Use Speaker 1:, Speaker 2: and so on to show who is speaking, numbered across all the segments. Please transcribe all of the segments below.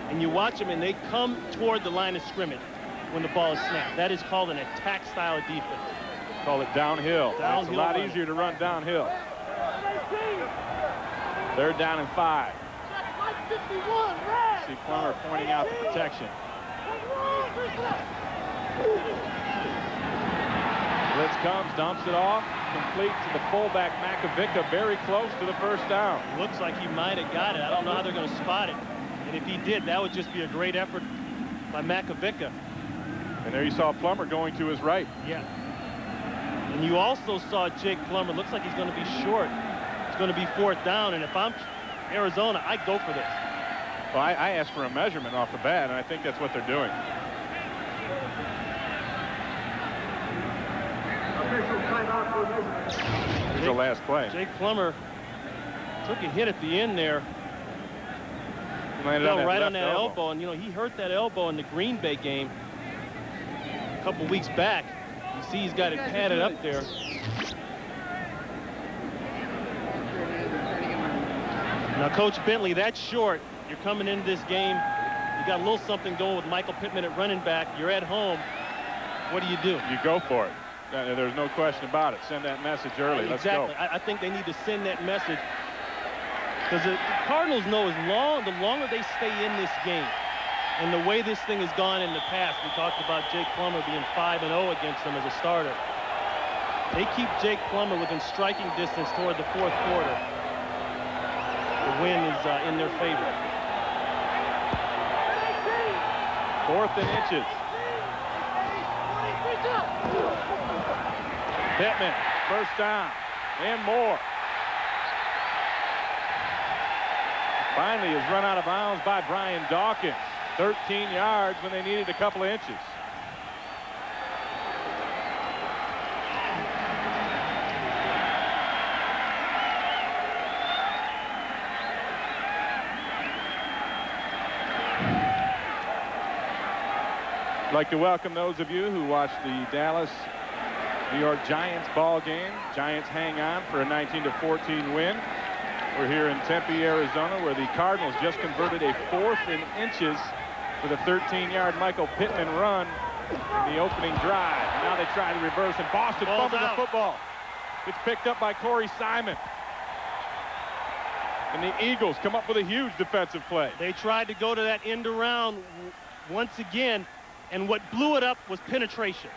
Speaker 1: and you watch them, and they come toward the line of scrimmage when the ball is snapped. That is called an attack style defense.
Speaker 2: Call it downhill. It's a lot easier to run downhill. 3rd down and 5. See Plummer pointing out the protection. Blitz comes, dumps it off, complete to the fullback Makovica, very close to the 1st down.
Speaker 1: Looks like he might have got it. I don't know how they're going to spot it. And if he did, that would just be a great effort by Makovica.
Speaker 2: And there you saw Plummer going to his right.
Speaker 1: Yeah. And you also saw Jake Plummer. Looks like he's going to be short. It's going to be 4th down. And if I'm Arizona, I'd go for this.
Speaker 2: Well, I asked for a measurement off the bat, and I think that's what they're doing. Here's the last play.
Speaker 1: Jake Plummer took a hit at the end there.
Speaker 2: He landed on
Speaker 1: right on that elbow. And, you know, he hurt that elbow in the Green Bay game a couple weeks back. You see he's got it padded up there. Now, Coach Bentley, that's short. You're coming into this game. You got a little something going with Michael Pittman at running back. You're at home. What do?
Speaker 2: You go for it. There's no question about it. Send that message early. Let's go.
Speaker 1: Exactly. I think they need to send that message because the Cardinals know the longer they stay in this game and the way this thing has gone in the past, we talked about Jake Plummer being 5-0 against them as a starter. They keep Jake Plummer within striking distance toward the 4th quarter. The win is in their favor.
Speaker 2: 4th and inches. Pittman, 1st down, and more. Finally is run out of bounds by Brian Dawkins. 13 yards when they needed a couple of inches. I'd like to welcome those of you who watched the Dallas New York Giants ball game. Giants hang on for a 19-14 win. We're here in Tempe, Arizona, where the Cardinals just converted a 4th and inches with a 13-yard Michael Pittman run in the opening drive. Now they try to reverse, and Boston fumbles the football. It's picked up by Corey Simon. And the Eagles come up with a huge defensive play.
Speaker 1: They tried to go to that end around once again, and what blew it up was penetration.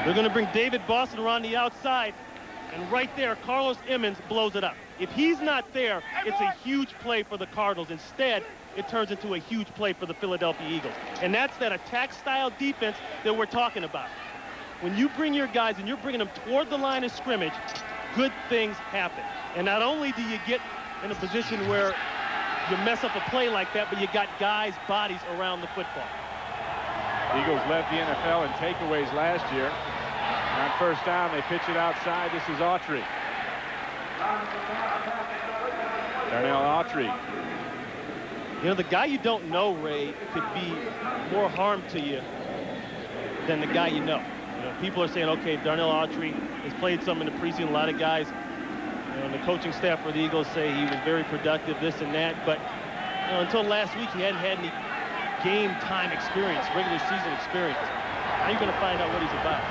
Speaker 1: They're going to bring David Boston around the outside, and right there, Carlos Emmons blows it up. If he's not there, it's a huge play for the Cardinals. Instead, it turns into a huge play for the Philadelphia Eagles. And that's that attack-style defense that we're talking about. When you bring your guys and you're bringing them toward the line of scrimmage, good things happen. And not only do you get in a position where you mess up a play like that, but you got guys' bodies around the football.
Speaker 2: Eagles led the NFL in takeaways last year. On 1st down, they pitch it outside. This is Autry. Darnell Autry.
Speaker 1: You know, the guy you don't know, Ray, could be more harm to you than the guy you know. You know, people are saying, okay, Darnell Autry has played some in the preseason. A lot of guys, you know, and the coaching staff for the Eagles say he was very productive, this and that. But you know, until last week, he hadn't had any game time experience, regular season experience. Now you're going to find out what he's about.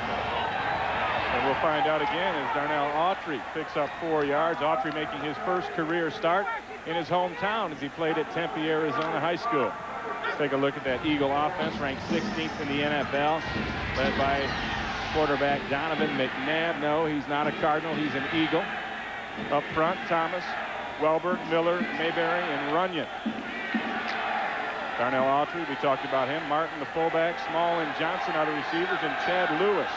Speaker 2: And we'll find out again as Darnell Autry picks up 4 yards. Autry making his first career start in his hometown as he played at Tempe, Arizona High School. Let's take a look at that Eagle offense, ranked 16th in the NFL, led by quarterback Donovan McNabb. No, he's not a Cardinal, he's an Eagle. Up front, Thomas, Welber, Miller, Mayberry, and Runyon. Darnell Autry, we talked about him. Martin, the fullback, Small and Johnson are the receivers, and Chad Lewis,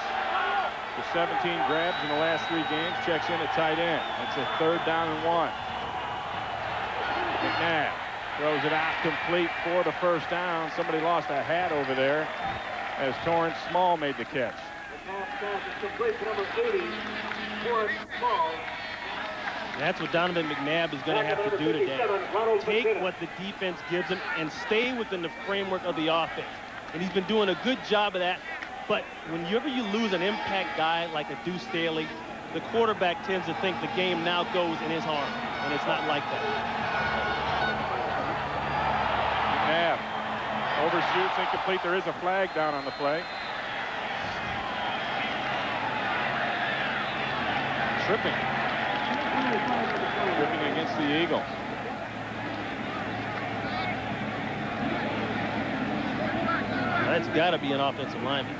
Speaker 2: with 17 grabs in the last 3 games, checks in at tight end. It's a 3rd down and 1. McNabb throws it out complete for the 1st down. Somebody lost a hat over there as Torrance Small made the catch.
Speaker 1: That's what Donovan McNabb is going to have to do today. Take what the defense gives him and stay within the framework of the offense. And he's been doing a good job of that. But whenever you lose an impact guy like a Deuce Staley, the quarterback tends to think the game now goes in his arm, and it's not like that.
Speaker 2: McNabb overshoots, incomplete. There is a flag down on the play. Tripping against the Eagles.
Speaker 1: That's got to be an offensive lineman.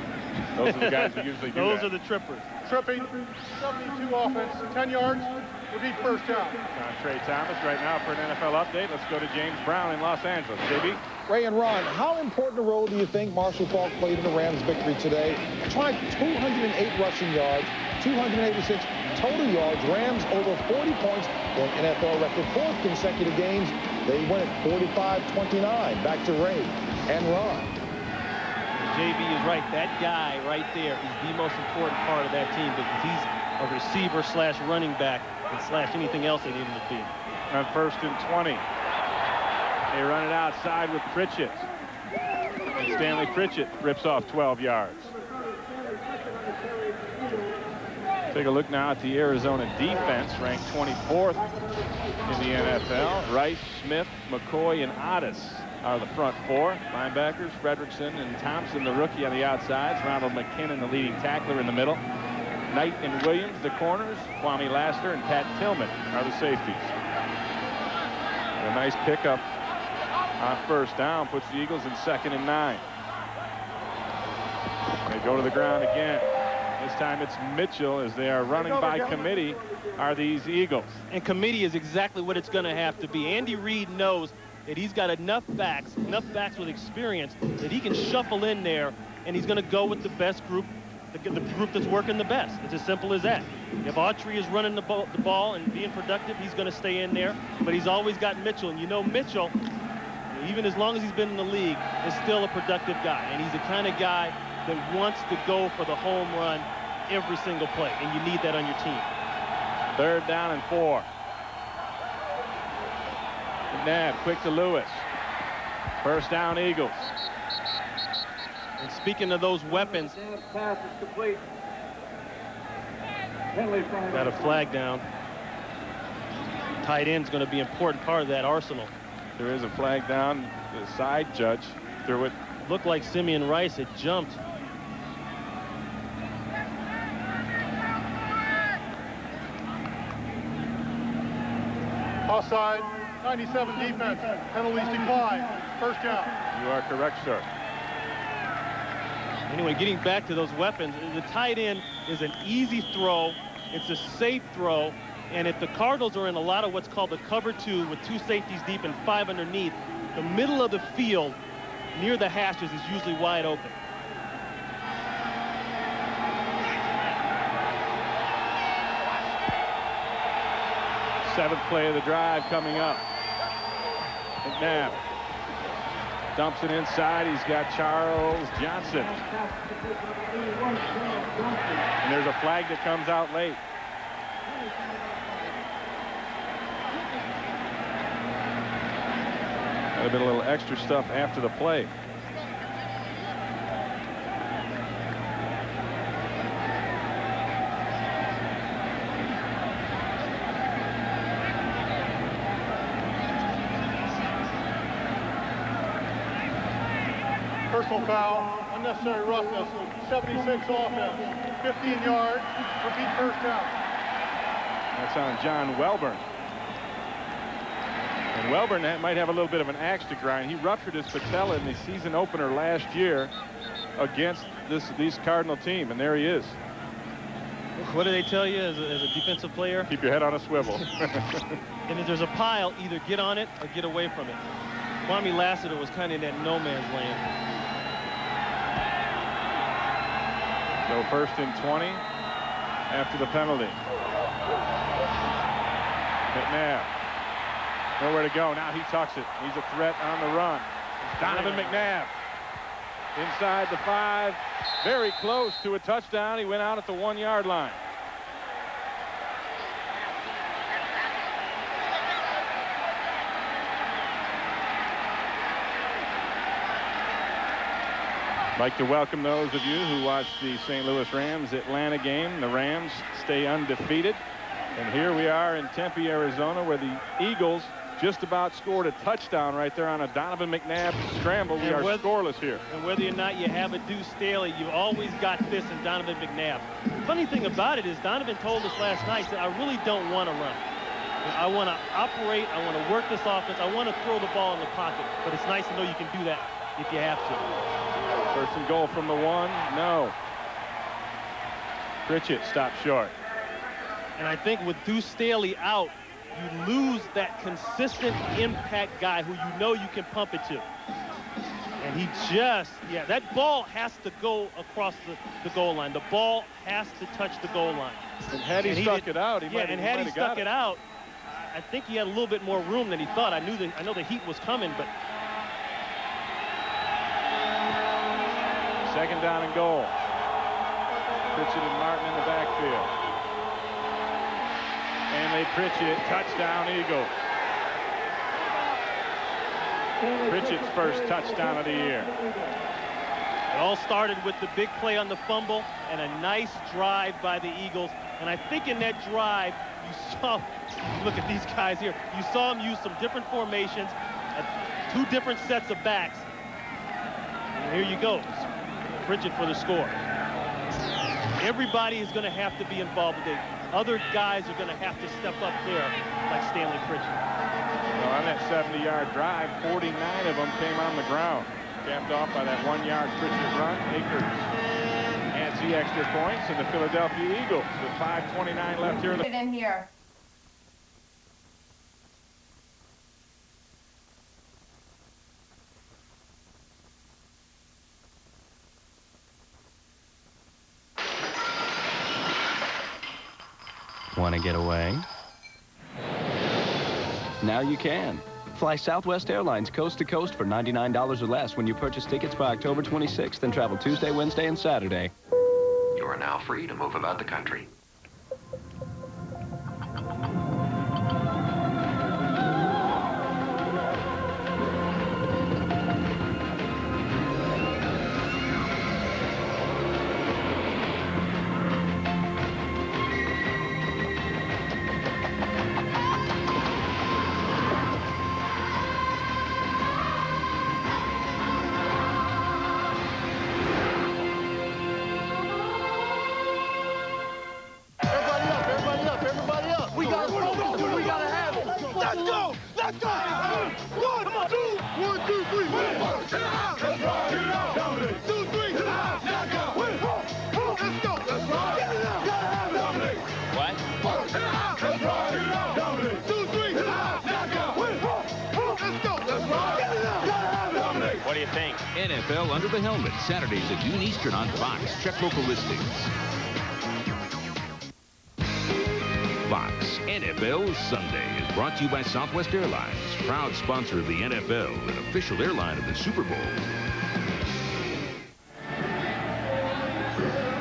Speaker 2: Those are the guys who usually do
Speaker 1: Those
Speaker 2: that.
Speaker 1: are the trippers.
Speaker 3: Tripping, 72 offense, 10 yards, would be first down.
Speaker 2: On Trey Thomas right now for an NFL update. Let's go to James Brown in Los Angeles. JB?
Speaker 4: Ray and Ron, how important a role do you think Marshall Faulk played in the Rams' victory today? Tried 208 rushing yards, 286 total yards. Rams over 40 points for an NFL record 4th consecutive games. They win at 45-29. Back to Ray and Ron.
Speaker 1: JB is right. That guy right there is the most important part of that team because he's a receiver slash running back and slash anything else they need him to be.
Speaker 2: On 1st and 20. They run it outside with Pritchett. And Stanley Pritchett rips off 12 yards. Take a look now at the Arizona defense, ranked 24th in the NFL. Rice, Smith, McCoy, and Otis are the front 4. Linebackers, Fredrickson and Thompson, the rookie on the outsides. Ronald McKinnon, the leading tackler in the middle. Knight and Williams, the corners. Kwame Lassiter and Pat Tillman are the safeties. And a nice pickup on 1st down puts the Eagles in 2nd and 9. They go to the ground again. This time it's Mitchell as they are running by committee are these Eagles.
Speaker 1: And committee is exactly what it's going to have to be. Andy Reid knows that he's got enough backs with experience that he can shuffle in there, and he's going to go with the best group, the group that's working the best. It's as simple as that. If Autry is running the ball and being productive, he's going to stay in there. But he's always got Mitchell, and you know Mitchell, even as long as he's been in the league, is still a productive guy. And he's the kind of guy that wants to go for the home run every single play, and you need that on your team.
Speaker 2: 3rd down and 4. McNabb quick to Lewis. 1st down Eagles.
Speaker 1: And speaking of those weapons,
Speaker 5: Pass is complete.
Speaker 1: got a flag down. Tight end's going to be an important part of that arsenal.
Speaker 2: There is a flag down. The side judge threw it.
Speaker 1: Looked like Simeon Rice had jumped.
Speaker 3: Offside, 97 defense, penalties decline, first down.
Speaker 2: You are correct, sir.
Speaker 1: Anyway, getting back to those weapons, the tight end is an easy throw. It's a safe throw. And if the Cardinals are in a lot of what's called the cover 2 with 2 safeties deep and 5 underneath, the middle of the field near the hashes is usually wide open.
Speaker 2: Seventh play of the drive coming up. McNabb dumps it inside. He's got Charles Johnson. And there's a flag that comes out late. Might have been a little extra stuff after the play.
Speaker 3: Personal foul, unnecessary roughness, 76 offense, 15 yards, repeat first down.
Speaker 2: That's on John Welburn. And Welburn might have a little bit of an axe to grind. He ruptured his patella in the season opener last year against this Cardinal team, and there he is.
Speaker 1: What do they tell you as a defensive player?
Speaker 2: Keep your head on a swivel.
Speaker 1: And if there's a pile, either get on it or get away from it. Kwame Lassiter was kind of in that no man's land.
Speaker 2: So 1st and 20 after the penalty. McNabb. Nowhere to go. Now he tucks it. He's a threat on the run. Donovan McNabb. Inside the 5. Very close to a touchdown. He went out at the 1-yard line. I'd like to welcome those of you who watched the St. Louis Rams-Atlanta game. The Rams stay undefeated. And here we are in Tempe, Arizona, where the Eagles just about scored a touchdown right there on a Donovan McNabb scramble. We are scoreless here. And
Speaker 1: whether or not you have a Deuce Staley, you've always got this in Donovan McNabb. Funny thing about it is Donovan told us last night that I really don't want to run. I want to operate. I want to work this offense. I want to throw the ball in the pocket. But it's nice to know you can do that if you have to.
Speaker 2: First and goal from the 1. No. Pritchett stopped short.
Speaker 1: And I think with Deuce Staley out, you lose that consistent impact guy who you know you can pump it to. And he just, that ball has to go across the goal line. The ball has to touch the goal line.
Speaker 2: And had he stuck it out, he might have got it.
Speaker 1: And had he stuck it out, I think he had a little bit more room than he thought. I know the heat was coming, but
Speaker 2: second down and goal. Pritchett and Martin in the backfield. Stanley Pritchett, touchdown Eagles. Pritchett's first touchdown of the year.
Speaker 1: It all started with the big play on the fumble and a nice drive by the Eagles. And I think in that drive, you saw, look at these guys here. You saw them use some different formations, 2 different sets of backs. And here you go, Pritchett for the score. Everybody is going to have to be involved today. Other guys are going to have to step up there, like Stanley Pritchett.
Speaker 2: Well, on that 70-yard drive, 49 of them came on the ground. Capped off by that 1-yard Pritchett run. Akers adds the extra points, and the Philadelphia Eagles with 5:29 left here.
Speaker 5: Put it in here.
Speaker 6: Want to get away? Now you can. Fly Southwest Airlines coast to coast for $99 or less when you purchase tickets by October 26th and travel Tuesday, Wednesday, and Saturday.
Speaker 7: You are now free to move about the country.
Speaker 8: What do you think? NFL Under the Helmet, Saturdays at noon Eastern on Fox. Check local listings. Fox NFL Sunday is brought to you by Southwest Airlines, proud sponsor of the NFL and official airline of the Super Bowl.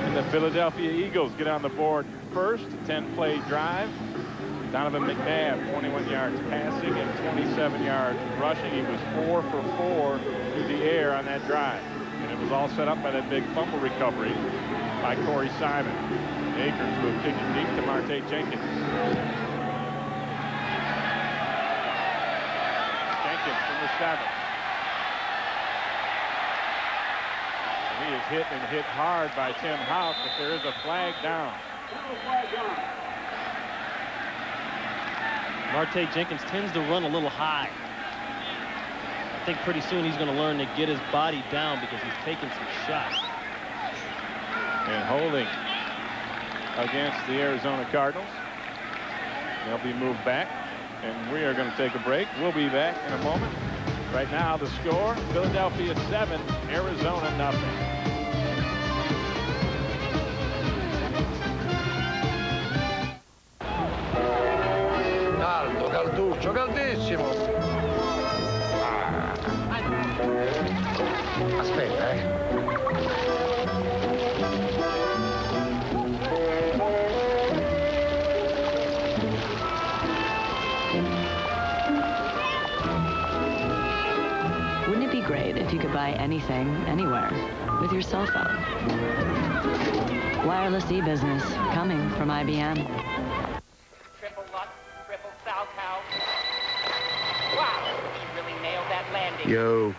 Speaker 2: And the Philadelphia Eagles get on the board first, 10-play drive. Donovan McNabb, 21 yards passing and 27 yards rushing. He was 4 for 4 through the air on that drive. And it was all set up by that big fumble recovery by Corey Simon. Akers will kick it deep to Marte Jenkins. Jenkins from the 7. And he is hit and hit hard by Tim House, but there is a flag down.
Speaker 1: Marte Jenkins tends to run a little high. I think pretty soon he's going to learn to get his body down because he's taking some shots.
Speaker 2: And holding against the Arizona Cardinals. They'll be moved back, and we are going to take a break. We'll be back in a moment. Right now, the score, Philadelphia 7, Arizona nothing.
Speaker 9: Calduccio, caldissimo. Aspetta,
Speaker 10: Wouldn't it be great if you could buy anything, anywhere?
Speaker 5: with your cell phone. Wireless e-business coming from IBM.
Speaker 10: Triple Lutz, triple South House. Wow, he really nailed that landing.
Speaker 9: Yo.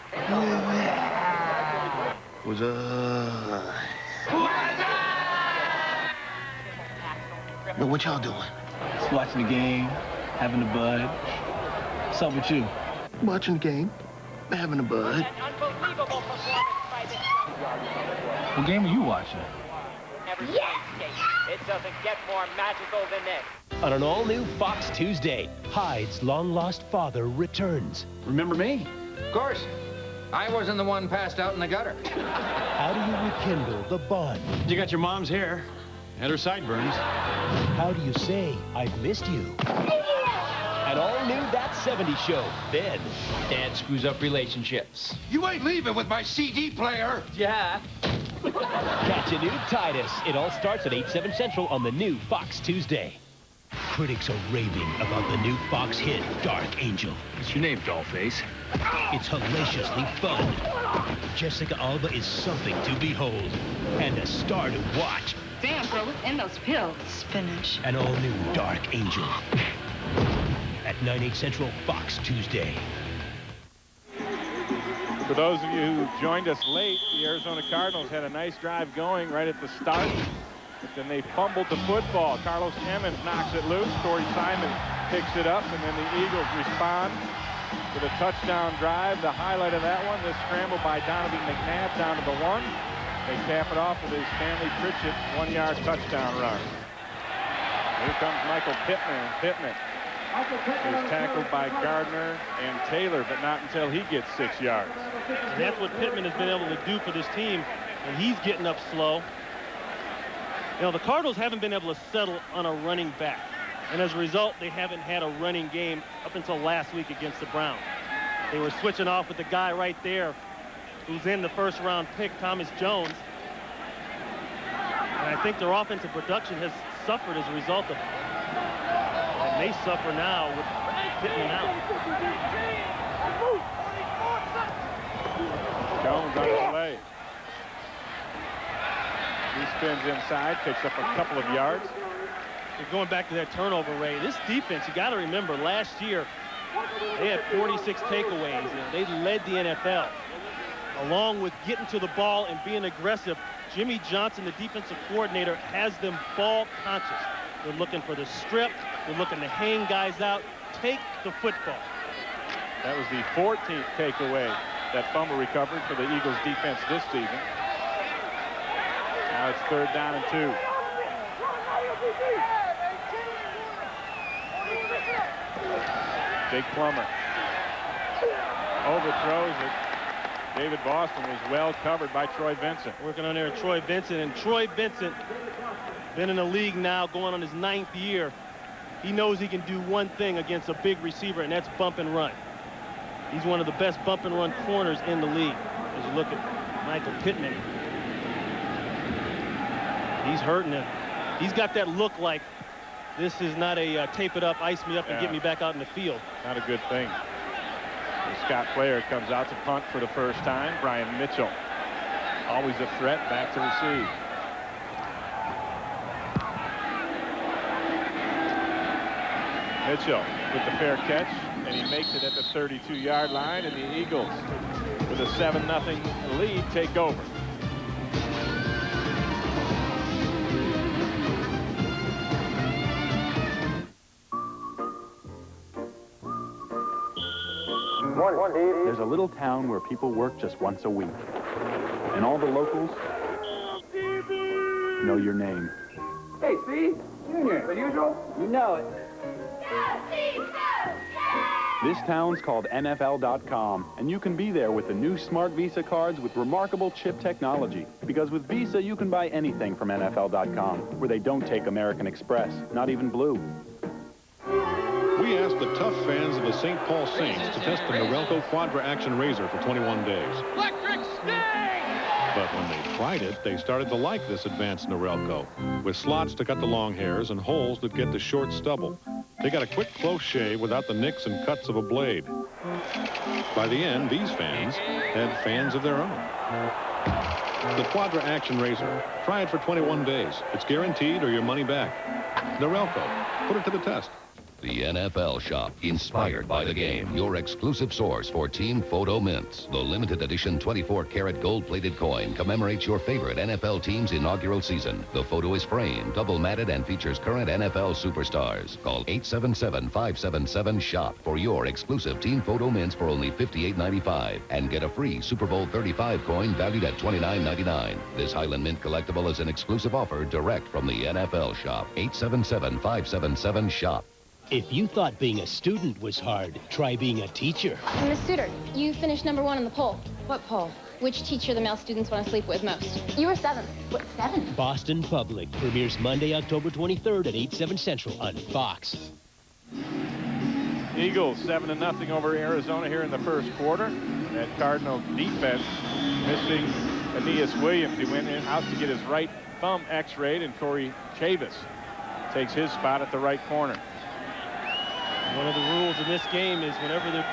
Speaker 9: What's up? Yo, what y'all doing?
Speaker 11: Just watching the game, having a bud. What's up with you?
Speaker 9: Watching the game, having a bud.
Speaker 10: An unbelievable performance by this young.
Speaker 11: What game are you watching?
Speaker 10: It doesn't get more magical than this.
Speaker 12: On an all-new Fox Tuesday, Hyde's long-lost father returns.
Speaker 11: Remember me?
Speaker 13: Of course. I wasn't the one passed out in the gutter.
Speaker 12: How do you rekindle the bond?
Speaker 11: You got your mom's hair and her sideburns.
Speaker 12: How do you say, I've missed you? An all-new That 70s Show. Then, Dad screws up relationships.
Speaker 13: You ain't leaving with my CD player.
Speaker 12: Yeah. Catch a new Titus. It all starts at 8/7 Central on the new Fox Tuesday. Critics are raving about the new Fox hit, Dark Angel.
Speaker 11: What's your name, dollface?
Speaker 12: It's hellaciously fun. Jessica Alba is something to behold and a star to watch.
Speaker 5: Damn, girl, what's in those pills? Spinach.
Speaker 12: An all-new Dark Angel. At 9/8 Central, Fox Tuesday.
Speaker 2: For those of you who joined us late, the Arizona Cardinals had a nice drive going right at the start, but then they fumbled the football. Carlos Emmons knocks it loose. Corey Simon picks it up, and then the Eagles respond with a touchdown drive. The highlight of that one, this scramble by Donovan McNabb down to the 1. They cap it off with his Stanley Pritchett 1-yard touchdown run. Here comes Michael Pittman. Pittman is tackled by Gardner and Taylor, but not until he gets 6 yards.
Speaker 1: And that's what Pittman has been able to do for this team, and he's getting up slow. You know, the Cardinals haven't been able to settle on a running back, and as a result, they haven't had a running game up until last week against the Browns. They were switching off with the guy right there who's in the first-round pick, Thomas Jones. And I think their offensive production has suffered as a result of it. And they suffer now with Pittman out.
Speaker 2: Jones on the play. He spins inside, picks up a couple of yards.
Speaker 1: You're going back to that turnover rate. This defense, you got to remember, last year they had 46 takeaways. You know, they led the NFL. Along with getting to the ball and being aggressive, Jimmy Johnson, the defensive coordinator, has them ball conscious. They're looking for the strip. They're looking to hang guys out. Take the football.
Speaker 2: That was the 14th takeaway, that fumble recovery for the Eagles defense this season. Now it's 3rd down and 2. Jake Plummer overthrows it. David Boston was well covered by Troy Vincent.
Speaker 1: Working on there, Troy Vincent. And Troy Vincent, been in the league now, going on his 9th year. He knows he can do one thing against a big receiver, and that's bump and run. He's one of the best bump and run corners in the league. As you look at Michael Pittman, he's hurting him. He's got that look like this is not a tape it up, ice me up, and get me back out in the field.
Speaker 2: Not a good thing. And Scott Player comes out to punt for the first time. Brian Mitchell, always a threat, back to receive. Mitchell with the fair catch, and he makes it at the 32-yard line, and the Eagles, with a 7-0 lead, take over.
Speaker 14: There's a little town where people work just once a week, and all the locals know your name.
Speaker 15: Hey, Steve. Junior. The usual? You know it.
Speaker 14: This town's called NFL.com, and you can be there with the new Smart Visa cards with remarkable chip technology. Because with Visa, you can buy anything from NFL.com, where they don't take American Express, not even Blue.
Speaker 16: We asked the tough fans of the St. Paul Saints to test the Norelco Quadra Action Razor for 21 days.
Speaker 15: Electric sting!
Speaker 16: But when they tried it, they started to like this advanced Norelco, with slots to cut the long hairs and holes that get the short stubble. They got a quick, close shave without the nicks and cuts of a blade. By the end, these fans had fans of their own. The Quadra Action Razor. Try it for 21 days. It's guaranteed or your money back. Norelco. Put it to the test.
Speaker 17: The NFL Shop, inspired by the game. Your exclusive source for Team Photo Mints. The limited edition 24-karat gold-plated coin commemorates your favorite NFL team's inaugural season. The photo is framed, double-matted, and features current NFL superstars. Call 877-577-SHOP for your exclusive Team Photo Mints for only $58.95 and get a free Super Bowl 35 coin valued at $29.99. This Highland Mint collectible is an exclusive offer direct from the NFL Shop. 877-577-SHOP.
Speaker 12: If you thought being a student was hard, try being a teacher.
Speaker 18: Miss Suter, you finished #1 in the poll. What poll? Which teacher the male students want to sleep with most? You were 7th. What, 7th?
Speaker 12: Boston Public premieres Monday, October 23rd at 8/7 Central on Fox.
Speaker 2: Eagles 7-0 over Arizona here in the first quarter. That Cardinal defense missing Aeneas Williams. He went out to get his right thumb x-rayed, and Corey Chavis takes his spot at the right corner.
Speaker 1: One of the rules in this game is whenever the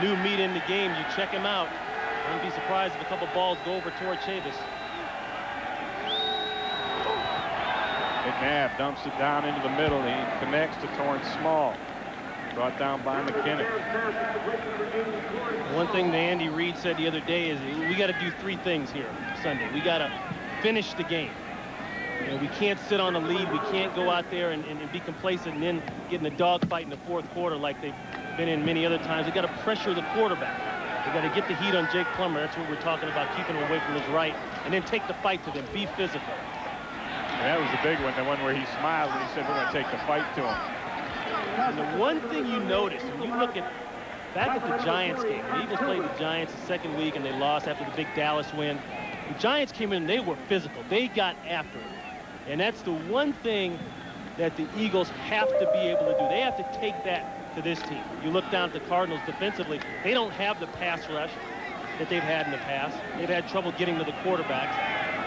Speaker 1: new meat in the game, you check him out. I wouldn't be surprised if a couple balls go over toward Chavis.
Speaker 2: McNabb dumps it down into the middle. He connects to Torrance Small. Brought down by McKinnon.
Speaker 1: One thing that Andy Reid said the other day is we got to do 3 things here Sunday. We got to finish the game. You know, we can't sit on the lead. We can't go out there and be complacent and then get in a dogfight in the fourth quarter like they've been in many other times. We got to pressure the quarterback. We got to get the heat on Jake Plummer. That's what we're talking about, keeping him away from his right, and then take the fight to them. Be physical.
Speaker 2: And that was the big one, the one where he smiled when he said we're going to take the fight to him.
Speaker 1: And the one thing you notice when you look back at the Giants game, the Eagles played the Giants the second week and they lost after the big Dallas win. The Giants came in and they were physical. They got after it. And that's the one thing that the Eagles have to be able to do. They have to take that to this team. You look down at the Cardinals defensively, they don't have the pass rush that they've had in the past. They've had trouble getting to the quarterbacks.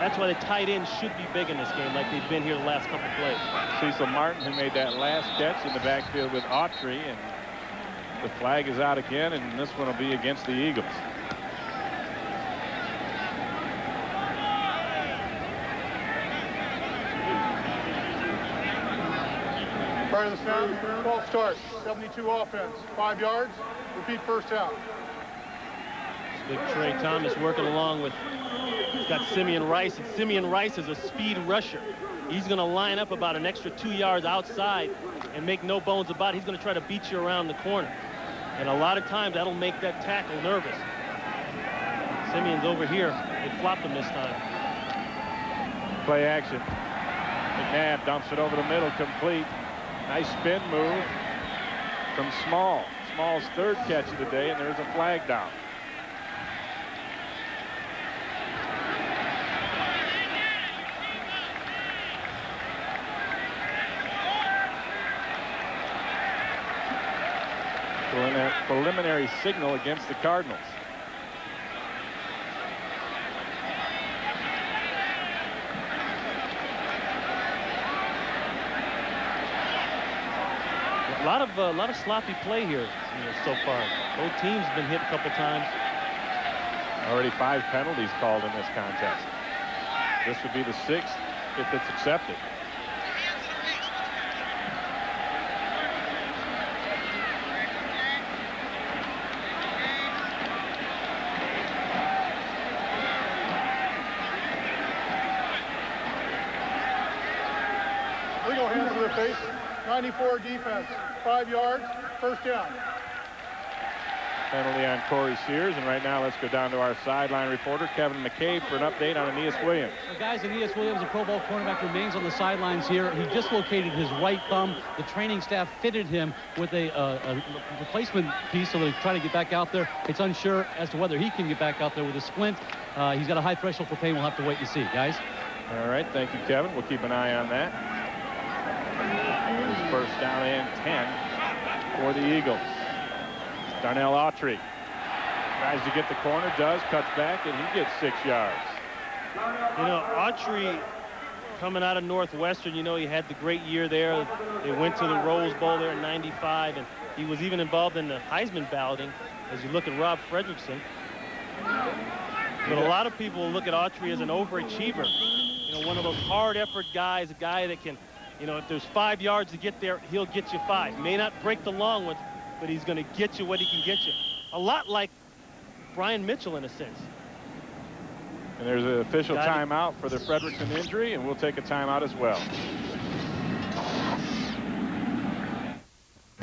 Speaker 1: That's why the tight ends should be big in this game like they've been here the last couple plays.
Speaker 2: Cecil Martin, who made that last catch in the backfield with Autry, and the flag is out again, and this one will be against the Eagles.
Speaker 3: Prior to the snap, 12 start, 72 offense, 5 yards, repeat first down.
Speaker 1: Big Trey Thomas working along with, he's got Simeon Rice, and Simeon Rice is a speed rusher. He's going to line up about an extra 2 yards outside and make no bones about it. He's going to try to beat you around the corner. And a lot of times that'll make that tackle nervous. Simeon's over here. They flopped him this time.
Speaker 2: Play action. McNabb dumps it over the middle, complete. Nice spin move from Small. Small's 3rd catch of the day, and there's a flag down. Preliminary signal against the Cardinals.
Speaker 1: A lot of sloppy play here, so far. Both teams have been hit a couple times.
Speaker 2: Already 5 penalties called in this contest. This would be the 6th if it's accepted.
Speaker 3: Legal hands to the face. 94 defense, 5 yards, first down.
Speaker 2: Penalty on Corey Sears, and right now let's go down to our sideline reporter, Kevin McCabe, for an update on Aeneas Williams.
Speaker 19: Well, guys, Aeneas Williams, a Pro Bowl cornerback, remains on the sidelines here. He dislocated his right thumb. The training staff fitted him with a replacement piece so they try to get back out there. It's unsure as to whether he can get back out there with a splint. He's got a high threshold for pain. We'll have to wait and see, guys.
Speaker 2: All right, thank you, Kevin. We'll keep an eye on that. First down and 10 for the Eagles. Darnell Autry tries to get the corner, does, cuts back, and he gets 6 yards.
Speaker 1: You know, Autry coming out of Northwestern, you know, he had the great year there. They went to the Rose Bowl there in '95, and he was even involved in the Heisman balloting. As you look at Rob Fredrickson, But a lot of people look at Autry as an overachiever. You know, one of those hard effort guys, a guy that can, you know, if there's 5 yards to get there, he'll get you 5. May not break the long ones, but he's going to get you what he can get you. A lot like Brian Mitchell in a sense.
Speaker 2: And there's an official timeout for the Frederickson injury, and we'll take a timeout as well.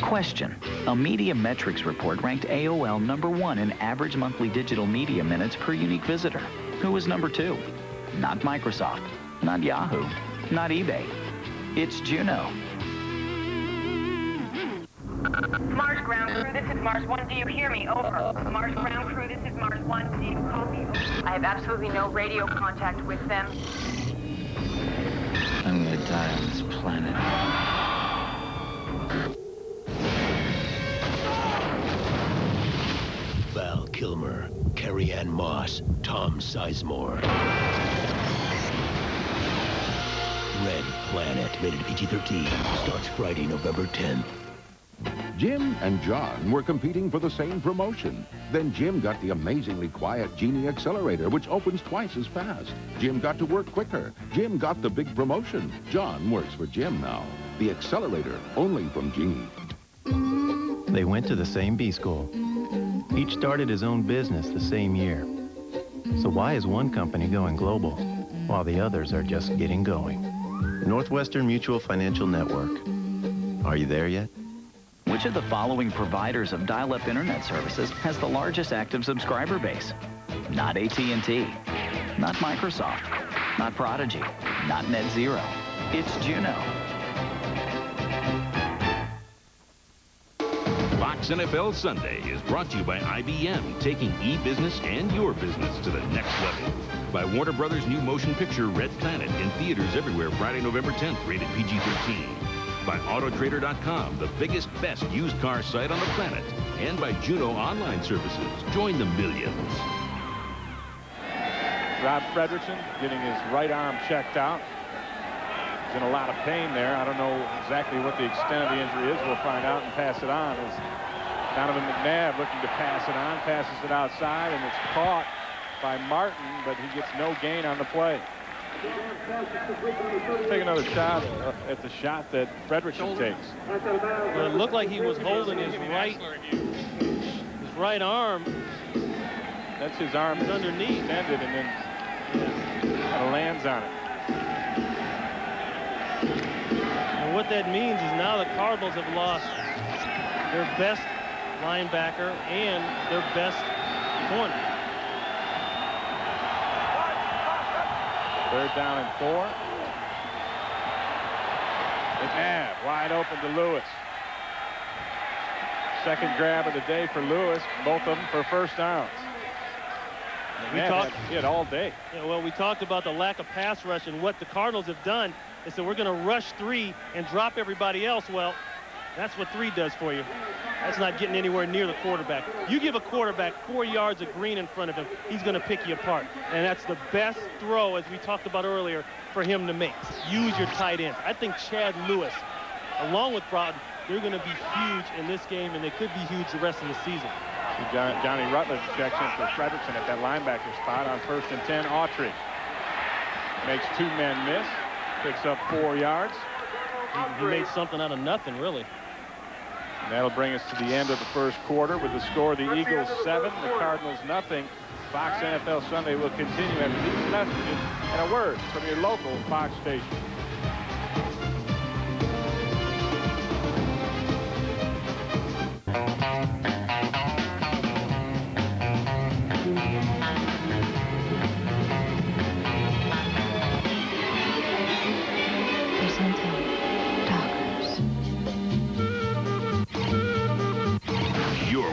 Speaker 20: Question. A media metrics report ranked AOL #1 in average monthly digital media minutes per unique visitor. Who was #2? Not Microsoft, not Yahoo, not eBay. It's Juno.
Speaker 21: Mars ground crew, this is Mars 1. Do you hear me? Over. Mars ground crew, this is Mars 1. Do you copy? I have absolutely no radio contact with them.
Speaker 20: I'm gonna die on this planet.
Speaker 12: Val Kilmer, Carrie Ann Moss, Tom Sizemore. Red Planet, rated PG-13, starts Friday, November 10th.
Speaker 22: Jim and John were competing for the same promotion. Then Jim got the amazingly quiet Genie Accelerator, which opens twice as fast. Jim got to work quicker. Jim got the big promotion. John works for Jim now. The Accelerator, only from Genie.
Speaker 23: They went to the same B school. Each started his own business the same year. So why is one company going global while the others are just getting going? Northwestern Mutual Financial Network. Are you there yet?
Speaker 20: Which of the following providers of dial-up internet services has the largest active subscriber base? Not AT&T, not Microsoft, not Prodigy, not NetZero. It's Juno.
Speaker 8: Fox NFL Sunday is brought to you by IBM, taking e-business and your business to the next level. By Warner Brothers' new motion picture, Red Planet, in theaters everywhere Friday, November 10th, rated PG-13. By Autotrader.com, the biggest, best used car site on the planet. And by Juno Online Services. Join the millions.
Speaker 2: Rob Frederickson getting his right arm checked out. He's in a lot of pain there. I don't know exactly what the extent of the injury is. We'll find out and pass it on. As Donovan McNabb looking to pass it on, passes it outside, and it's caught by Martin, but he gets no gain on the play. Let's take another shot at the shot that Frederickson takes.
Speaker 1: Well, it looked like he was holding his right arm.
Speaker 2: That's his arm.
Speaker 1: It's underneath.
Speaker 2: Extended, and then kind of lands on it.
Speaker 1: And what that means is now the Cardinals have lost their best linebacker and their best corner.
Speaker 2: 3rd down and 4. McNabb wide open to Lewis. Second grab of the day for Lewis. Both of them for first downs.
Speaker 1: We talked
Speaker 2: it all day.
Speaker 1: Yeah, well, we talked about the lack of pass rush, and what the Cardinals have done is that we're going to rush 3 and drop everybody else. Well, that's what 3 does for you. That's not getting anywhere near the quarterback. You give a quarterback 4 yards of green in front of him, he's going to pick you apart. And that's the best throw, as we talked about earlier, for him to make. Use your tight ends. I think Chad Lewis, along with Broughton, they're going to be huge in this game, and they could be huge the rest of the season.
Speaker 2: Johnny Rutledge checks in for Frederickson at that linebacker spot on 1st and 10. Autry makes 2 men miss, picks up 4 yards.
Speaker 1: He made something out of nothing, really.
Speaker 2: And that'll bring us to the end of the first quarter with the score: the Eagles 7, the Cardinals nothing. Fox NFL Sunday will continue after these messages and a word from your local Fox station.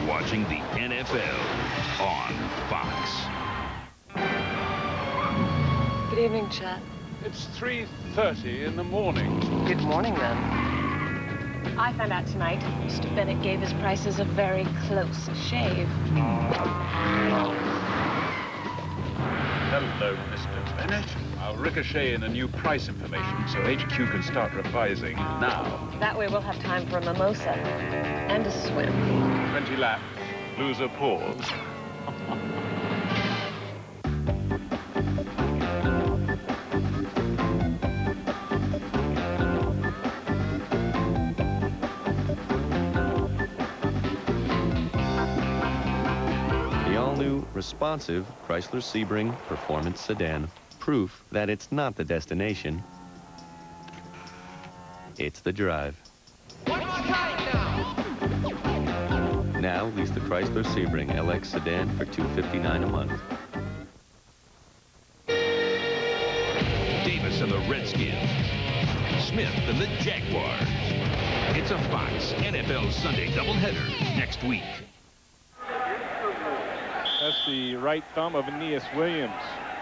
Speaker 8: Watching the NFL on Fox.
Speaker 24: Good evening, Chad.
Speaker 25: It's 3:30 in the morning.
Speaker 24: Good morning, then. I found out tonight Mr. Bennett gave his prices a very close shave.
Speaker 25: Hello, Mr. Bennett. I'll ricochet in a new price information so HQ can start revising now.
Speaker 24: That way we'll have time for a mimosa and a swim.
Speaker 25: 20 laps. Loser pause.
Speaker 4: Responsive Chrysler Sebring Performance Sedan. Proof that it's not the destination, it's the drive. Now lease the Chrysler Sebring LX Sedan for $259 a month.
Speaker 8: Davis and the Redskins. Smith and the Jaguars. It's a Fox NFL Sunday doubleheader next week.
Speaker 2: That's the right thumb of Aeneas Williams,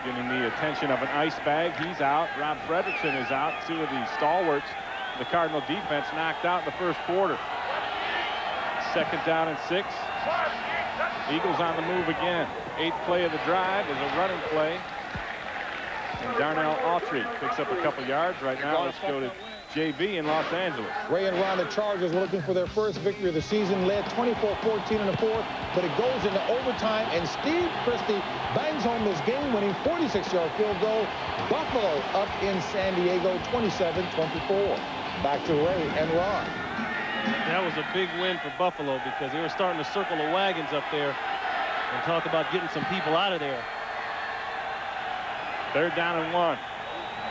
Speaker 2: getting the attention of an ice bag. He's out. Rob Fredrickson is out. Two of the stalwarts of the Cardinal defense knocked out in the first quarter. 2nd down and 6. Eagles on the move again. 8th play of the drive is a running play. And Darnell Autry picks up a couple yards. Right now, let's go to JV in Los Angeles.
Speaker 6: Ray and Ron, the Chargers were looking for their first victory of the season, led 24-14 in the 4th, but it goes into overtime, and Steve Christie bangs home this game-winning 46-yard field goal. Buffalo up in San Diego, 27-24. Back to Ray and Ron.
Speaker 1: That was a big win for Buffalo because they were starting to circle the wagons up there and talk about getting some people out of there.
Speaker 2: 3rd down and 1.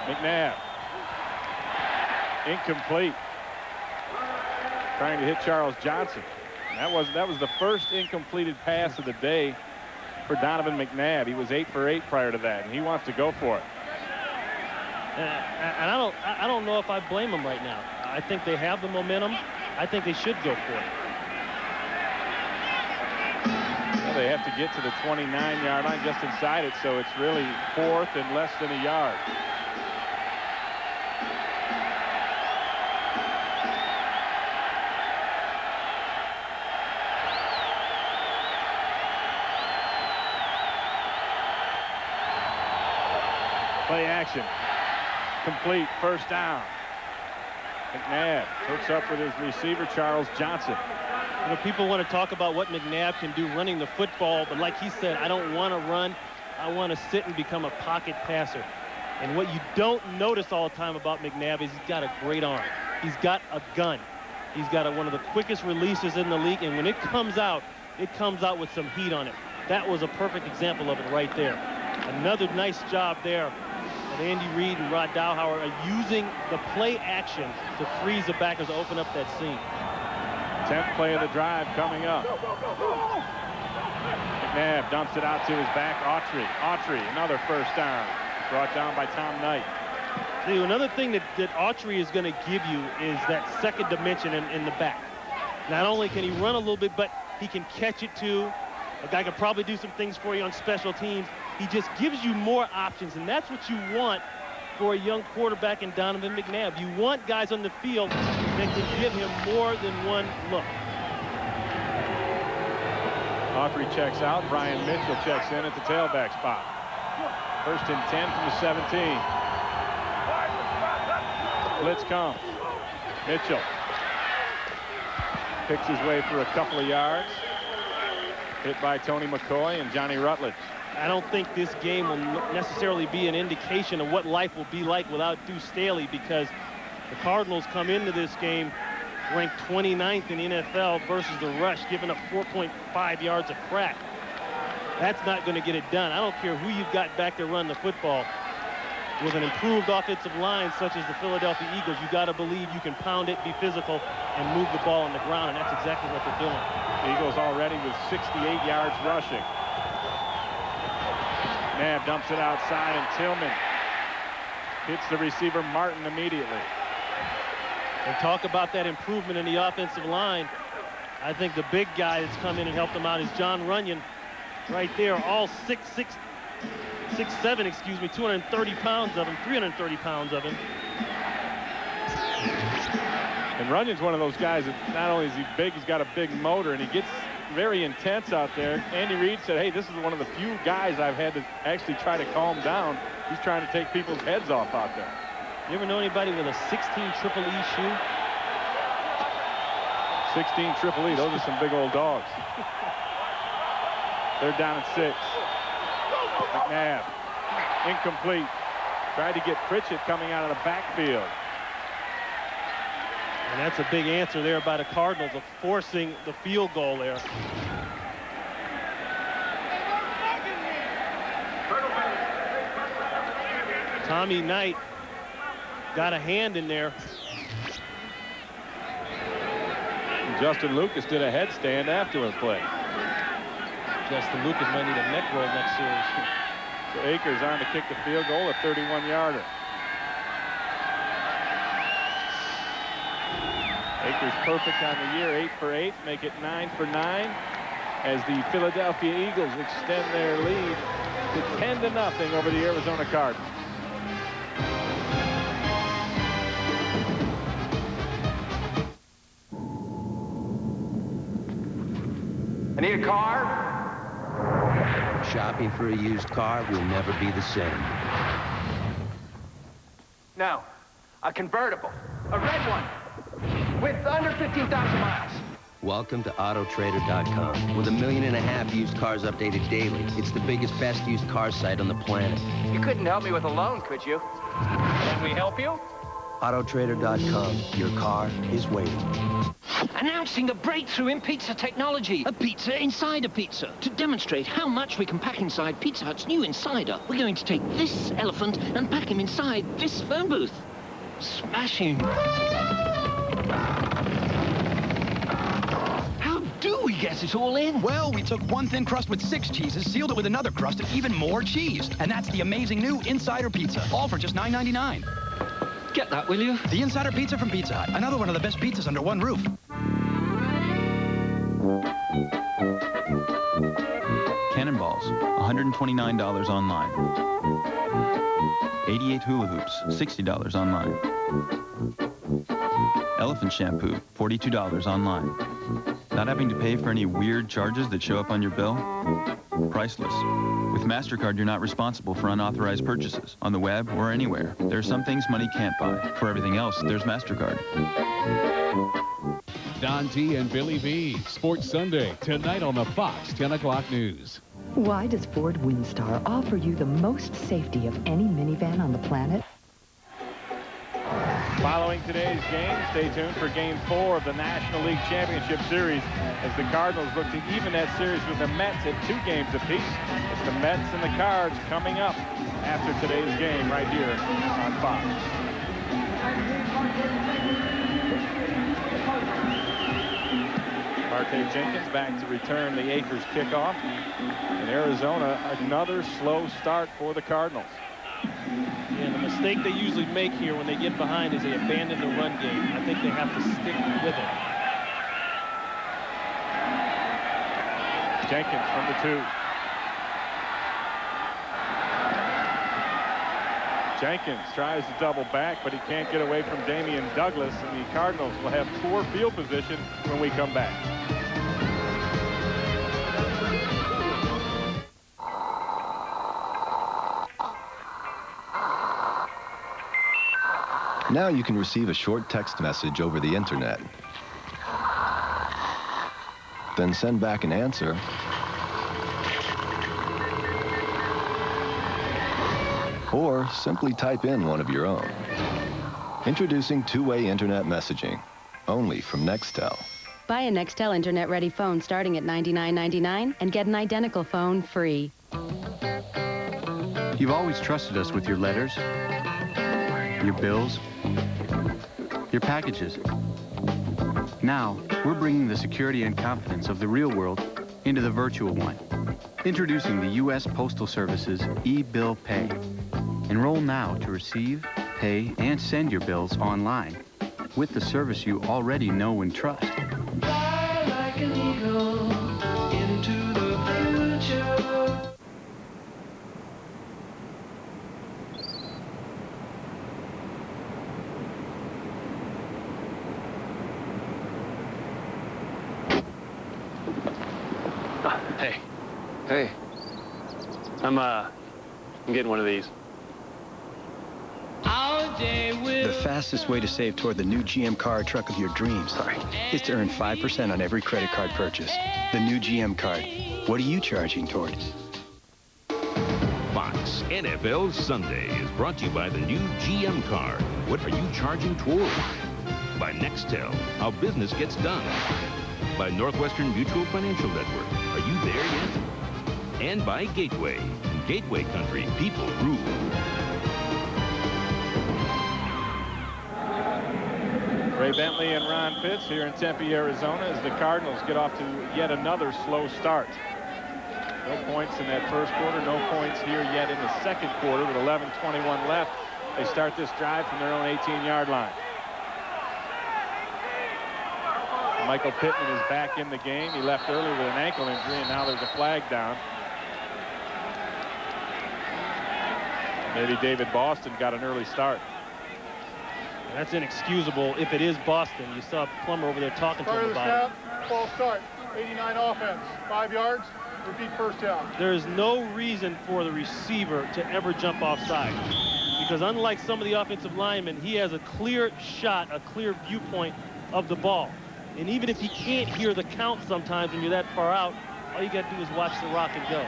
Speaker 2: McNabb. Incomplete. Trying to hit Charles Johnson. That was the first incompleted pass of the day for Donovan McNabb. He was 8 for 8 prior to that, and he wants to go for it.
Speaker 1: And I don't know if I blame them right now. I think they have the momentum. I think they should go for it.
Speaker 2: Well, they have to get to the 29-yard line, just inside it, so it's really 4th and less than a yard. Play action. Complete. 1st down. McNabb hooks up with his receiver, Charles Johnson.
Speaker 1: You know, people want to talk about what McNabb can do running the football, but like he said, I don't want to run. I want to sit and become a pocket passer. And what you don't notice all the time about McNabb is he's got a great arm. He's got a gun. He's got one of the quickest releases in the league, and when it comes out with some heat on it. That was a perfect example of it right there. Another nice job there. And Andy Reid and Rod Dowhauer are using the play action to freeze the backers to open up that seam.
Speaker 2: 10th play of the drive coming up. McNabb dumps it out to his back. Autry, another 1st down. Brought down by Tom Knight.
Speaker 1: See, another thing that Autry is going to give you is that second dimension in the back. Not only can he run a little bit, but he can catch it too. A guy could probably do some things for you on special teams. He just gives you more options, and that's what you want for a young quarterback in Donovan McNabb. You want guys on the field that can give him more than one look.
Speaker 2: Autry checks out. Brian Mitchell checks in at the tailback spot. 1st and 10 from the 17. Blitz comes. Mitchell picks his way for a couple of yards. Hit by Tony McCoy and Johnny Rutledge.
Speaker 1: I don't think this game will necessarily be an indication of what life will be like without Deuce Staley, because the Cardinals come into this game ranked 29th in the NFL versus the rush, giving up 4.5 yards a crack. That's not going to get it done. I don't care who you've got back to run the football. With an improved offensive line such as the Philadelphia Eagles, you got to believe you can pound it, be physical, and move the ball on the ground, and that's exactly what they're doing.
Speaker 2: The Eagles already with 68 yards rushing. Nabb dumps it outside, and Tillman hits the receiver Martin immediately.
Speaker 1: And talk about that improvement in the offensive line. I think the big guy that's come in and helped them out is John Runyon. Right there, all 6'7", 230 pounds of him, 330 pounds of him.
Speaker 2: And Runyon's one of those guys that not only is he big, he's got a big motor, and he gets very intense out there. Andy Reid said, hey, this is one of the few guys I've had to actually try to calm down. He's trying to take people's heads off out there.
Speaker 1: You ever know anybody with a 16 triple E shoe?
Speaker 2: 16 triple E, those are some big old dogs. They're down at 6. McNabb, incomplete. Tried to get Pritchett coming out of the backfield.
Speaker 1: And that's a big answer there by the Cardinals of forcing the field goal there. Tommy Knight got a hand in there.
Speaker 2: Justin Lucas did a headstand after the play.
Speaker 19: Justin Lucas might need a neck roll next series.
Speaker 2: So Akers on to kick the field goal, a 31-yarder. Akers perfect on the year, 8 for 8, make it 9 for 9 as the Philadelphia Eagles extend their lead to 10-0 over the Arizona Cardinals.
Speaker 15: I need a car.
Speaker 7: Shopping for a used car will never be the same.
Speaker 15: No, a convertible, a red one, with under 15,000 miles.
Speaker 7: Welcome to Autotrader.com. With 1.5 million used cars updated daily, it's the biggest, best used car site on the planet.
Speaker 15: You couldn't help me with a loan, could you? Can we help you?
Speaker 7: Autotrader.com. Your car is waiting.
Speaker 9: Announcing a breakthrough in pizza technology. A pizza inside a pizza. To demonstrate how much we can pack inside Pizza Hut's new Insider, we're going to take this elephant and pack him inside this phone booth. Smashing. How do we get it all in?
Speaker 10: Well, we took one thin crust with 6 cheeses, sealed it with another crust and even more cheese. And that's the amazing new Insider Pizza, all for just $9.99.
Speaker 9: Get that, will you?
Speaker 10: The Insider Pizza from Pizza Hut. Another one of the best pizzas under one roof.
Speaker 11: Cannonballs, $129 online. 88 hula hoops, $60 online. Elephant shampoo, $42 online. Not having to pay for any weird charges that show up on your bill? Priceless. With MasterCard, you're not responsible for unauthorized purchases on the web or anywhere. There are some things money can't buy. For everything else, there's MasterCard.
Speaker 13: Don T and Billy B. Sports Sunday, tonight on the Fox 10 o'clock news.
Speaker 26: Why does Ford Windstar offer you the most safety of any minivan on the planet?
Speaker 2: Following today's game, stay tuned for Game 4 of the National League Championship Series as the Cardinals look to even that series with the Mets at 2 games apiece. It's the Mets and the Cards coming up after today's game right here on Fox. Marte Jenkins back to return the Akers kickoff. In Arizona, another slow start for the Cardinals.
Speaker 1: Yeah, the mistake they usually make here when they get behind is they abandon the run game. I think they have to stick with it.
Speaker 2: Jenkins from the 2. Jenkins tries to double back, but he can't get away from Damian Douglas, and the Cardinals will have poor field position when we come back.
Speaker 27: Now you can receive a short text message over the internet. Then send back an answer. Or simply type in one of your own. Introducing two-way internet messaging, only from Nextel.
Speaker 28: Buy a Nextel internet-ready phone starting at $99.99 and get an identical phone free.
Speaker 11: You've always trusted us with your letters, your bills, your packages. Now, we're bringing the security and confidence of the real world into the virtual one. Introducing the U.S. Postal Service's e-bill pay. Enroll now to receive, pay, and send your bills online with the service you already know and trust.
Speaker 29: Fly like an eagle into the future.
Speaker 30: Hey. Hey. I'm getting one of these.
Speaker 10: The fastest way to save toward the new GM car or truck of your dreams is to earn 5% on every credit card purchase. The new GM card. What are you charging toward?
Speaker 8: Fox NFL Sunday is brought to you by the new GM card. What are you charging toward? By Nextel, how business gets done. By Northwestern Mutual Financial Network. Are you there yet? And by Gateway. In Gateway Country, people rule.
Speaker 2: Ray Bentley and Ron Pitts here in Tempe, Arizona, as the Cardinals get off to yet another slow start. No points in that first quarter, no points here yet in the second quarter with 11:21 left. They start this drive from their own 18-yard line. Michael Pittman is back in the game. He left early with an ankle injury, and now there's a flag down. Maybe David Boston got an early start.
Speaker 1: And that's inexcusable if it is Boston. You saw Plummer over there talking to him about it.
Speaker 3: False start. 89 offense. 5 yards. Repeat first down.
Speaker 1: There is no reason for the receiver to ever jump offside, because unlike some of the offensive linemen, he has a clear shot, a clear viewpoint of the ball. And even if he can't hear the count sometimes when you're that far out, all you got to do is watch the rock and go.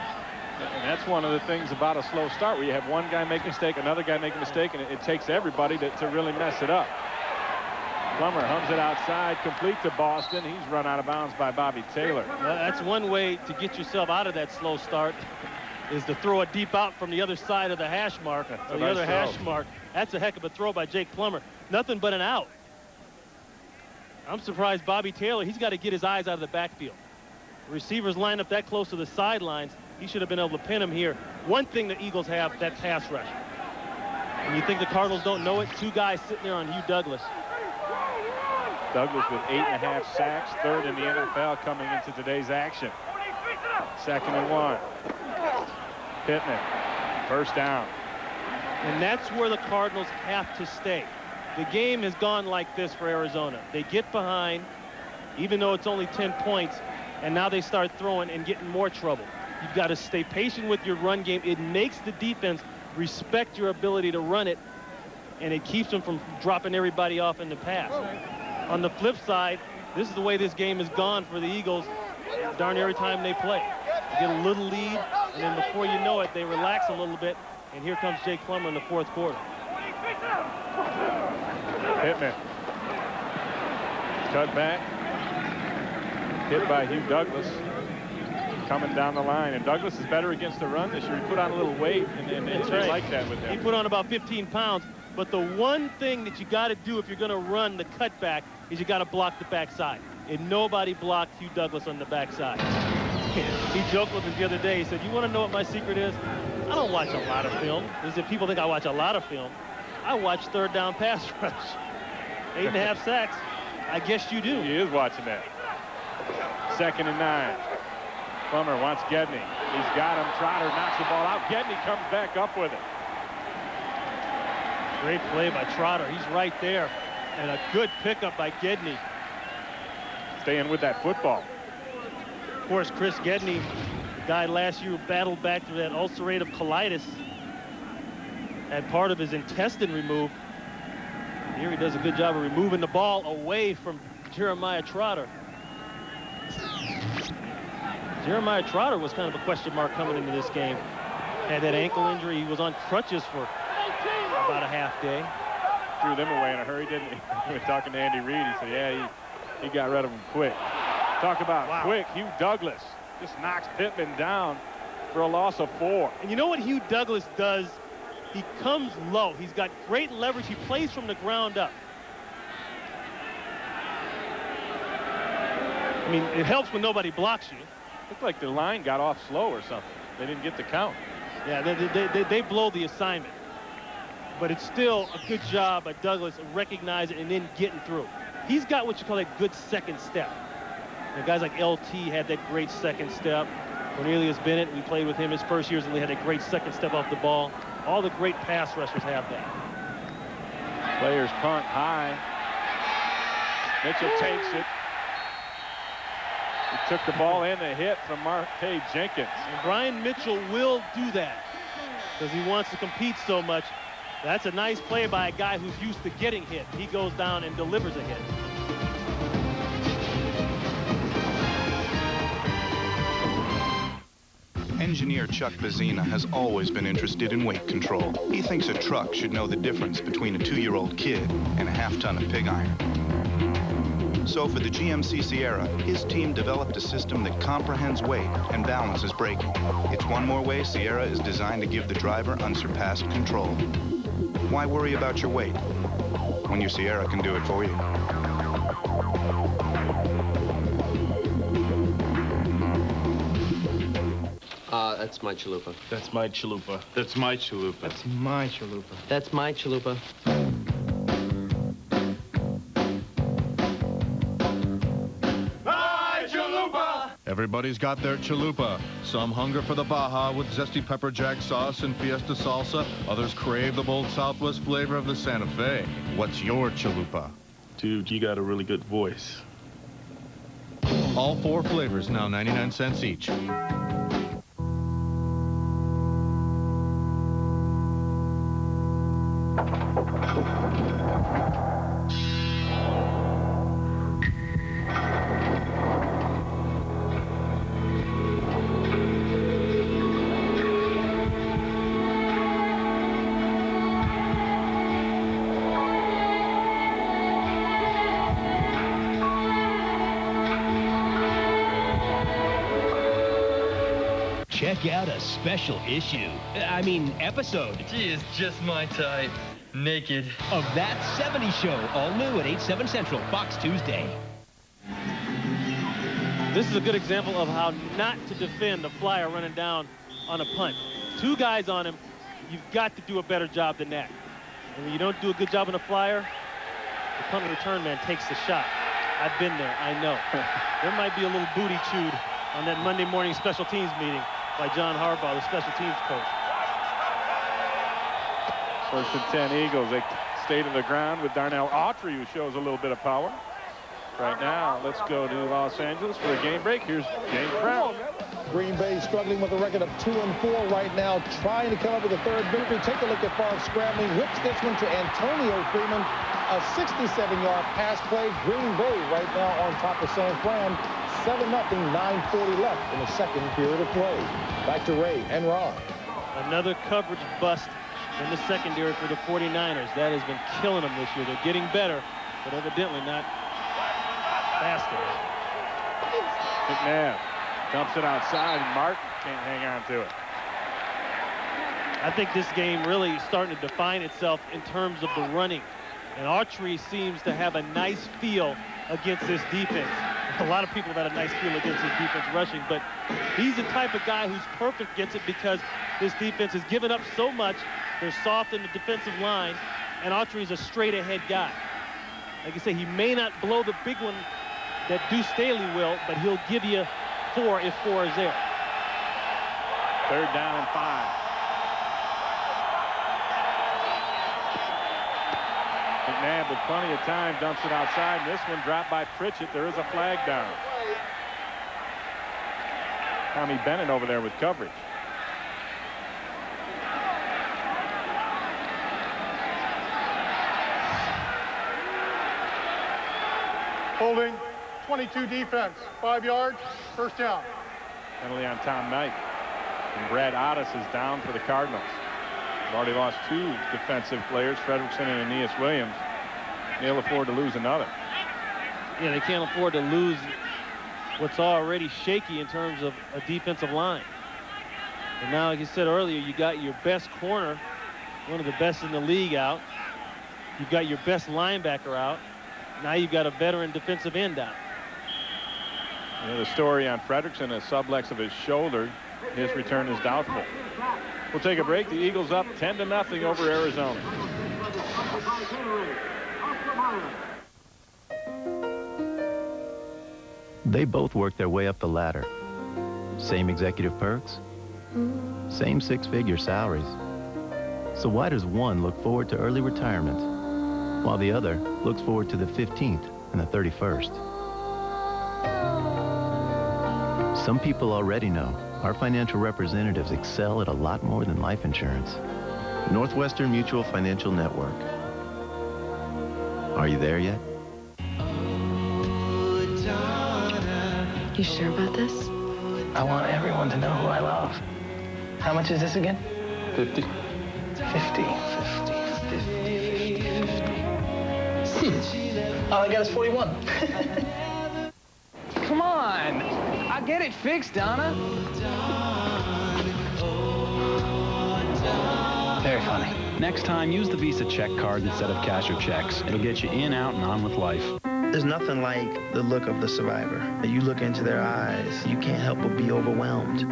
Speaker 2: And that's one of the things about a slow start, where you have one guy make a mistake, another guy make a mistake, and it takes everybody to really mess it up. Plummer hums it outside, complete to Boston. He's run out of bounds by Bobby Taylor.
Speaker 1: Well, that's one way to get yourself out of that slow start, is to throw it deep out from the other side of the hash mark. Or the other hash mark. That's a heck of a throw by Jake Plummer. Nothing but an out. I'm surprised Bobby Taylor, he's got to get his eyes out of the backfield. Receivers line up that close to the sidelines. He should have been able to pin him here. One thing the Eagles have, that pass rush. And you think the Cardinals don't know it? 2 guys sitting there on Hugh Douglas.
Speaker 2: Douglas with 8.5 sacks, 3rd in the NFL coming into today's action. 2nd and 1. Pittman, first down.
Speaker 1: And that's where the Cardinals have to stay. The game has gone like this for Arizona. They get behind, even though it's only 10 points, and now they start throwing and getting more trouble. You've got to stay patient with your run game. It makes the defense respect your ability to run it, and it keeps them from dropping everybody off in the pass. On the flip side, this is the way this game has gone for the Eagles darn near every time they play. They get a little lead, and then before you know it, they relax a little bit, and here comes Jake Plummer in the 4th quarter.
Speaker 2: Pittman. Cut back. Hit by Hugh Douglas. Coming down the line, and Douglas is better against the run this year. He put on a little weight, and they
Speaker 1: right.
Speaker 2: like that with him.
Speaker 1: He put on about 15 pounds, but the one thing that you got to do if you're going to run the cutback is you got to block the backside. And nobody blocked Hugh Douglas on the backside. He joked with us the other day. He said, "You want to know what my secret is? I don't watch a lot of film." He said, "People think I watch a lot of film. I watch 3rd down pass rush. 8.5 sacks. I guess you do."
Speaker 2: He is watching that. 2nd and 9. Plummer wants Gedney. He's got him. Trotter knocks the ball out. Gedney comes back up with it.
Speaker 1: Great play by Trotter. He's right there. And a good pickup by Gedney.
Speaker 2: Staying with that football.
Speaker 1: Of course, Chris Gedney, the guy last year who battled back through that ulcerative colitis, had part of his intestine removed. Here he does a good job of removing the ball away from Jeremiah Trotter. Jeremiah Trotter was kind of a question mark coming into this game. Had that ankle injury. He was on crutches for about a half day.
Speaker 2: Threw them away in a hurry, didn't he? He was talking to Andy Reid. He said, yeah, he got rid of them quick. Talk about quick. Hugh Douglas just knocks Pittman down for a loss of 4.
Speaker 1: And you know what Hugh Douglas does? He comes low. He's got great leverage. He plays from the ground up. I mean, it helps when nobody blocks you.
Speaker 2: Looked like the line got off slow or something. They didn't get the count.
Speaker 1: Yeah, they blow the assignment. But it's still a good job by Douglas of recognizing and then getting through. He's got what you call a good second step. And guys like LT had that great second step. Cornelius Bennett, we played with him his first years, and they had a great second step off the ball. All the great pass rushers have that.
Speaker 2: Players punt high. Mitchell takes it. He took the ball and the hit from Marquez Jenkins.
Speaker 1: And Brian Mitchell will do that because he wants to compete so much. That's a nice play by a guy who's used to getting hit. He goes down and delivers a hit.
Speaker 5: Engineer Chuck Bazina has always been interested in weight control. He thinks a truck should know the difference between a 2-year-old kid and a half-ton of pig iron. So for the GMC Sierra, his team developed a system that comprehends weight and balances braking. It's one more way Sierra is designed to give the driver unsurpassed control. Why worry about your weight when your Sierra can do it for you?
Speaker 7: That's my chalupa.
Speaker 25: That's my chalupa. That's my chalupa.
Speaker 12: That's my chalupa.
Speaker 7: That's my chalupa.
Speaker 14: Everybody's got their chalupa. Some hunger for the Baja with zesty pepper jack sauce and fiesta salsa. Others crave the bold Southwest flavor of the Santa Fe. What's your chalupa?
Speaker 25: Dude, you got a really good voice.
Speaker 14: All 4 flavors, now 99 cents each.
Speaker 16: Check out a special issue. Episode.
Speaker 17: Gee, it's just my type. Naked.
Speaker 16: Of That 70s Show. All new at 8/7 Central, Fox Tuesday.
Speaker 1: This is a good example of how not to defend a flyer running down on a punt. 2 guys on him. You've got to do a better job than that. And when you don't do a good job on a flyer, the punt return man takes the shot. I've been there. I know. There might be a little booty chewed on that Monday morning special teams meeting by John Harbaugh, the special teams coach.
Speaker 2: First and 10 Eagles. They stay to the ground with Darnell Autry, who shows a little bit of power. Right now, let's go to Los Angeles for a game break. Here's James Brown.
Speaker 6: Green Bay struggling with a record of 2-4 right now, trying to come up with a 3rd victory. Take a look at Favre scrambling, whips this one to Antonio Freeman. A 67-yard pass play. Green Bay right now on top of San Fran. 7-0, 9:40 left in the 2nd period of play. Back to Ray and Ron.
Speaker 1: Another coverage bust in the secondary for the 49ers. That has been killing them this year. They're getting better, but evidently not fast enough.
Speaker 2: McNabb dumps it outside, and Martin can't hang on to it.
Speaker 1: I think this game really is starting to define itself in terms of the running. And Autry seems to have a nice feel against this defense. A lot of people have had a nice feel against his defense rushing, but he's the type of guy who's perfect against it because this defense has given up so much. They're soft in the defensive line, and Autry is a straight-ahead guy. Like I say, he may not blow the big one that Deuce Staley will, but he'll give you 4 if 4 is there.
Speaker 2: 3rd down and 5. McNabb with plenty of time dumps it outside. This one dropped by Pritchett. There is a flag down. Tommy Bennett over there with coverage.
Speaker 3: Holding, 22 defense, 5 yards, 1st down.
Speaker 2: Penalty on Tom Knight. And Brad Otis is down for the Cardinals. They've already lost 2 defensive players, Fredrickson and Aeneas Williams. They'll afford to lose another.
Speaker 1: Yeah, they can't afford to lose what's already shaky in terms of a defensive line. And now, like you said earlier, you got your best corner, one of the best in the league, out. You've got your best linebacker out. Now you've got a veteran defensive end out.
Speaker 2: You know, the story on Fredrickson, a sublex of his shoulder. His return is doubtful. We'll take a break. The Eagles up 10-0 over Arizona.
Speaker 18: They both worked their way up the ladder. Same executive perks, same 6-figure salaries. So why does one look forward to early retirement, while the other looks forward to the 15th and the 31st? Some people already know our financial representatives excel at a lot more than life insurance. Northwestern Mutual Financial Network. Are you there yet?
Speaker 26: You sure about this?
Speaker 20: I want everyone to know who I love. How much is this again?
Speaker 25: 50.
Speaker 20: 50.
Speaker 18: All
Speaker 20: I got is 41. Come on. I get it fixed, Donna.
Speaker 11: Very funny. Next time, use the Visa check card instead of cash or checks. It'll get you in, out, and on with life.
Speaker 21: There's nothing like the look of the survivor. You look into their eyes, you can't help but be overwhelmed.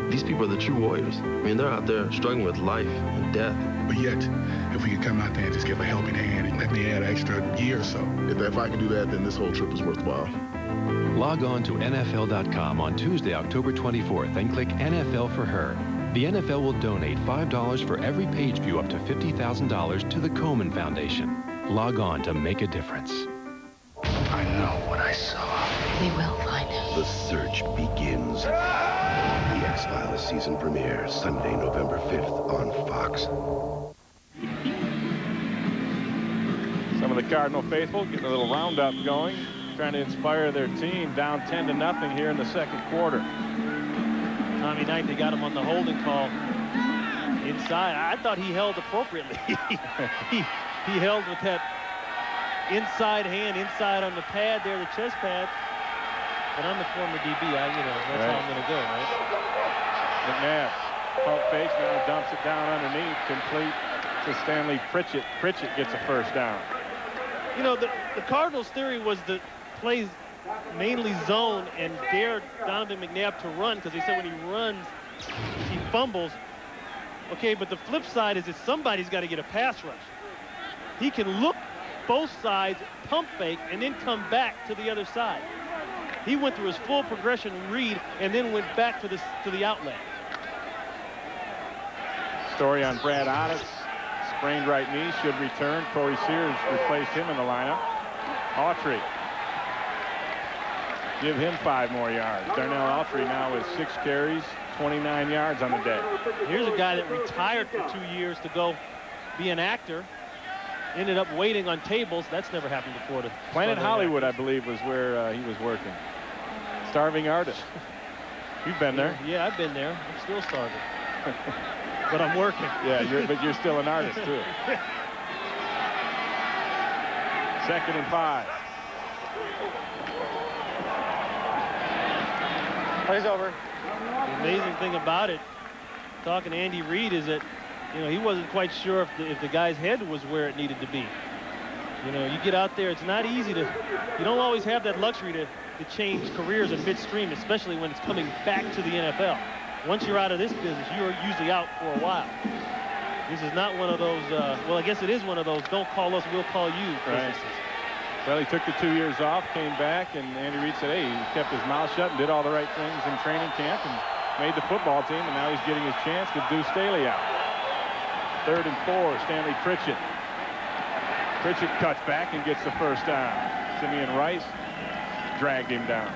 Speaker 4: These people are the true warriors. I mean, they're out there struggling with life and death.
Speaker 9: But yet, if we can come out there and just give a helping hand and let me add an extra year or so.
Speaker 12: If I can do that, then this whole trip is worthwhile.
Speaker 13: Log on to NFL.com on Tuesday, October 24th, and click NFL for Her. The NFL will donate $5 for every page view up to $50,000 to the Komen Foundation. Log on to make a difference.
Speaker 15: I know what I saw.
Speaker 26: We will find him.
Speaker 15: The search begins. The X-Files season premiere, Sunday, November 5th on Fox.
Speaker 2: Some of the Cardinal faithful getting a little roundup going, trying to inspire their team, down 10-0 here in the second quarter.
Speaker 1: Tommy Knight, they got him on the holding call inside. I thought he held appropriately. he held with that inside hand, inside on the pad there, the chest pad. But I'm the former DB. That's how I'm going to go, right?
Speaker 2: McNabb, pump fakes, now dumps it down underneath, complete to Stanley Pritchett. Pritchett gets a first down.
Speaker 1: You know, the Cardinals' theory was that plays mainly zone and dared Donovan McNabb to run, because they said when he runs, he fumbles. Okay, but the flip side is that somebody's got to get a pass rush. He can look both sides, pump fake, and then come back to the other side. He went through his full progression read and then went back to the outlet.
Speaker 2: Story on Brad Otis. Sprained right knee, should return. Corey Sears replaced him in the lineup. Autry. Give him 5 more yards. Darnell Autry now with 6 carries, 29 yards on the day.
Speaker 1: Here's a guy that retired for 2 years to go be an actor. Ended up waiting on tables. That's never happened before.
Speaker 2: Planet Hollywood, I believe, was where he was working. Starving artist. You've been there.
Speaker 1: Yeah, I've been there. I'm still starving. But I'm working.
Speaker 2: Yeah, but you're still an artist, too. 2nd and 5.
Speaker 1: Plays over. The amazing thing about it, talking to Andy Reid, is that he wasn't quite sure if the guy's head was where it needed to be. You get out there, it's not easy to, you don't always have that luxury to change careers in midstream, especially when it's coming back to the NFL. Once you're out of this business, you're usually out for a while. This is not one of those, well, I guess it is one of those, don't call us, we'll call you businesses.
Speaker 2: Right. Well, he took the 2 years off, came back, and Andy Reid said, hey, he kept his mouth shut and did all the right things in training camp and made the football team, and now he's getting his chance to do Staley out. 3rd and 4, Stanley Pritchett. Pritchett cuts back and gets the first down. Simeon Rice dragged him down.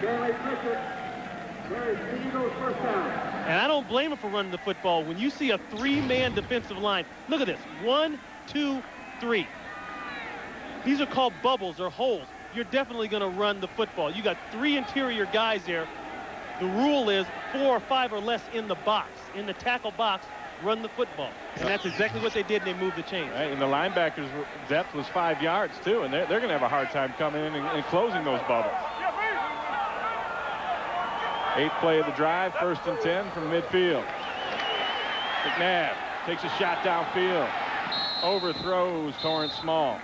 Speaker 1: And I don't blame him for running the football. When you see a 3-man defensive line, look at this. 1, 2, 3. These are called bubbles or holes. You're definitely going to run the football. You got 3 interior guys there. The rule is 4 or 5 or less in the box, in the tackle box. Run the football. And that's exactly what they did, and they moved the chains.
Speaker 2: Right, and the linebackers' depth was 5 yards, too, and they're going to have a hard time coming in and closing those bubbles. 8th play of the drive, 1st and 10 from midfield. McNabb takes a shot downfield. Overthrows Torrance Small.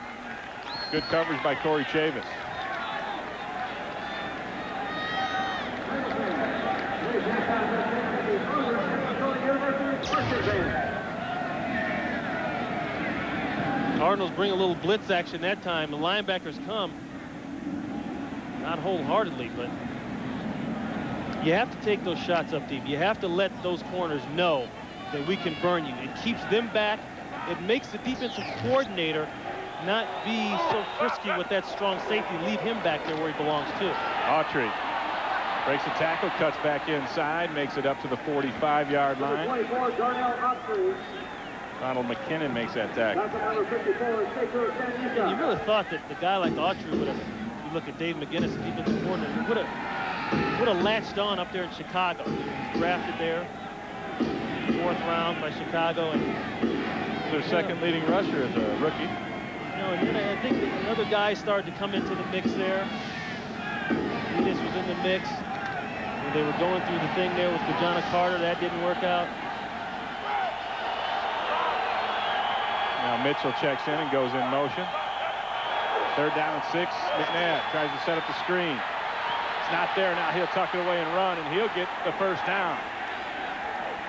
Speaker 2: Good coverage by Corey Chavis.
Speaker 1: Cardinals bring a little blitz action that time. The linebackers come. Not wholeheartedly, but you have to take those shots up deep. You have to let those corners know that we can burn you. It keeps them back. It makes the defensive coordinator not be so frisky with that strong safety. Leave him back there where he belongs to.
Speaker 2: Autry breaks the tackle, cuts back inside, makes it up to the 45-yard line. Donald McKinnon makes that tackle.
Speaker 1: You really thought that the guy like Autry would have, you look at Dave McGinnis, the defensive coordinator, would have latched on up there in Chicago. He was drafted there, 4th round by Chicago. And
Speaker 2: their second leading rusher as a rookie.
Speaker 1: And then I think that another guy started to come into the mix there. Venus was in the mix. And they were going through the thing there with Kajana Carter. That didn't work out.
Speaker 2: Now Mitchell checks in and goes in motion. 3rd down and 6. McNabb tries to set up the screen. It's not there. Now he'll tuck it away and run, and he'll get the first down.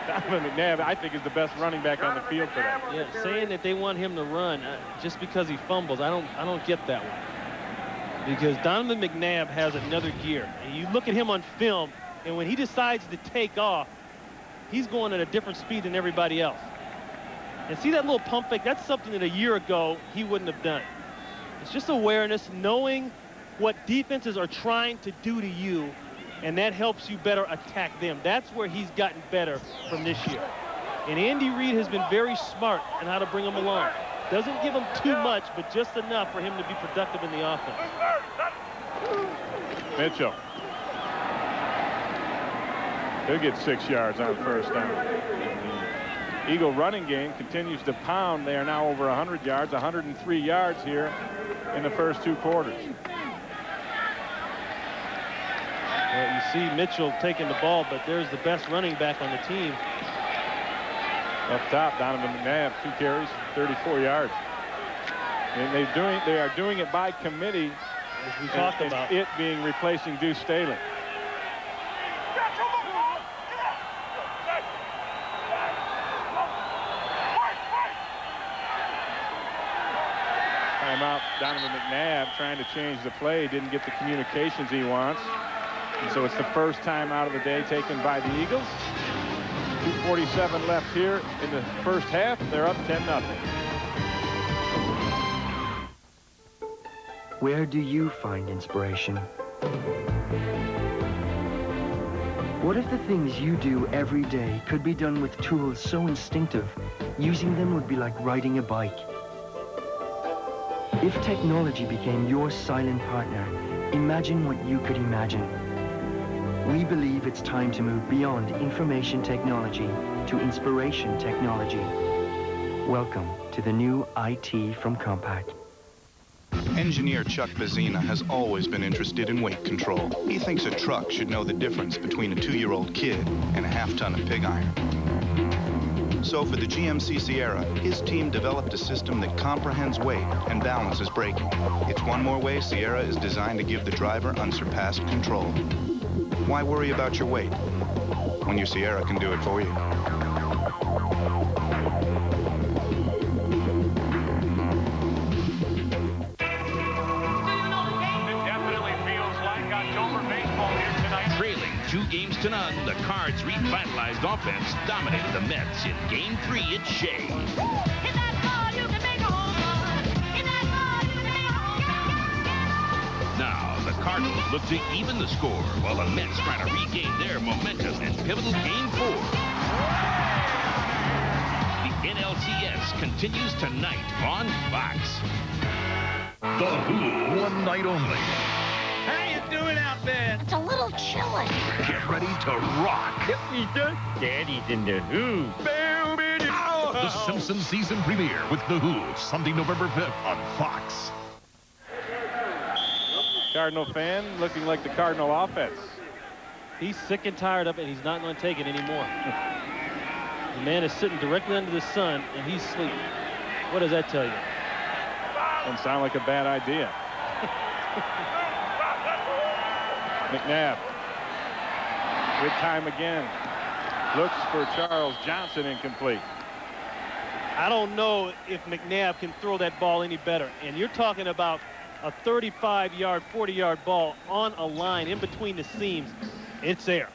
Speaker 2: Donovan McNabb, I think, is the best running back on the field today.
Speaker 1: Yeah, saying that they want him to run just because he fumbles, I don't get that one. Because Donovan McNabb has another gear. And you look at him on film, and when he decides to take off, he's going at a different speed than everybody else. And see that little pump fake? That's something that a year ago he wouldn't have done. It's just awareness, knowing what defenses are trying to do to you, and that helps you better attack them. That's where he's gotten better from this year. And Andy Reid has been very smart in how to bring him along. Doesn't give him too much, but just enough for him to be productive in the offense.
Speaker 2: Mitchell. He'll get 6 yards on first down. Eagle running game continues to pound. They are now over 100 yards, 103 yards here in the first 2 quarters.
Speaker 1: Well, you see Mitchell taking the ball, but there's the best running back on the team.
Speaker 2: Up top, Donovan McNabb, 2 carries, 34 yards. And they are doing it by committee,
Speaker 1: as we talked about.
Speaker 2: It being replacing Deuce Staley. Timeout, Donovan McNabb trying to change the play. Didn't get the communications he wants. And so it's the first time out of the day taken by the Eagles. 2:47 left here in the first half. They're up 10-0.
Speaker 10: Where do you find inspiration? What if the things you do every day could be done with tools so instinctive, using them would be like riding a bike? If technology became your silent partner, imagine what you could imagine. We believe it's time to move beyond information technology to inspiration technology. Welcome to the new IT from Compaq.
Speaker 5: Engineer Chuck Bazina has always been interested in weight control. He thinks a truck should know the difference between a 2-year-old kid and a half-ton of pig iron. So for the GMC Sierra, his team developed a system that comprehends weight and balances braking. It's one more way Sierra is designed to give the driver unsurpassed control. Why worry about your weight when your Sierra can do it for you?
Speaker 8: Trailing 2-0, the Cards' revitalized offense dominated the Mets in Game 3 at Shea. Now, the Cardinals look to even the score while the Mets try to regain their momentum in pivotal Game 4. The NLCS continues tonight on Fox.
Speaker 19: The Who, one night only.
Speaker 21: How you doing out there? It's a little chilly.
Speaker 19: Get ready to rock.
Speaker 21: Yep, he does. Daddy's in the Who.
Speaker 19: The Simpsons season premiere with The Who, Sunday, November 5th on Fox.
Speaker 2: Cardinal fan looking like the Cardinal offense.
Speaker 1: He's sick and tired of it. He's not going to take it anymore. The man is sitting directly under the sun, and he's sleeping. What does that tell you?
Speaker 2: Doesn't sound like a bad idea. McNabb. Good time again. Looks for Charles Johnson, incomplete.
Speaker 1: I don't know if McNabb can throw that ball any better. And you're talking about a 35-yard, 40-yard ball on a line in between the seams. It's there.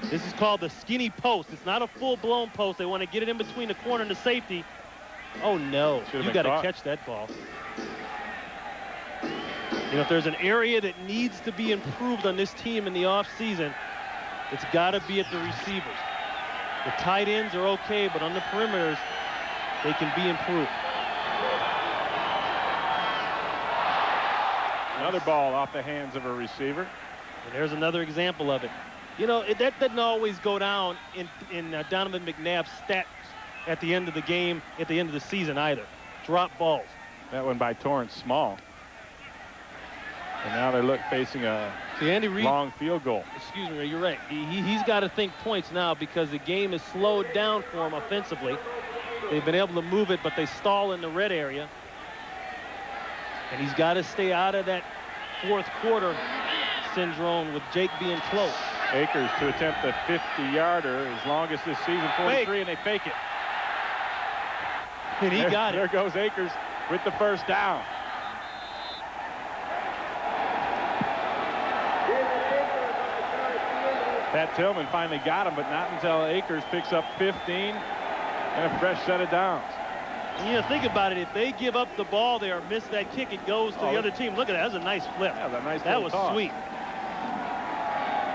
Speaker 1: This is called the skinny post. It's not a full-blown post. They want to get it in between the corner and the safety. Oh, no. You got to catch that ball. You know, if there's an area that needs to be improved on this team in the offseason, it's got to be at the receivers. The tight ends are okay, but on the perimeters, they can be improved.
Speaker 2: Another ball off the hands of a receiver.
Speaker 1: And there's another example of it. You know, that doesn't always go down in Donovan McNabb's stats at the end of the game, at the end of the season either. Drop balls.
Speaker 2: That one by Torrance Small. And now they're facing a
Speaker 1: Andy Reid,
Speaker 2: long field goal.
Speaker 1: Excuse me, you're right. He's got to think points now because the game is slowed down for him offensively. They've been able to move it, but they stall in the red area. And he's got to stay out of that fourth quarter syndrome with Jake being close.
Speaker 2: Akers to attempt the 50-yarder, his longest this season, 43, and they fake it.
Speaker 1: And he got it.
Speaker 2: There goes Akers with the first down. Pat Tillman finally got him, but not until Akers picks up 15 and a fresh set of downs.
Speaker 1: You know, think about it. If they give up the ball there, miss that kick, it goes to the other team. Look at that. That was a nice flip.
Speaker 2: Yeah,
Speaker 1: that was
Speaker 2: toss.
Speaker 1: Sweet.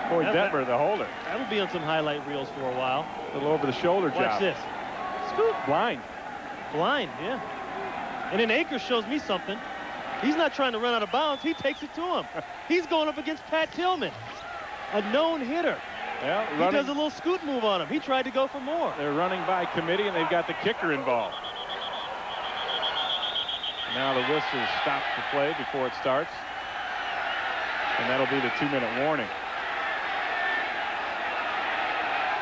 Speaker 2: Boy, Detmer, the holder.
Speaker 1: That'll be on some highlight reels for a while.
Speaker 2: A little over-the-shoulder job.
Speaker 1: Watch this. Scoop.
Speaker 2: Blind.
Speaker 1: Blind, yeah. And then Akers shows me something. He's not trying to run out of bounds. He takes it to him. He's going up against Pat Tillman, a known hitter.
Speaker 2: Yeah,
Speaker 1: he does a little scoot move on him. He tried to go for more.
Speaker 2: They're running by committee, and they've got the kicker involved. Now the whistle stops the play before it starts. And that'll be the 2-minute warning.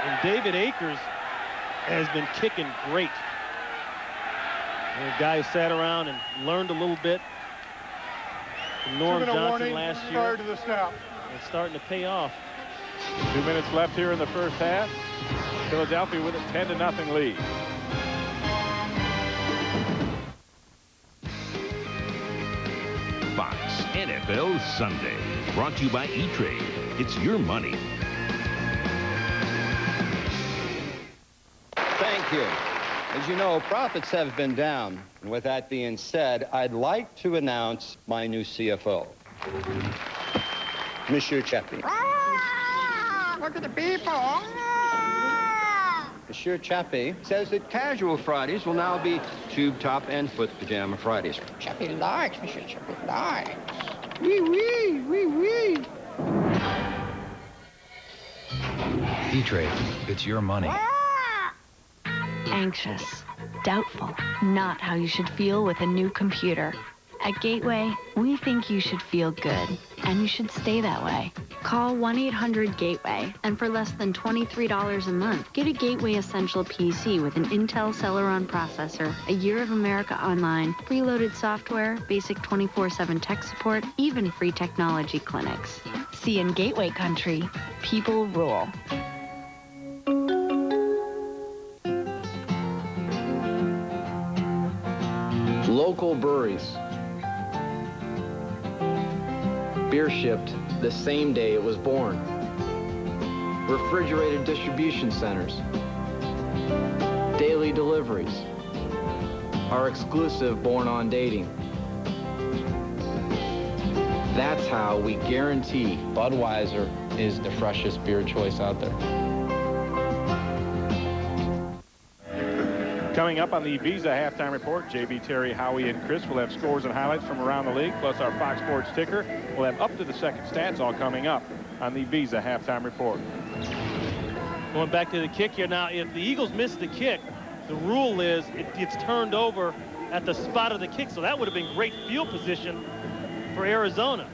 Speaker 1: And David Akers has been kicking great. And a guy who sat around and learned a little bit from Norm Johnson last year.
Speaker 3: Prior to the snap.
Speaker 1: It's starting to pay off.
Speaker 2: 2 minutes left here in the first half. Philadelphia with a 10-0 lead.
Speaker 8: Fox NFL Sunday, brought to you by E-Trade. It's your money.
Speaker 7: Thank you. As you know, profits have been down. And with that being said, I'd like to announce my new CFO, Monsieur Chappie.
Speaker 21: Look at the people.
Speaker 7: Monsieur Chappie says that casual Fridays will now be tube top and foot pajama Fridays.
Speaker 21: Chappie likes, Monsieur Chappie likes. Wee wee, wee wee.
Speaker 14: E-Trade, it's your money.
Speaker 17: Anxious, doubtful, not how you should feel with a new computer. At Gateway, we think you should feel good, and you should stay that way. Call 1-800-GATEWAY, and for less than $23 a month, get a Gateway Essential PC with an Intel Celeron processor, a year of America Online, preloaded software, basic 24/7 tech support, even free technology clinics. See, in Gateway country, people rule.
Speaker 22: Local breweries. Beer shipped the same day it was born. Refrigerated distribution centers. Daily deliveries. Our exclusive Born on Dating. That's how we guarantee Budweiser is the freshest beer choice out there.
Speaker 2: Coming up on the Visa halftime report, JB, Terry, Howie, and Chris will have scores and highlights from around the league, plus our Fox Sports ticker. We'll have up to the second stats all coming up on the Visa halftime report.
Speaker 1: Going back to the kick here now, if the Eagles miss the kick, the rule is it gets turned over at the spot of the kick, so that would have been great field position for Arizona.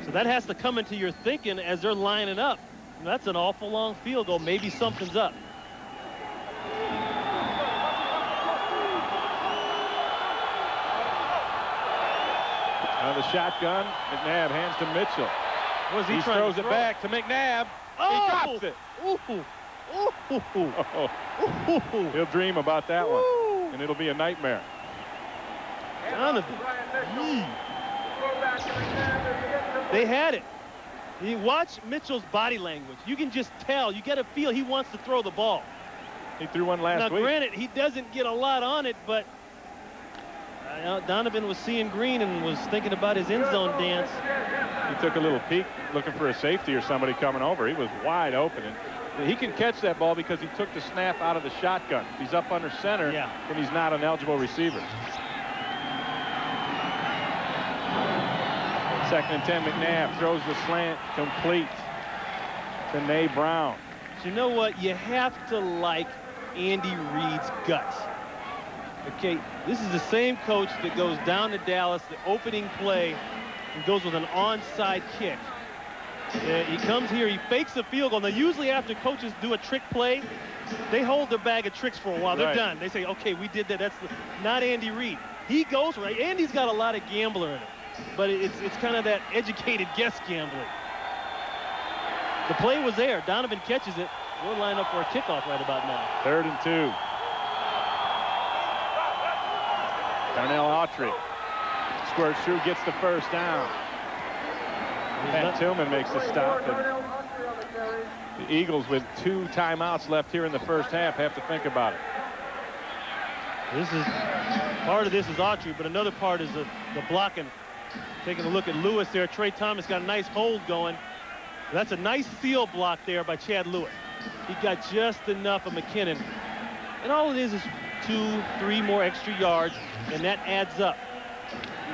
Speaker 1: So that has to come into your thinking as they're lining up. And that's an awful long field goal. Maybe something's up.
Speaker 2: The shotgun, McNabb hands to Mitchell.
Speaker 1: Was he
Speaker 2: throws it back to McNabb.
Speaker 1: Oh!
Speaker 2: He drops it.
Speaker 1: Ooh.
Speaker 2: He'll dream about that one, and it'll be a nightmare.
Speaker 1: Donovan. They had it. You watch Mitchell's body language. You can just tell. You get a feel he wants to throw the ball.
Speaker 2: He threw one last week.
Speaker 1: Now, granted, he doesn't get a lot on it, but Donovan was seeing green and was thinking about his end zone dance.
Speaker 2: He took a little peek looking for a safety or somebody coming over. He was wide open. And he can catch that ball because he took the snap out of the shotgun. If he's up under center, then he's not an eligible receiver. 2nd and 10, McNabb throws the slant complete to Nay Brown.
Speaker 1: But you know what? You have to like Andy Reid's guts. Okay, this is the same coach that goes down to Dallas, the opening play, and goes with an onside kick. He comes here, he fakes a field goal. Now, usually after coaches do a trick play, they hold their bag of tricks for a while. They're done. They say, okay, we did that. That's not Andy Reid. He goes for it. Andy's got a lot of gambler in it, but it's kind of that educated guess gambling. The play was there. Donovan catches it. We'll line up for a kickoff right about now.
Speaker 2: 3rd and 2. Darnell Autry squirts through, gets the first down. Pat Tillman makes the stop. And the Eagles, with 2 timeouts left here in the first half, have to think about it.
Speaker 1: Part of this is Autry, but another part is the blocking. Taking a look at Lewis there. Trey Thomas got a nice hold going. That's a nice seal block there by Chad Lewis. He got just enough of McKinnon. And all it is 2, 3 more extra yards, and that adds up.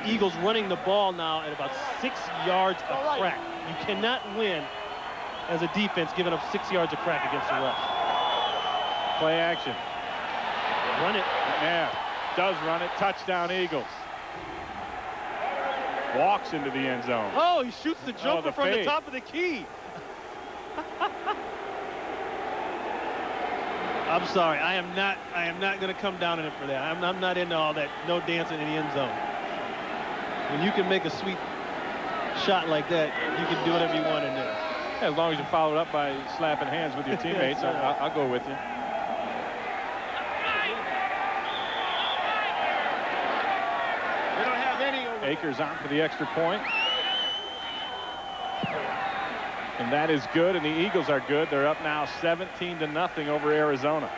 Speaker 1: The Eagles running the ball now at about 6 yards a crack. You cannot win as a defense giving up 6 yards a crack against the rush.
Speaker 2: Play action.
Speaker 1: Run it.
Speaker 2: Yeah, does run it. Touchdown, Eagles. Walks into the end zone.
Speaker 1: Oh, he shoots the jumper from
Speaker 2: fade.
Speaker 1: the top of the key. I'm sorry. I am not going to come down in it for that. I'm not into all that. No dancing in the end zone. When you can make a sweet shot like that, you can do whatever you want in there.
Speaker 2: As long as you follow it up by slapping hands with your teammates, I'll go with you. Akers on for the extra point. And that is good, and the Eagles are good. They're up now 17-0 over Arizona.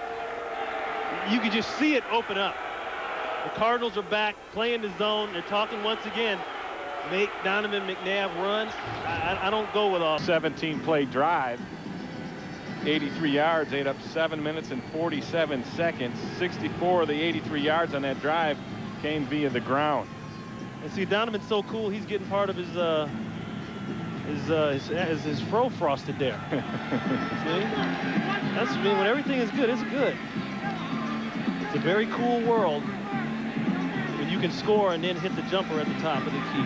Speaker 1: You can just see it open up. The Cardinals are back playing the zone. They're talking once again. Make Donovan McNabb run. I don't go with all.
Speaker 2: 17-play drive. 83 yards, ate up 7 minutes and 47 seconds. 64 of the 83 yards on that drive came via the ground.
Speaker 1: And see, Donovan's so cool. He's getting part of his fro frosted there. See? That's when everything is good, it's good. It's a very cool world when you can score and then hit the jumper at the top of the key.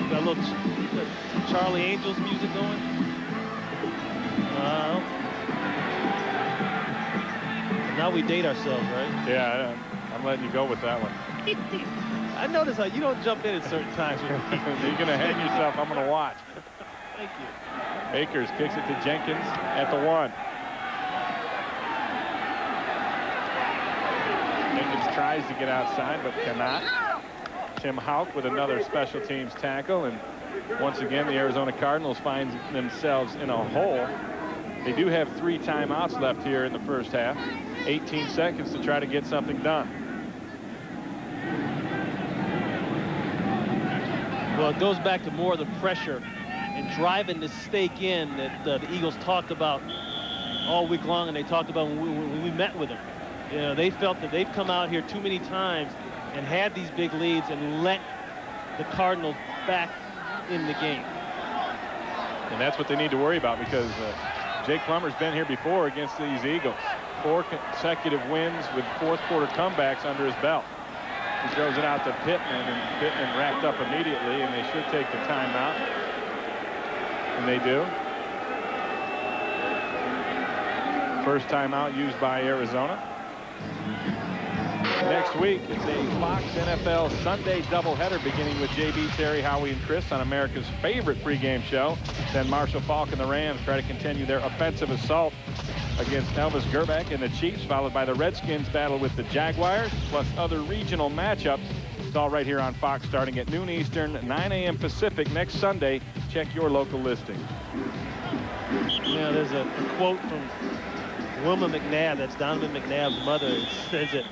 Speaker 1: Got a little Charlie Angels music going. Now we date ourselves, right?
Speaker 2: Yeah, I'm letting you go with that one.
Speaker 1: I notice how you don't jump in at certain times.
Speaker 2: You're going to hang yourself. I'm going to watch.
Speaker 1: Thank you.
Speaker 2: Akers kicks it to Jenkins at the 1. Jenkins tries to get outside, but cannot. Tim Houck with another special teams tackle. And once again, the Arizona Cardinals find themselves in a hole. They do have 3 timeouts left here in the first half. 18 seconds to try to get something done.
Speaker 1: Well, it goes back to more of the pressure and driving the stake in that the Eagles talked about all week long, and they talked about when we met with them. You know, they felt that they've come out here too many times and had these big leads and let the Cardinals back in the game.
Speaker 2: And that's what they need to worry about, because Jake Plummer's been here before against these Eagles. 4 consecutive wins with fourth quarter comebacks under his belt. He throws it out to Pittman, and Pittman racked up immediately, and they should take the timeout. And they do. First timeout used by Arizona. Next week, it's a Fox NFL Sunday doubleheader beginning with JB, Terry, Howie, and Chris on America's favorite pregame show. Then Marshall Faulk and the Rams try to continue their offensive assault against Elvis Gerback and the Chiefs, followed by the Redskins battle with the Jaguars, plus other regional matchups. It's all right here on Fox starting at noon Eastern, 9 a.m. Pacific next Sunday. Check your local listing.
Speaker 1: Yeah, there's a quote from Wilma McNabb, that's Donovan McNabb's mother. It says that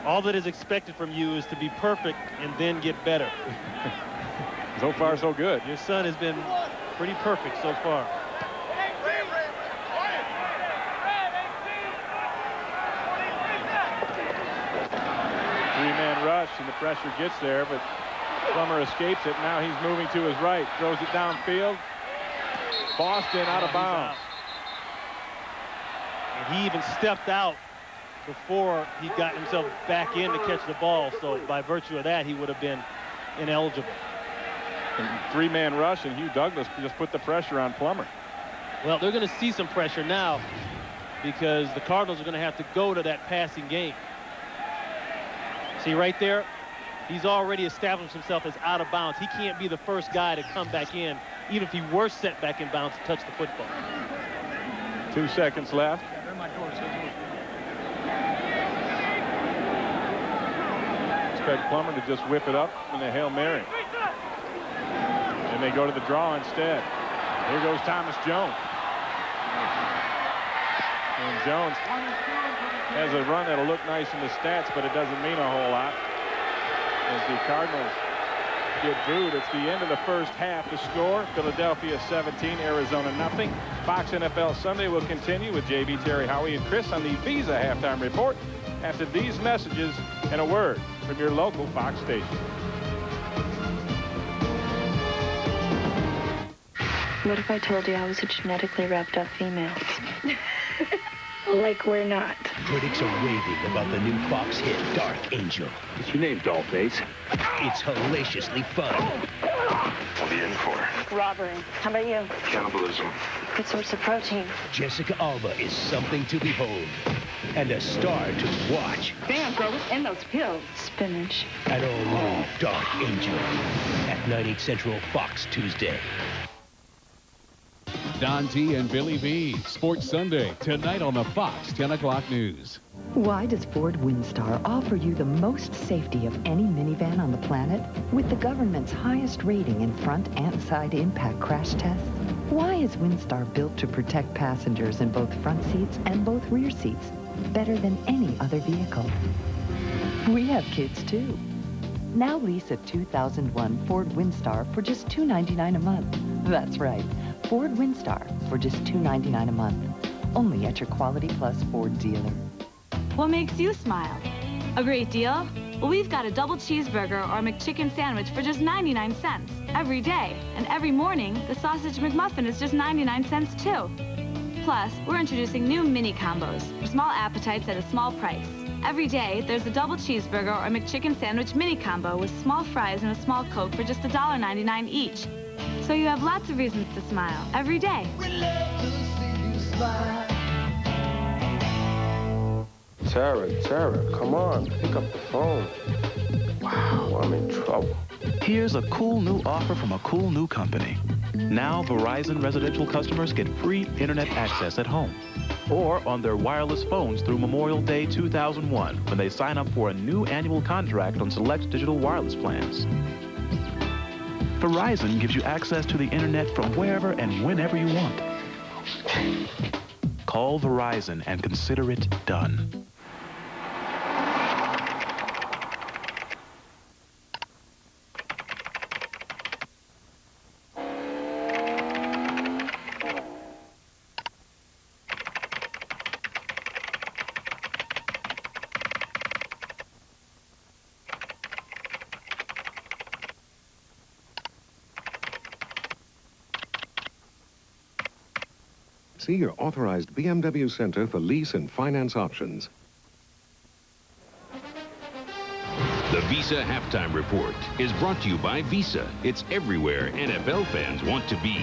Speaker 1: all that is expected from you is to be perfect and then get better.
Speaker 2: So far, so good.
Speaker 1: Your son has been pretty perfect so far.
Speaker 2: Three-man rush, and the pressure gets there, but Plummer escapes it. Now he's moving to his right, throws it downfield. Boston out of bounds.
Speaker 1: And he even stepped out before he got himself back in to catch the ball, so by virtue of that, he would have been ineligible.
Speaker 2: And three-man rush, and Hugh Douglas just put the pressure on Plummer.
Speaker 1: Well, they're going to see some pressure now because the Cardinals are going to have to go to that passing game. See right there, He's already established himself as out of bounds. He can't be the first guy to come back in, even if he were set back in bounds to touch the football.
Speaker 2: 2 seconds left. Expect Plummer to just whip it up in a Hail Mary. And they go to the draw instead. Here goes Thomas Jones. And Jones has a run that'll look nice in the stats, but it doesn't mean a whole lot. As the Cardinals get booed. It's the end of the first half. The score, Philadelphia 17, Arizona nothing. Fox NFL Sunday will continue with JB, Terry, Howie, and Chris on the Visa Halftime Report after these messages and a word from your local Fox station.
Speaker 6: What if I told you I was a genetically wrapped up female? Like we're not.
Speaker 16: Critics are raving about the new Fox hit, Dark Angel.
Speaker 18: What's your name, Dollface?
Speaker 16: It's hellaciously fun.
Speaker 18: What are you in for?
Speaker 6: Robbery. How about you?
Speaker 18: Cannibalism.
Speaker 6: Good source of protein.
Speaker 16: Jessica Alba is something to behold and a star to watch.
Speaker 6: Damn, girl, what's in those pills? Spinach.
Speaker 16: An all-new Dark Angel at 9/8 Central, Fox Tuesday.
Speaker 23: Don T and Billy B. Sports Sunday, tonight on the Fox 10 o'clock news.
Speaker 26: Why does Ford Windstar offer you the most safety of any minivan on the planet with the government's highest rating in front and side impact crash tests? Why is Windstar built to protect passengers in both front seats and both rear seats better than any other vehicle? We have kids too. Now lease a 2001 Ford Windstar for just $299 a month. That's right. Ford Windstar for just $299 a month. Only at your Quality Plus Ford dealer.
Speaker 24: What makes you smile? A great deal? Well, we've got a double cheeseburger or a McChicken sandwich for just 99 cents every day. And every morning, the sausage McMuffin is just 99 cents too. Plus, we're introducing new mini combos for small appetites at a small price. Every day, there's a double cheeseburger or a McChicken sandwich mini combo with small fries and a small Coke for just $1.99 each. So you have lots of reasons to smile every day.
Speaker 18: Tara, come on, pick up the phone. Wow, I'm in trouble.
Speaker 25: Here's a cool new offer from a cool new company. Now Verizon residential customers get free internet access at home or on their wireless phones through Memorial Day 2001 when they sign up for a new annual contract on select digital wireless plans. Verizon gives you access to the internet from wherever and whenever you want. Call Verizon and consider it done.
Speaker 27: See your authorized BMW Center for lease and finance options.
Speaker 8: The Visa Halftime Report is brought to you by Visa. It's everywhere NFL fans want to be.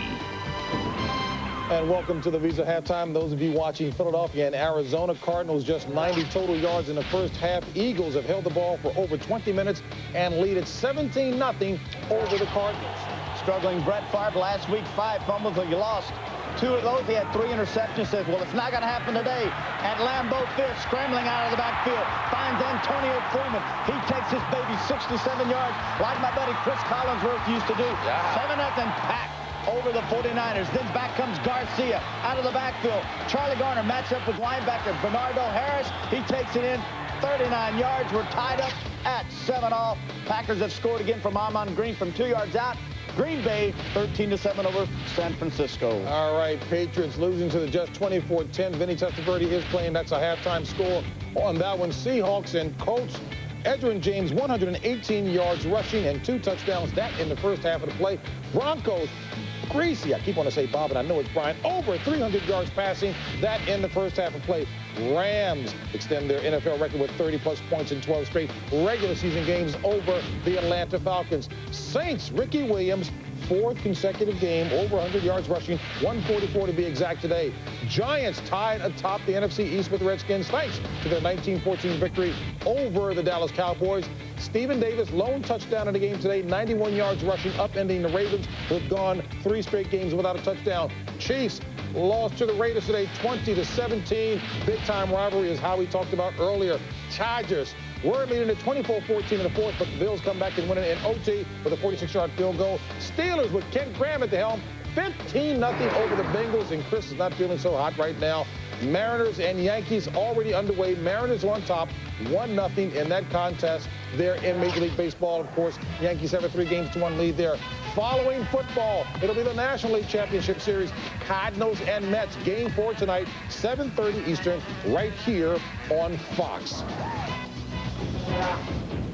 Speaker 28: And welcome to the Visa Halftime. Those of you watching Philadelphia and Arizona, Cardinals just 90 total yards in the first half. Eagles have held the ball for over 20 minutes and lead at 17-0 over the Cardinals.
Speaker 29: Struggling Brett Favre last week, 5 fumbles, so you lost 2 of those. He had 3 interceptions. Says, well, it's not going to happen today. At Lambeau Field, scrambling out of the backfield, finds Antonio Freeman. He takes his baby 67 yards, like my buddy Chris Collinsworth used to do. 7-0 pack over the 49ers. Then back comes Garcia out of the backfield. Charlie Garner matched up with linebacker Bernardo Harris. He takes it in 39 yards. We're tied up at 7-all. Packers have scored again from Amon Green from 2 yards out. Green Bay 13-7 over San Francisco.
Speaker 28: All right, Patriots losing to the Jets 24-10. Vinny Testaverde is playing. That's a halftime score on that one. Seahawks and Colts. Edgerrin James 118 yards rushing and 2 touchdowns. That in the first half of the play. Broncos greasy. I keep wanting to say Bob, and I know it's Brian. Over 300 yards passing. That in the first half of play. Rams extend their NFL record with 30-plus points in 12 straight regular season games over the Atlanta Falcons. Saints, Ricky Williams, 4th consecutive game over 100 yards rushing, 144 to be exact today. Giants tied atop the NFC East with the Redskins thanks to their 19-14 victory over the Dallas Cowboys. Stephen Davis, lone touchdown in the game today, 91 yards rushing, upending the Ravens, who have gone 3 straight games without a touchdown. Chiefs lost to the Raiders today, 20-17. Big-time rivalry is how we talked about earlier. Chargers were leading at 24-14 in the 4th, but the Bills come back and win it in OT with a 46-yard field goal. Steelers with Kent Graham at the helm, 15-0 over the Bengals, and Chris is not feeling so hot right now. Mariners and Yankees already underway. Mariners on top, 1-0 in that contest there in Major League Baseball. Of course, Yankees have a 3-1 lead there. Following football, it'll be the National League Championship Series. Cardinals and Mets, Game 4 tonight, 7:30 Eastern, right here on Fox.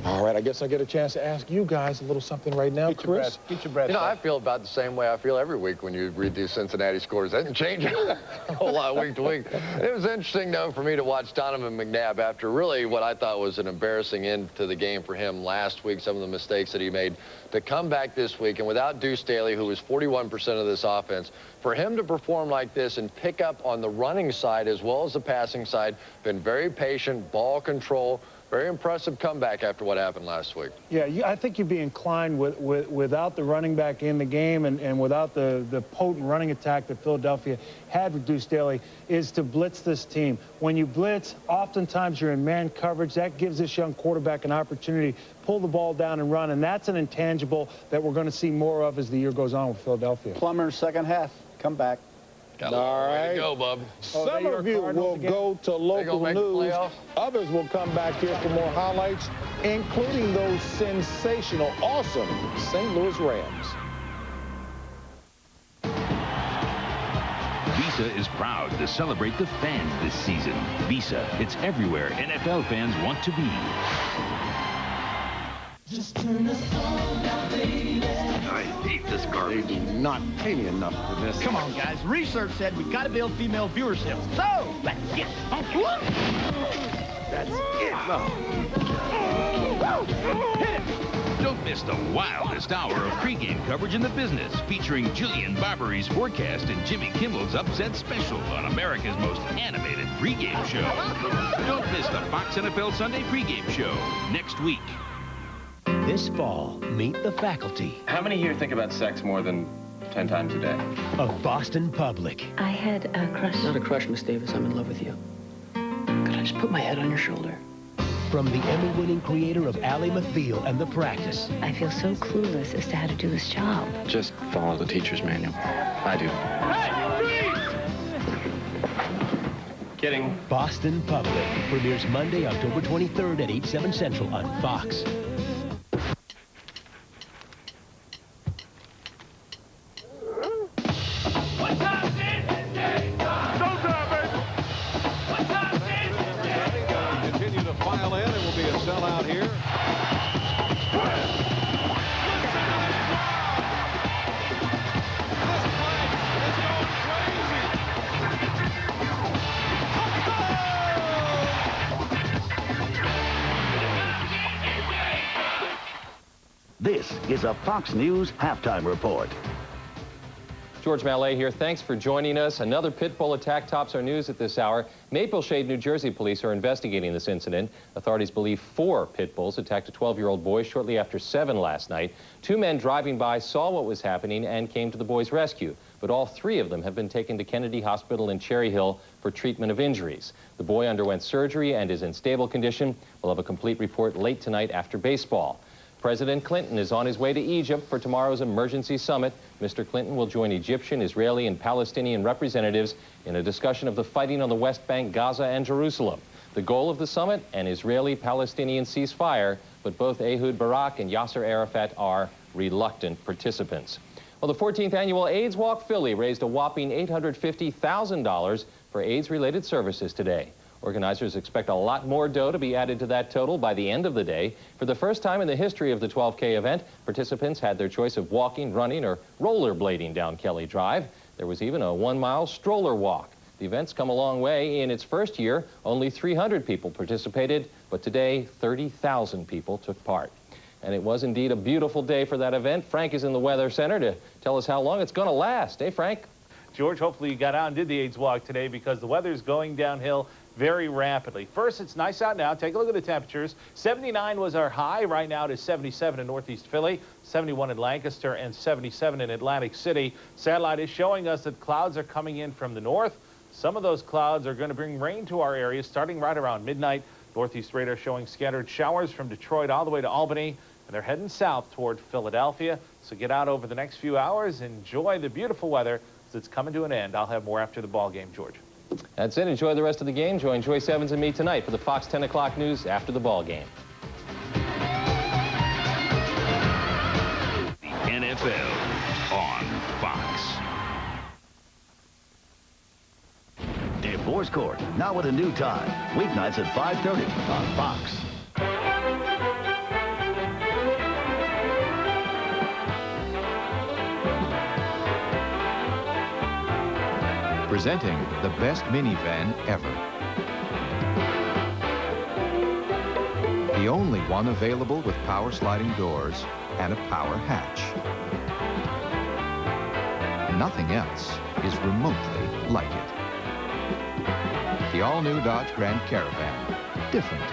Speaker 28: All right, I guess I get a chance to ask you guys a little something right now. Chris?
Speaker 4: Get your breath. You know, I feel about the same way I feel every week when you read these Cincinnati scores. That doesn't change a whole lot week to week. It was interesting, though, for me to watch Donovan McNabb after really what I thought was an embarrassing end to the game for him last week, some of the mistakes that he made, to come back this week, and without Deuce Staley, who was 41% of this offense, for him to perform like this and pick up on the running side as well as the passing side, been very patient, ball control, very impressive comeback after what happened last week.
Speaker 5: Yeah, I think you'd be inclined without the running back in the game and without the potent running attack that Philadelphia had with Deuce Staley, is to blitz this team. When you blitz, oftentimes you're in man coverage. That gives this young quarterback an opportunity to pull the ball down and run, and that's an intangible that we're going to see more of as the year goes on with Philadelphia.
Speaker 29: Plummer, second half, come back.
Speaker 4: All right. Go, bub.
Speaker 28: Some of you will go to local news. Others will come back here for more highlights, including those sensational, awesome St. Louis Rams.
Speaker 8: Visa is proud to celebrate the fans this season. Visa, it's everywhere NFL fans want to be.
Speaker 9: Just turn the song down, baby.
Speaker 10: I hate this garbage. They do not pay me enough for this.
Speaker 16: Come on, guys. Research said we got to build female viewership. So, let's get
Speaker 10: That's it.
Speaker 16: Hit it.
Speaker 8: Don't miss the wildest hour of pregame coverage in the business, featuring Jillian Barbery's forecast and Jimmy Kimmel's upset special on America's most animated pregame show. Don't miss the Fox NFL Sunday pregame show next week.
Speaker 16: This fall, meet the faculty.
Speaker 22: How many here think about sex more than 10 times a day?
Speaker 16: Of Boston Public.
Speaker 6: I had a crush.
Speaker 11: Not a crush, Miss Davis. I'm in love with you. Could I just put my head on your shoulder?
Speaker 16: From the Emmy-winning creator of Ally McBeal and The Practice.
Speaker 6: I feel so clueless as to how to do this job.
Speaker 22: Just follow the teacher's manual. I do. Kidding.
Speaker 16: Boston Public premieres Monday, October 23rd at 8/7 Central on Fox.
Speaker 12: This is a Fox News halftime report.
Speaker 13: George Mallet here. Thanks for joining us. Another pit bull attack tops our news at this hour. Mapleshade, New Jersey police are investigating this incident. Authorities believe 4 pit bulls attacked a 12-year-old boy shortly after 7 last night. 2 men driving by saw what was happening and came to the boy's rescue. But all 3 of them have been taken to Kennedy Hospital in Cherry Hill for treatment of injuries. The boy underwent surgery and is in stable condition. We'll have a complete report late tonight after baseball. President Clinton is on his way to Egypt for tomorrow's emergency summit. Mr. Clinton will join Egyptian, Israeli, and Palestinian representatives in a discussion of the fighting on the West Bank, Gaza, and Jerusalem. The goal of the summit, an Israeli-Palestinian ceasefire, but both Ehud Barak and Yasser Arafat are reluctant participants. Well, the 14th annual AIDS Walk Philly raised a whopping $850,000 for AIDS-related services today. Organizers expect a lot more dough to be added to that total by the end of the day. For the first time in the history of the 12K event, participants had their choice of walking, running, or rollerblading down Kelly Drive. There was even a 1-mile stroller walk. The event's come a long way. In its first year, only 300 people participated, but today, 30,000 people took part. And it was indeed a beautiful day for that event. Frank is in the Weather Center to tell us how long it's going to last. Hey, Frank.
Speaker 1: George, hopefully you got out and did the AIDS walk today because the weather's going downhill very rapidly. First, it's nice out now. Take a look at the temperatures. 79 was our high. Right now it is 77 in Northeast Philly, 71 in Lancaster, and 77 in Atlantic City. Satellite is showing us that clouds are coming in from the north. Some of those clouds are going to bring rain to our area starting right around midnight. Northeast radar showing scattered showers from Detroit all the way to Albany, and they're heading south toward Philadelphia. So get out over the next few hours. Enjoy the beautiful weather. It's coming to an end. I'll have more after the ball game, George.
Speaker 13: That's it. Enjoy the rest of the game. Join Joyce Evans and me tonight for the Fox 10 o'clock news after the ball game.
Speaker 8: The NFL on Fox.
Speaker 12: DeForce Court, now at a new time. Weeknights at 5:30 on Fox.
Speaker 3: Presenting the best minivan ever. The only one available with power sliding doors and a power hatch. Nothing else is remotely like it. The all-new Dodge Grand Caravan. Different.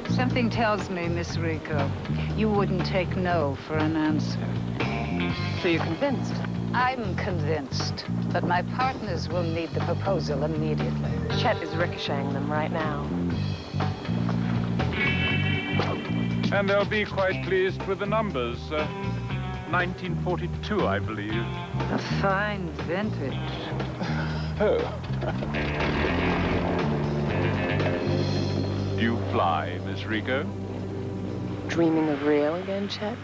Speaker 7: Something tells me, Miss Rico, you wouldn't take no for an answer.
Speaker 14: So you're convinced?
Speaker 7: I'm convinced, but my partners will need the proposal immediately.
Speaker 14: Chet is ricocheting them right now.
Speaker 15: And they'll be quite pleased with the numbers. 1942, I believe.
Speaker 7: A fine vintage.
Speaker 15: Oh. You fly, Miss Rico?
Speaker 14: Dreaming of Rio again, Chet?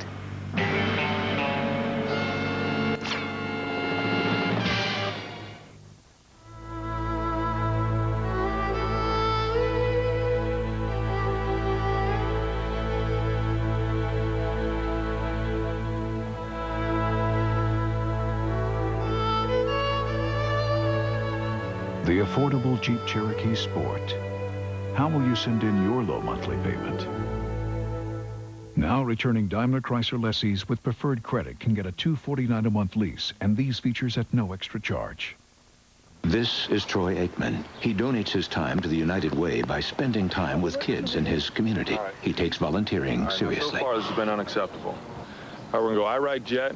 Speaker 17: The affordable Jeep Cherokee Sport. How will you send in your low monthly payment? Now returning Daimler Chrysler lessees with preferred credit can get a $249 a month lease and these features at no extra charge.
Speaker 19: This is Troy Aikman. He donates his time to the United Way by spending time with kids in his community.
Speaker 18: Right.
Speaker 19: He takes volunteering seriously.
Speaker 18: So far, this has been unacceptable. All right, we're going to go I right jet,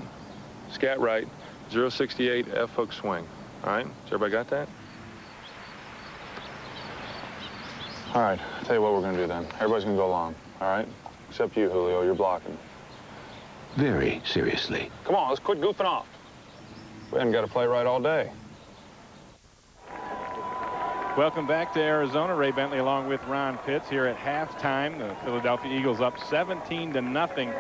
Speaker 18: scat right, 068 F hook swing. All right? So everybody got that? All right, I'll tell you what we're going to do then. Everybody's going to go along, all right? Except you, Julio. You're blocking.
Speaker 19: Very seriously.
Speaker 18: Come on, let's quit goofing off. We haven't got to play right all day.
Speaker 2: Welcome back to Arizona. Ray Bentley along with Ron Pitts here at halftime. The Philadelphia Eagles up 17-0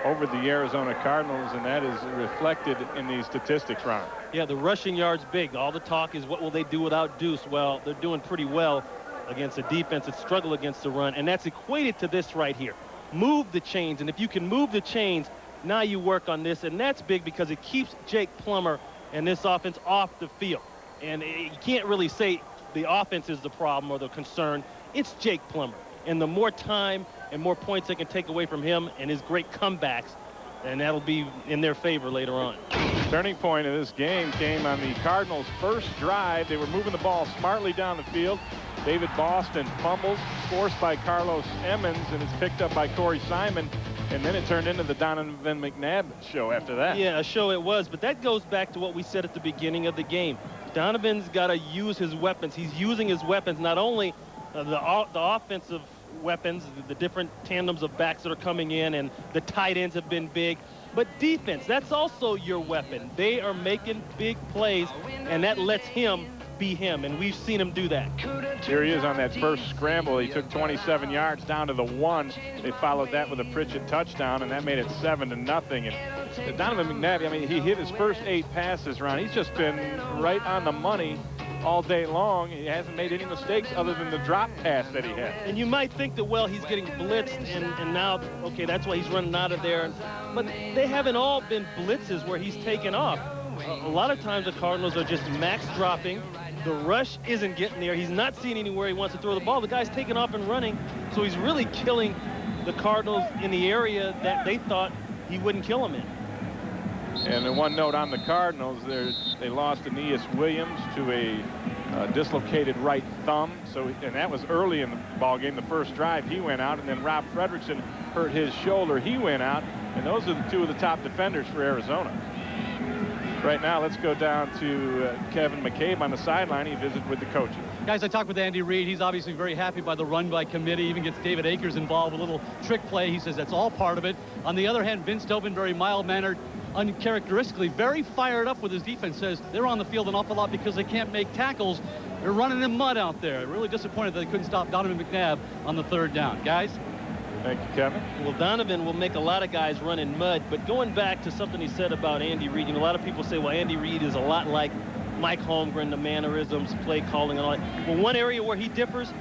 Speaker 2: over the Arizona Cardinals, and that is reflected in these statistics, Ron.
Speaker 20: Yeah, the rushing yard's big. All the talk is what will they do without Deuce? Well, they're doing pretty well against a defense that struggle against the run, and that's equated to this right here. Move the chains, and if you can move the chains, now you work on this, and that's big because it keeps Jake Plummer and this offense off the field. And you can't really say the offense is the problem or the concern. It's Jake Plummer, and the more time and more points they can take away from him and his great comebacks, and that'll be in their favor later on.
Speaker 2: Turning point of this game came on the Cardinals' first drive. They were moving the ball smartly down the field. David Boston fumbles, forced by Carlos Emmons, and it's picked up by Corey Simon. And then it turned into the Donovan McNabb show after that.
Speaker 20: Yeah, a show it was, but that goes back to what we said at the beginning of the game. Donovan's got to use his weapons. He's using his weapons, not only the offensive weapons, the different tandems of backs that are coming in, and the tight ends have been big, but defense, that's also your weapon. They are making big plays, and that lets him be him, and we've seen him do that.
Speaker 2: Here he is on that first scramble. He took 27 yards down to the 1. They followed that with a Pritchett touchdown, and that made it 7-0. And Donovan McNabb, I mean, he hit his first 8 passes, Ron. He's just been right on the money all day long. He hasn't made any mistakes other than the drop pass that he had.
Speaker 20: And you might think that, well, he's getting blitzed, and now, okay, that's why he's running out of there. But they haven't all been blitzes where he's taken off. A lot of times the Cardinals are just max dropping. The rush isn't getting there. He's not seeing anywhere he wants to throw the ball. The guy's taking off and running, so he's really killing the Cardinals in the area that they thought he wouldn't kill him in.
Speaker 2: And the one note on the Cardinals, they lost Aeneas Williams to a dislocated right thumb. And that was early in the ball game. The first drive, he went out, and then Rob Fredrickson hurt his shoulder. He went out, and those are the 2 of the top defenders for Arizona. Right now, let's go down to Kevin McCabe on the sideline. He visited with the coaches.
Speaker 4: Guys, I talked with Andy Reid. He's obviously very happy by the run by committee. Even gets David Akers involved with a little trick play. He says that's all part of it. On the other hand, Vince Tobin, very mild-mannered, uncharacteristically very fired up with his defense. Says they're on the field an awful lot because they can't make tackles. They're running in mud out there. Really disappointed that they couldn't stop Donovan McNabb on the 3rd down. Guys?
Speaker 2: Thank you, Kevin.
Speaker 20: Well, Donovan will make a lot of guys run in mud, but going back to something he said about Andy Reid, a lot of people say, well, Andy Reid is a lot like Mike Holmgren, the mannerisms, play calling, and all that. Well, one area where he differs,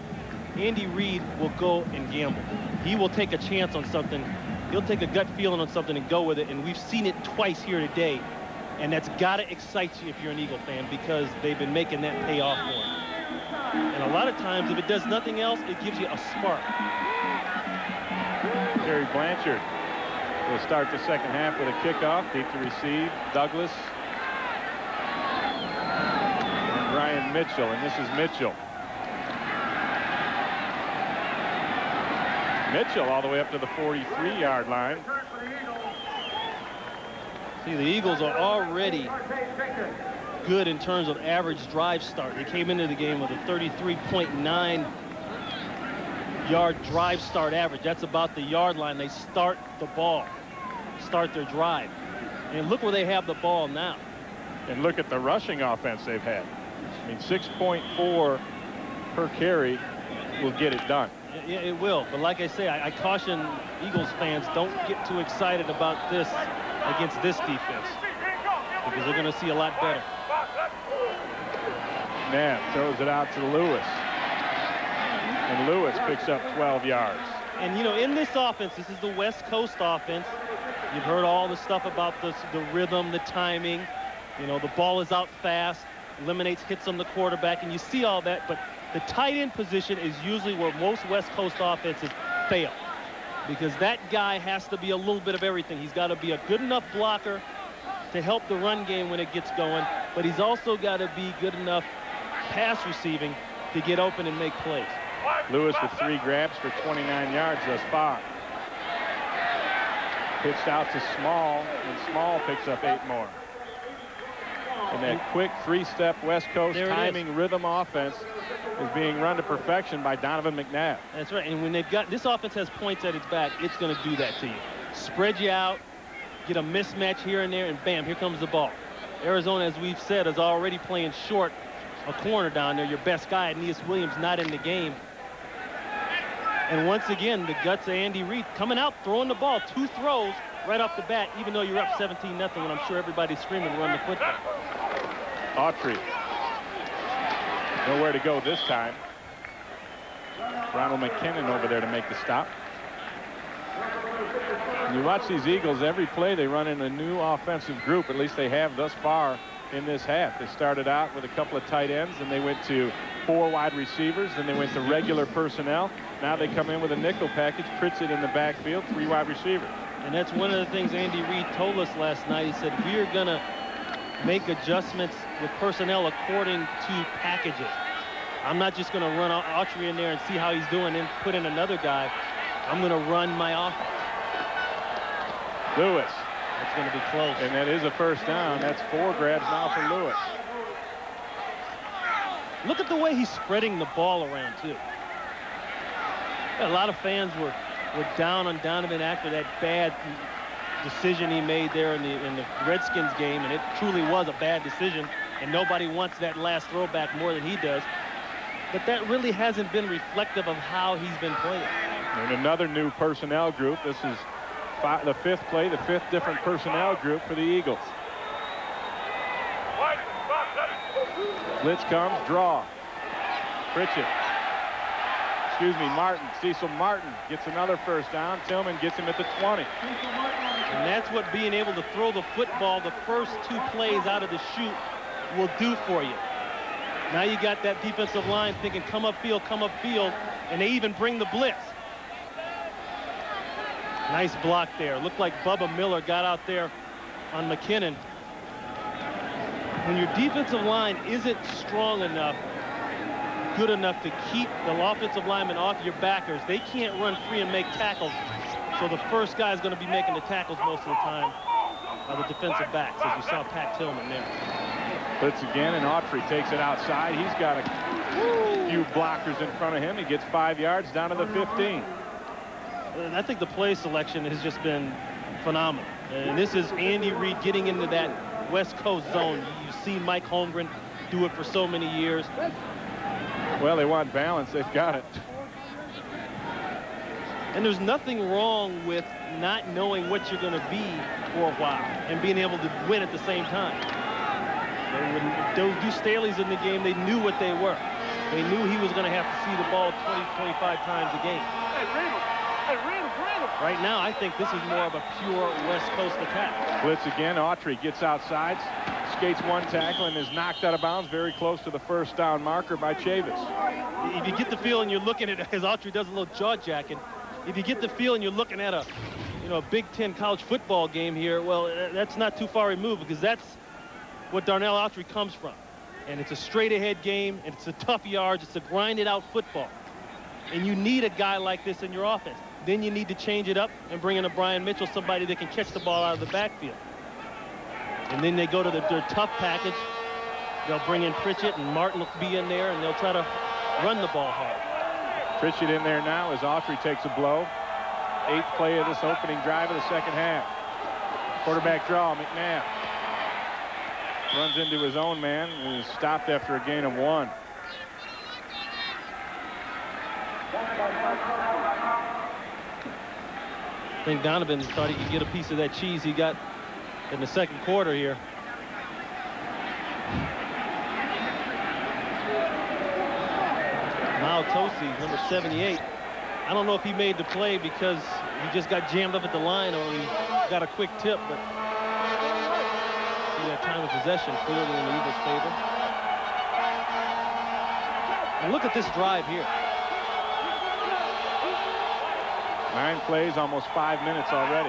Speaker 20: Andy Reid will go and gamble. He will take a chance on something. He'll take a gut feeling on something and go with it, and we've seen it twice here today, and that's got to excite you if you're an Eagle fan, because they've been making that pay off for him. And a lot of times, if it does nothing else, it gives you a spark.
Speaker 2: Terry Blanchard will start the second half with a kickoff. Deep to receive. Douglas. And Brian Mitchell. And this is Mitchell. Mitchell all the way up to the 43-yard line.
Speaker 20: See, the Eagles are already good in terms of average drive start. They came into the game with a 33.9 yard drive start average. That's about the yard line. They start the ball, start their drive. And look where they have the ball now.
Speaker 2: And look at the rushing offense they've had. I mean, 6.4 per carry will get it done.
Speaker 20: Yeah, it will. But like I say, I caution Eagles fans, don't get too excited about this against this defense, because they're going to see a lot better.
Speaker 2: Knapp throws it out to Lewis. And Lewis picks up 12 yards.
Speaker 20: And, you know, in this offense, this is the West Coast offense. You've heard all the stuff about the rhythm, the timing. You know, the ball is out fast, eliminates hits on the quarterback, and you see all that. But the tight end position is usually where most West Coast offenses fail, because that guy has to be a little bit of everything. He's got to be a good enough blocker to help the run game when it gets going, but he's also got to be good enough pass receiving to get open and make plays.
Speaker 2: Lewis with 3 grabs for 29 yards thus far. Pitched out to Small, and Small picks up 8 more. And that quick 3-step West Coast timing rhythm offense is being run to perfection by Donovan McNabb.
Speaker 20: That's right. And when they've got this offense has points at its back, it's going to do that to you. Spread you out, get a mismatch here and there, and bam, here comes the ball. Arizona, as we've said, is already playing short a corner down there. Your best guy, Aeneas Williams, not in the game. And once again, the guts of Andy Reid coming out, throwing the ball, 2 throws right off the bat, even though you're up 17-0, and I'm sure everybody's screaming, run the football.
Speaker 2: Autry. Nowhere to go this time. Ronald McKinnon over there to make the stop. And you watch these Eagles, every play they run in a new offensive group, at least they have thus far in this half. They started out with a couple of tight ends, and they went to 4 wide receivers, then they went to regular personnel. Now they come in with a nickel package, Pritchett in the backfield, 3 wide receivers.
Speaker 20: And that's one of the things Andy Reid told us last night. He said, we are going to make adjustments with personnel according to packages. I'm not just going to run Autry in there and see how he's doing and put in another guy. I'm going to run my offense.
Speaker 2: Lewis.
Speaker 20: That's going to be close.
Speaker 2: And that is a first down. That's 4 grabs now for Lewis.
Speaker 20: Look at the way he's spreading the ball around, too. A lot of fans were down on Donovan after that bad decision he made there in the Redskins game, and it truly was a bad decision. and nobody wants that last throwback more than he does. But that really hasn't been reflective of how he's been playing.
Speaker 2: And another new personnel group. This is the fifth play, the fifth different personnel group for the Eagles. Blitz comes, draw. Pritchett. Martin. Cecil Martin gets another first down. Tillman gets him at the 20.
Speaker 20: And that's what being able to throw the football the first 2 plays out of the chute will do for you. Now you got that defensive line thinking, come upfield, and they even bring the blitz. Nice block there. Looked like Bubba Miller got out there on McKinnon. When your defensive line isn't strong enough, good enough to keep the offensive linemen off your backers, they can't run free and make tackles. So the first guy is going to be making the tackles most of the time are the defensive backs, as you saw Pat Tillman there.
Speaker 2: Blitz again, and Autry takes it outside. He's got a few blockers in front of him. He gets 5 yards down to the 15.
Speaker 20: And I think the play selection has just been phenomenal. And this is Andy Reid getting into that West Coast zone. You've seen Mike Holmgren do it for so many years.
Speaker 2: Well, they want balance. They've got it.
Speaker 20: And there's nothing wrong with not knowing what you're going to be for a while and being able to win at the same time. Those Deuce Staley's in the game, they knew what they were. They knew he was going to have to see the ball 20, 25 times a game. Right now, I think this is more of a pure West Coast attack.
Speaker 2: Blitz again. Autry gets outside, skates one tackle, and is knocked out of bounds very close to the first down marker by Chavis.
Speaker 20: If you get the feeling you're looking at, as Autry does a little jaw jacking, if you get the feeling you're looking at a Big Ten college football game here, well, that's not too far removed, because that's what Darnell Autry comes from. And it's a straight ahead game, and it's a tough yards, it's a grinded out football. And you need a guy like this in your offense. Then you need to change it up and bring in a Brian Mitchell, somebody that can catch the ball out of the backfield. And then they go to their tough package. They'll bring in Pritchett, and Martin will be in there, and they'll try to run the ball hard.
Speaker 2: Pritchett in there now as Autry takes a blow. 8th play of this opening drive of the second half. Quarterback draw, McNabb. Runs into his own man and is stopped after a gain of 1.
Speaker 20: I think Donovan thought he could get a piece of that cheese he got in the second quarter here. Mal Tosi, number 78. I don't know if he made the play because he just got jammed up at the line or he got a quick tip, but he had time of possession clearly in the Eagles' favor. And look at this drive here.
Speaker 2: 9 plays, almost 5 minutes already.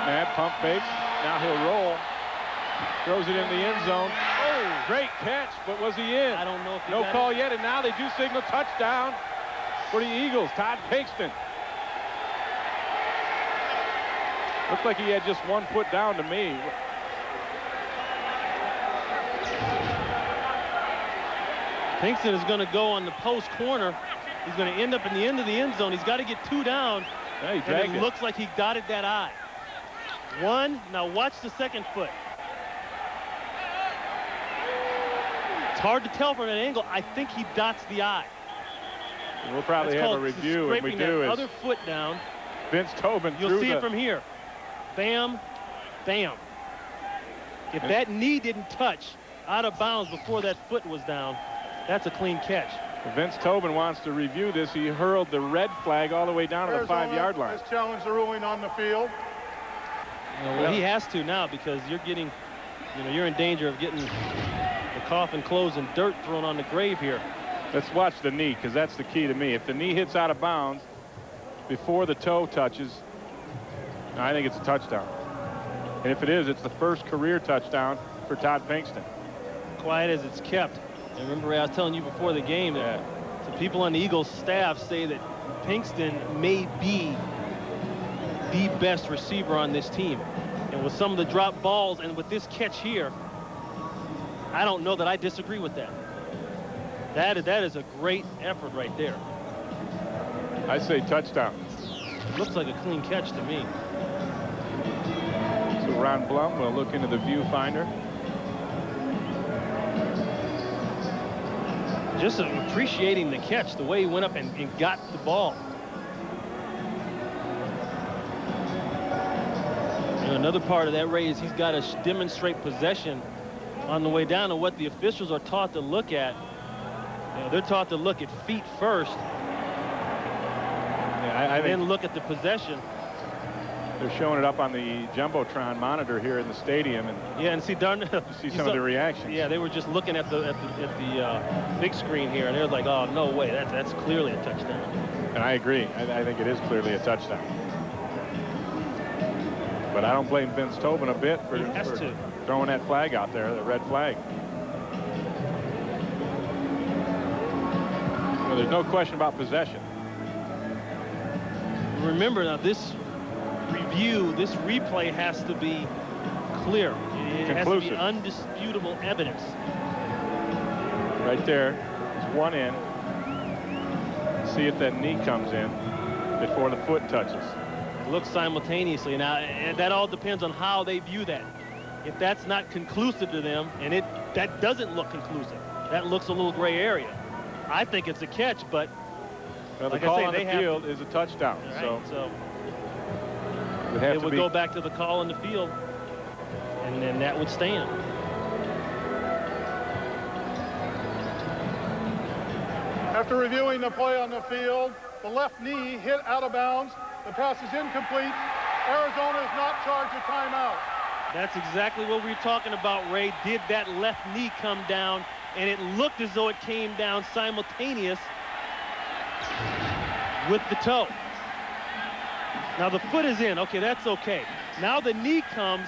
Speaker 2: McNabb pump fakes. Now he'll roll. Throws it in the end zone. Oh, great catch, but was he in?
Speaker 20: I don't know if he
Speaker 2: no
Speaker 20: got
Speaker 2: call
Speaker 20: it.
Speaker 2: yet, and now they do signal touchdown for the Eagles. Todd Pinkston. Looked like he had just 1 foot down to me.
Speaker 20: Pinkston is going to go on the post corner. He's going to end up in the end of the end zone. He's got to get 2 down.
Speaker 2: Yeah, he
Speaker 20: and
Speaker 2: dragged
Speaker 20: it looks like he dotted that I. 1. Now watch the second foot. It's hard to tell from an angle. I think he dots the I.
Speaker 2: We'll probably
Speaker 20: That's
Speaker 2: have a review, and we do.
Speaker 20: That other foot down.
Speaker 2: Vince Tobin.
Speaker 20: You'll see it from here. Bam, bam. If that knee didn't touch out of bounds before that foot was down, that's a clean catch.
Speaker 2: Vince Tobin wants to review this. He hurled the red flag all the way down to the 5-yard line.
Speaker 5: Let's challenge the ruling on the field.
Speaker 20: Well, he has to now because you're getting, you're in danger of getting the coffin closed and dirt thrown on the grave here.
Speaker 2: Let's watch the knee, because that's the key to me. If the knee hits out of bounds before the toe touches, I think it's a touchdown. And if it is, it's the first career touchdown for Todd Pinkston.
Speaker 20: Quiet as it's kept. And remember, I was telling you before the game that some people on the Eagles staff say that Pinkston may be the best receiver on this team. And with some of the drop balls and with this catch here, I don't know that I disagree with that. That is a great effort right there.
Speaker 2: I say touchdown.
Speaker 20: It looks like a clean catch to me.
Speaker 2: So Ron Blum will look into the viewfinder.
Speaker 20: Just appreciating the catch, the way he went up and got the ball. And another part of that, Ray, is he's got to demonstrate possession on the way down. And what the officials are taught to look at, they're taught to look at feet first.
Speaker 2: Yeah, I
Speaker 20: then look at the possession.
Speaker 2: They're showing it up on the Jumbotron monitor here in the stadium, and
Speaker 20: yeah, and see, darn,
Speaker 2: you see some of the reactions.
Speaker 20: Yeah, they were just looking at the big screen here, and they're like, "Oh, no way, that's clearly a touchdown."
Speaker 2: And I agree. I think it is clearly a touchdown. But I don't blame Vince Tobin a bit for throwing that flag out there, the red flag. Well, there's no question about possession.
Speaker 20: Remember now, this replay has to be clear. It has to be undisputable evidence.
Speaker 2: Right there, there's one in. See if that knee comes in before the foot touches.
Speaker 20: It looks simultaneously. Now, that all depends on how they view that. If that's not conclusive to them, and that doesn't look conclusive, that looks a little gray area. I think it's a catch, but
Speaker 2: well, the
Speaker 20: like
Speaker 2: call
Speaker 20: I say,
Speaker 2: on the field is a touchdown.
Speaker 20: Right, so
Speaker 2: it
Speaker 20: would go back to the call on the field, and then that would stand.
Speaker 5: After reviewing the play on the field, the left knee hit out of bounds. The pass is incomplete. Arizona is not charged a timeout.
Speaker 20: That's exactly what we're talking about, Ray. Did that left knee come down? And it looked as though it came down simultaneous with the toe. Now the foot is in. Okay, that's okay. Now the knee comes.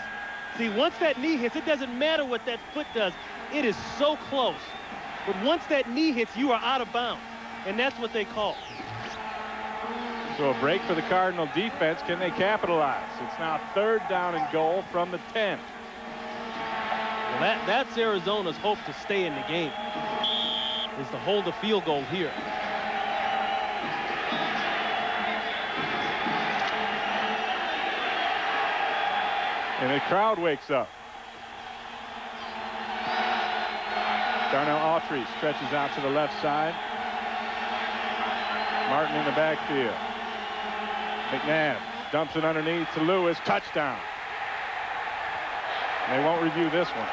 Speaker 20: See, once that knee hits, it doesn't matter what that foot does. It is so close. But once that knee hits, you are out of bounds. And that's what they call.
Speaker 2: So a break for the Cardinal defense. Can they capitalize? It's now 3rd down and goal from the 10.
Speaker 20: Well, that's Arizona's hope to stay in the game, is to hold a field goal here.
Speaker 2: And the crowd wakes up. Darnell Autry stretches out to the left side. Martin in the backfield. McNabb dumps it underneath to Lewis. Touchdown. And they won't review this one.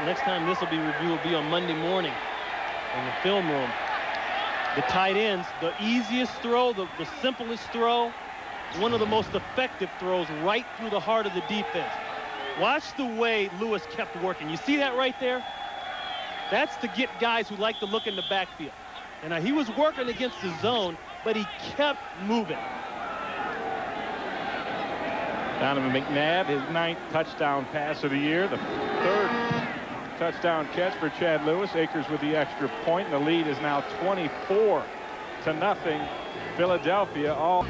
Speaker 20: Next time this will be reviewed will be on Monday morning in the film room. The tight ends, the easiest throw, the simplest throw, one of the most effective throws right through the heart of the defense. Watch the way Lewis kept working. You see that right there? That's to get guys who like to look in the backfield. And he was working against the zone, but he kept moving.
Speaker 2: Donovan McNabb, his 9th touchdown pass of the year, the 3rd touchdown catch for Chad Lewis. Akers with the extra point, and the lead is now 24-0. Philadelphia all.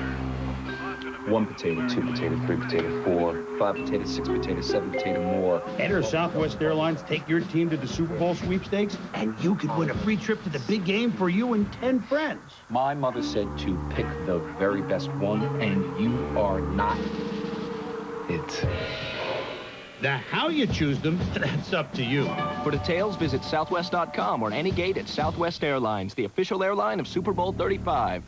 Speaker 9: 1 potato, 2 potato, 3 potato, 4, 5 potato, 6 potato, 7 potato more.
Speaker 16: Enter Southwest Airlines, take your team to the Super Bowl sweepstakes, and you could win a free trip to the big game for you and 10 friends.
Speaker 9: My mother said to pick the very best one, and you are not it.
Speaker 16: Now, how you choose them, that's up to you.
Speaker 21: For details, visit Southwest.com or any gate at Southwest Airlines, the official airline of Super Bowl 35.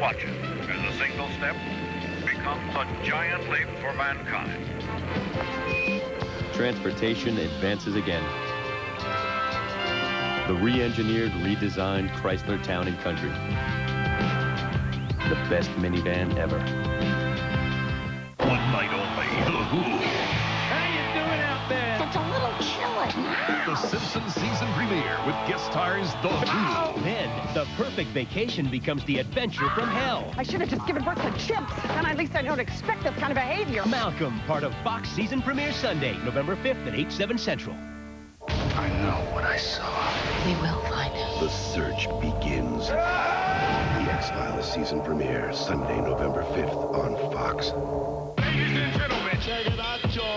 Speaker 23: Watches as a single step becomes a giant leap for mankind.
Speaker 24: Transportation advances again. The re-engineered, redesigned Chrysler Town & Country. The best minivan ever.
Speaker 23: One night only.
Speaker 25: How you doing out there?
Speaker 26: It's a little chilly.
Speaker 27: The Simpsons season premiere with guest stars The Who.
Speaker 16: Then, the perfect vacation becomes the adventure from hell.
Speaker 28: I should have just given birth to chimps. Then at least I don't expect this kind of behavior.
Speaker 16: Malcolm, part of Fox season premiere Sunday, November 5th at 8/7 Central.
Speaker 27: I know what I saw.
Speaker 26: We will find him.
Speaker 27: The search begins. The
Speaker 1: X-Files season premiere, Sunday, November 5th on Fox.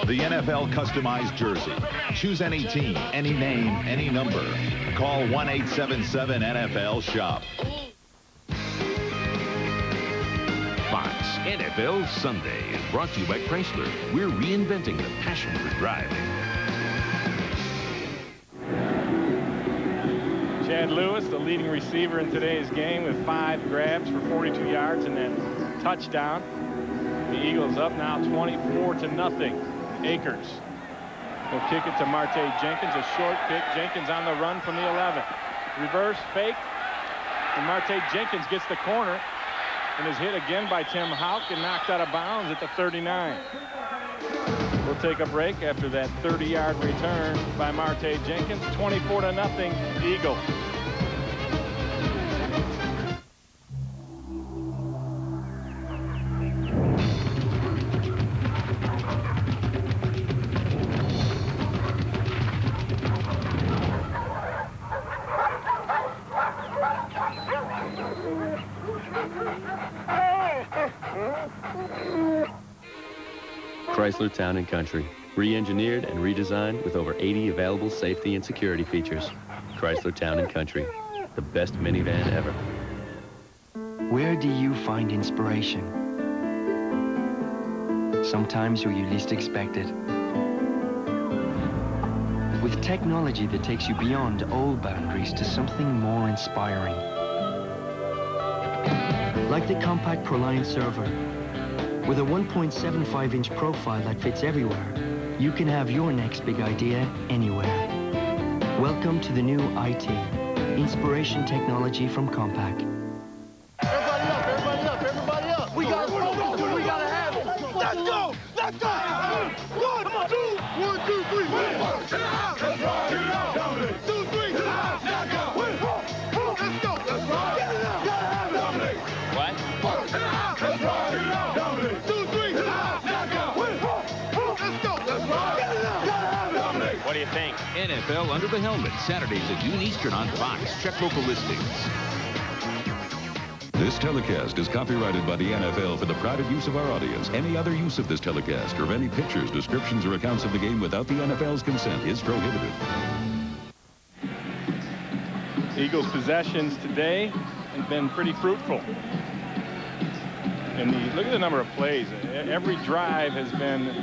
Speaker 27: The NFL customized jersey. Choose any team, any name, any number. Call 1-877-NFL-SHOP. Fox NFL Sunday is brought to you by Chrysler. We're reinventing the passion for driving.
Speaker 2: Chad Lewis, the leading receiver in today's game, with 5 grabs for 42 yards and then touchdown. The Eagles up now 24-0. Akers will kick it to Marte Jenkins, a short kick. Jenkins on the run from the 11. Reverse fake, and Marte Jenkins gets the corner and is hit again by Tim Houck and knocked out of bounds at the 39. We'll take a break after that 30-yard return by Marte Jenkins. 24-0 Eagles.
Speaker 24: Chrysler Town & Country, re-engineered and redesigned with over 80 available safety and security features. Chrysler Town & Country, the best minivan ever.
Speaker 6: Where do you find inspiration? Sometimes where you least expect it. With technology that takes you beyond old boundaries to something more inspiring. Like the compact ProLine server. With a 1.75-inch profile that fits everywhere, you can have your next big idea anywhere. Welcome to the new IT, inspiration technology from Compaq.
Speaker 8: Everybody up, everybody up, everybody up. We gotta focus, we gotta have it. Let's go, let's go. 1, 2, 1, 2, 3. 2, 3. Let's go, let's rock.
Speaker 24: What?
Speaker 8: 2, 3.
Speaker 24: What do you think?
Speaker 27: NFL Under the Helmet, Saturdays at noon Eastern on Fox. Check local listings. This telecast is copyrighted by the NFL for the private use of our audience. Any other use of this telecast or of any pictures, descriptions, or accounts of the game without the NFL's consent is prohibited.
Speaker 2: Eagles' possessions today have been pretty fruitful. And look at the number of plays. Every drive has been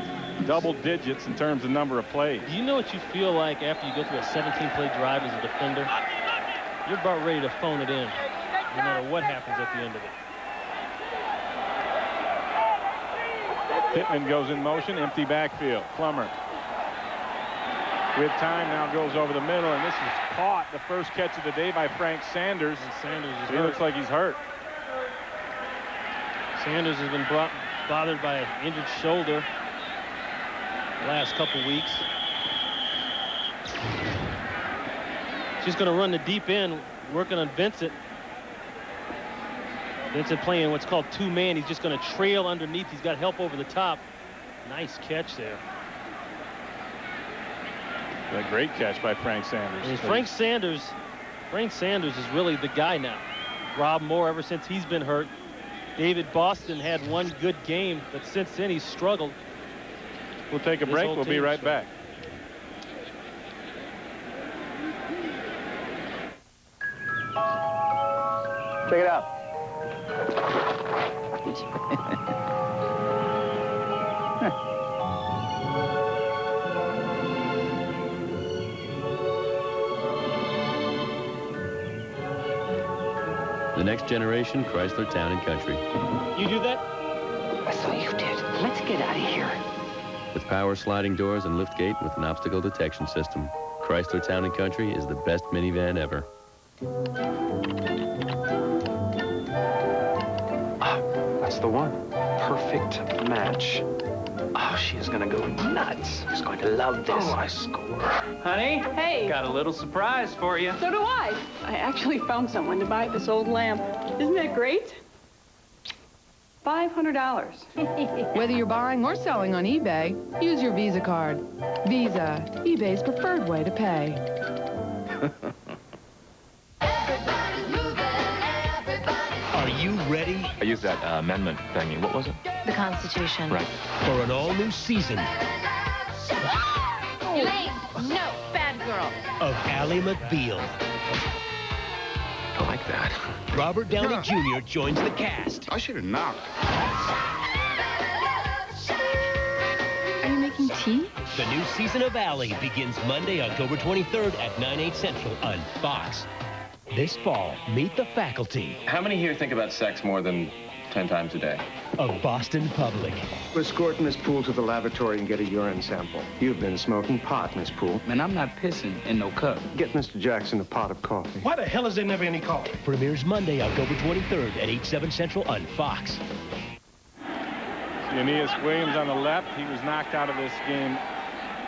Speaker 2: double digits in terms of number of plays.
Speaker 20: Do you know what you feel like after you go through a 17-play drive as a defender? You're about ready to phone it in, no matter what happens at the end of it.
Speaker 2: Pittman goes in motion, empty backfield. Plummer with time now goes over the middle, and this is caught. The first catch of the day by Frank Sanders. And
Speaker 20: Sanders is
Speaker 2: he
Speaker 20: hurt.
Speaker 2: looks like he's hurt.
Speaker 20: Sanders has been bothered by an injured shoulder the last couple weeks. She's going to run the deep end, working on Vincent. Vincent playing what's called two-man. He's just going to trail underneath. He's got help over the top. Nice catch there.
Speaker 2: A great catch by Frank Sanders.
Speaker 20: And Frank Sanders is really the guy now. Rob Moore, ever since he's been hurt. David Boston had one good game, but since then he's struggled.
Speaker 2: We'll take a break. We'll be right back.
Speaker 10: Check it out.
Speaker 24: The next generation Chrysler Town & Country.
Speaker 20: You do that?
Speaker 7: I thought you did. Let's get out of here.
Speaker 24: With power sliding doors and lift gate with an obstacle detection system, Chrysler Town & Country is the best minivan ever.
Speaker 11: That's the one. Perfect match. Oh, she is gonna go nuts. She's going to love this. Oh, I score.
Speaker 13: Honey?
Speaker 28: Hey.
Speaker 13: Got a little surprise for you.
Speaker 28: So do I. I actually found someone to buy this old lamp. Isn't that great? $500.
Speaker 22: Whether you're buying or selling on eBay, use your Visa card. Visa, eBay's preferred way to pay.
Speaker 3: you ready?
Speaker 9: I used that amendment thingy. What was it?
Speaker 10: The Constitution.
Speaker 9: Right.
Speaker 3: For an all-new season
Speaker 10: Elaine, no, bad girl.
Speaker 3: of Ally McBeal.
Speaker 9: I like that.
Speaker 3: Robert Downey Jr. joins the cast.
Speaker 12: I should have knocked.
Speaker 22: Are you making tea?
Speaker 3: The new season of Ally begins Monday, October 23rd at 9/8 Central on Fox. This fall, meet the faculty
Speaker 9: How many here think about sex more than 10 times a day?
Speaker 3: of Boston Public.
Speaker 11: We'll escort Miss Poole to the laboratory and get a urine sample. You've been smoking pot, Miss Poole.
Speaker 13: Man, I'm not pissing in no cup.
Speaker 11: Get Mr. Jackson a pot of coffee.
Speaker 12: Why the hell is there never any coffee?
Speaker 3: Premieres Monday, October 23rd at 8/7 Central on Fox.
Speaker 2: Aeneas Williams on the left. He was knocked out of this game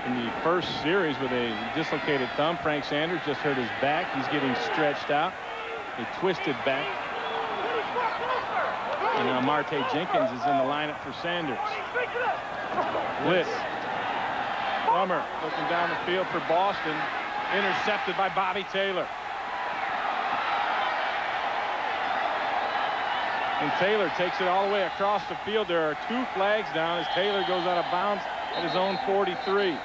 Speaker 2: in the first series with a dislocated thumb. Frank Sanders just hurt his back. He's getting stretched out. A twisted back. And now Marte Jenkins is in the lineup for Sanders. Blitz. Plummer looking down the field for Boston. Intercepted by Bobby Taylor. And Taylor takes it all the way across the field. There are 2 flags down as Taylor goes out of bounds at his own 43.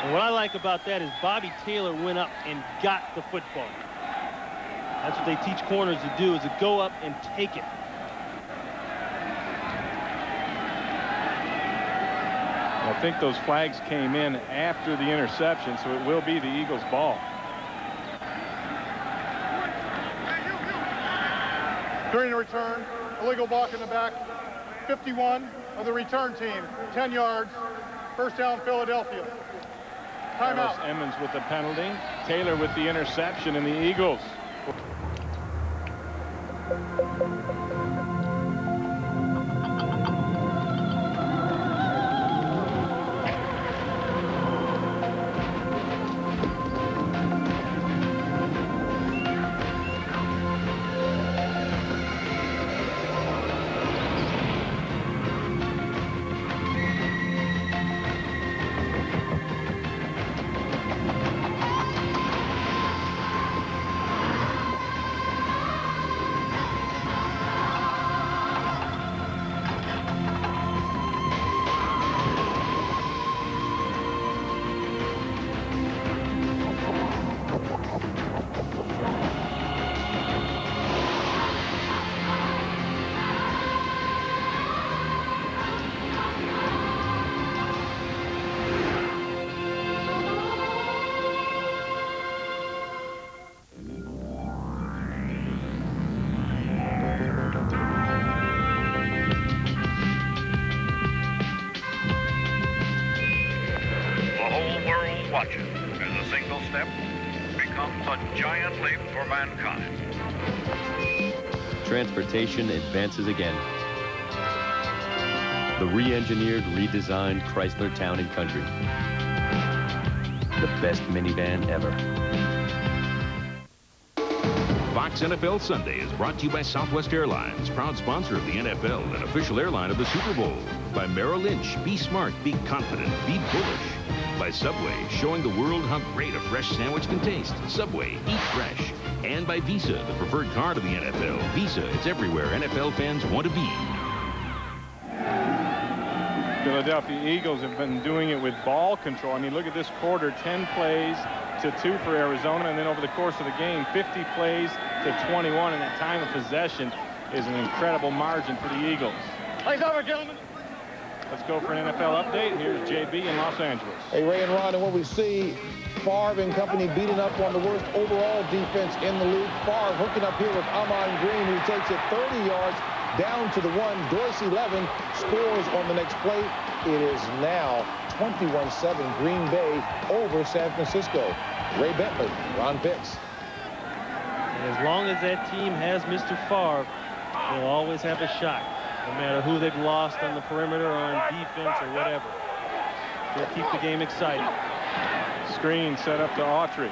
Speaker 20: And what I like about that is Bobby Taylor went up and got the football. That's what they teach corners to do, is to go up and take it.
Speaker 2: I think those flags came in after the interception, so it will be the Eagles' ball.
Speaker 5: During the return, illegal block in the back, 51 of the return team, 10 yards, first down Philadelphia. Timeout.
Speaker 2: Carlos Emmons with the penalty, Taylor with the interception, and the Eagles.
Speaker 23: watches as a single step becomes a giant leap for mankind.
Speaker 24: Transportation advances again. The re-engineered, redesigned Chrysler Town & Country. The best minivan ever.
Speaker 27: Fox NFL Sunday is brought to you by Southwest Airlines, proud sponsor of the NFL and official airline of the Super Bowl. By Merrill Lynch, be smart, be confident, be bullish. By Subway, showing the world how great a fresh sandwich can taste. Subway, eat fresh. And by Visa, the preferred card of the NFL. Visa, it's everywhere NFL fans want to be.
Speaker 2: Philadelphia Eagles have been doing it with ball control. I mean, look at this quarter, 10 plays to 2 for Arizona, and then over the course of the game, 50 plays to 21, and that time of possession is an incredible margin for the Eagles.
Speaker 8: Plays over, gentlemen.
Speaker 2: Let's go for an NFL update. Here's JB in Los Angeles.
Speaker 14: Hey, Ray and Ron, and what we see, Favre and company beating up on the worst overall defense in the league. Favre hooking up here with Amon Green, who takes it 30 yards down to the 1. Dorsey Levin scores on the next play. It is now 21-7 Green Bay over San Francisco. Ray Bentley, Ron Pitts.
Speaker 20: And as long as that team has Mr. Favre, they'll always have a shot, no matter who they've lost on the perimeter or on defense or whatever. They'll keep the game exciting.
Speaker 2: Screen set up to Autry.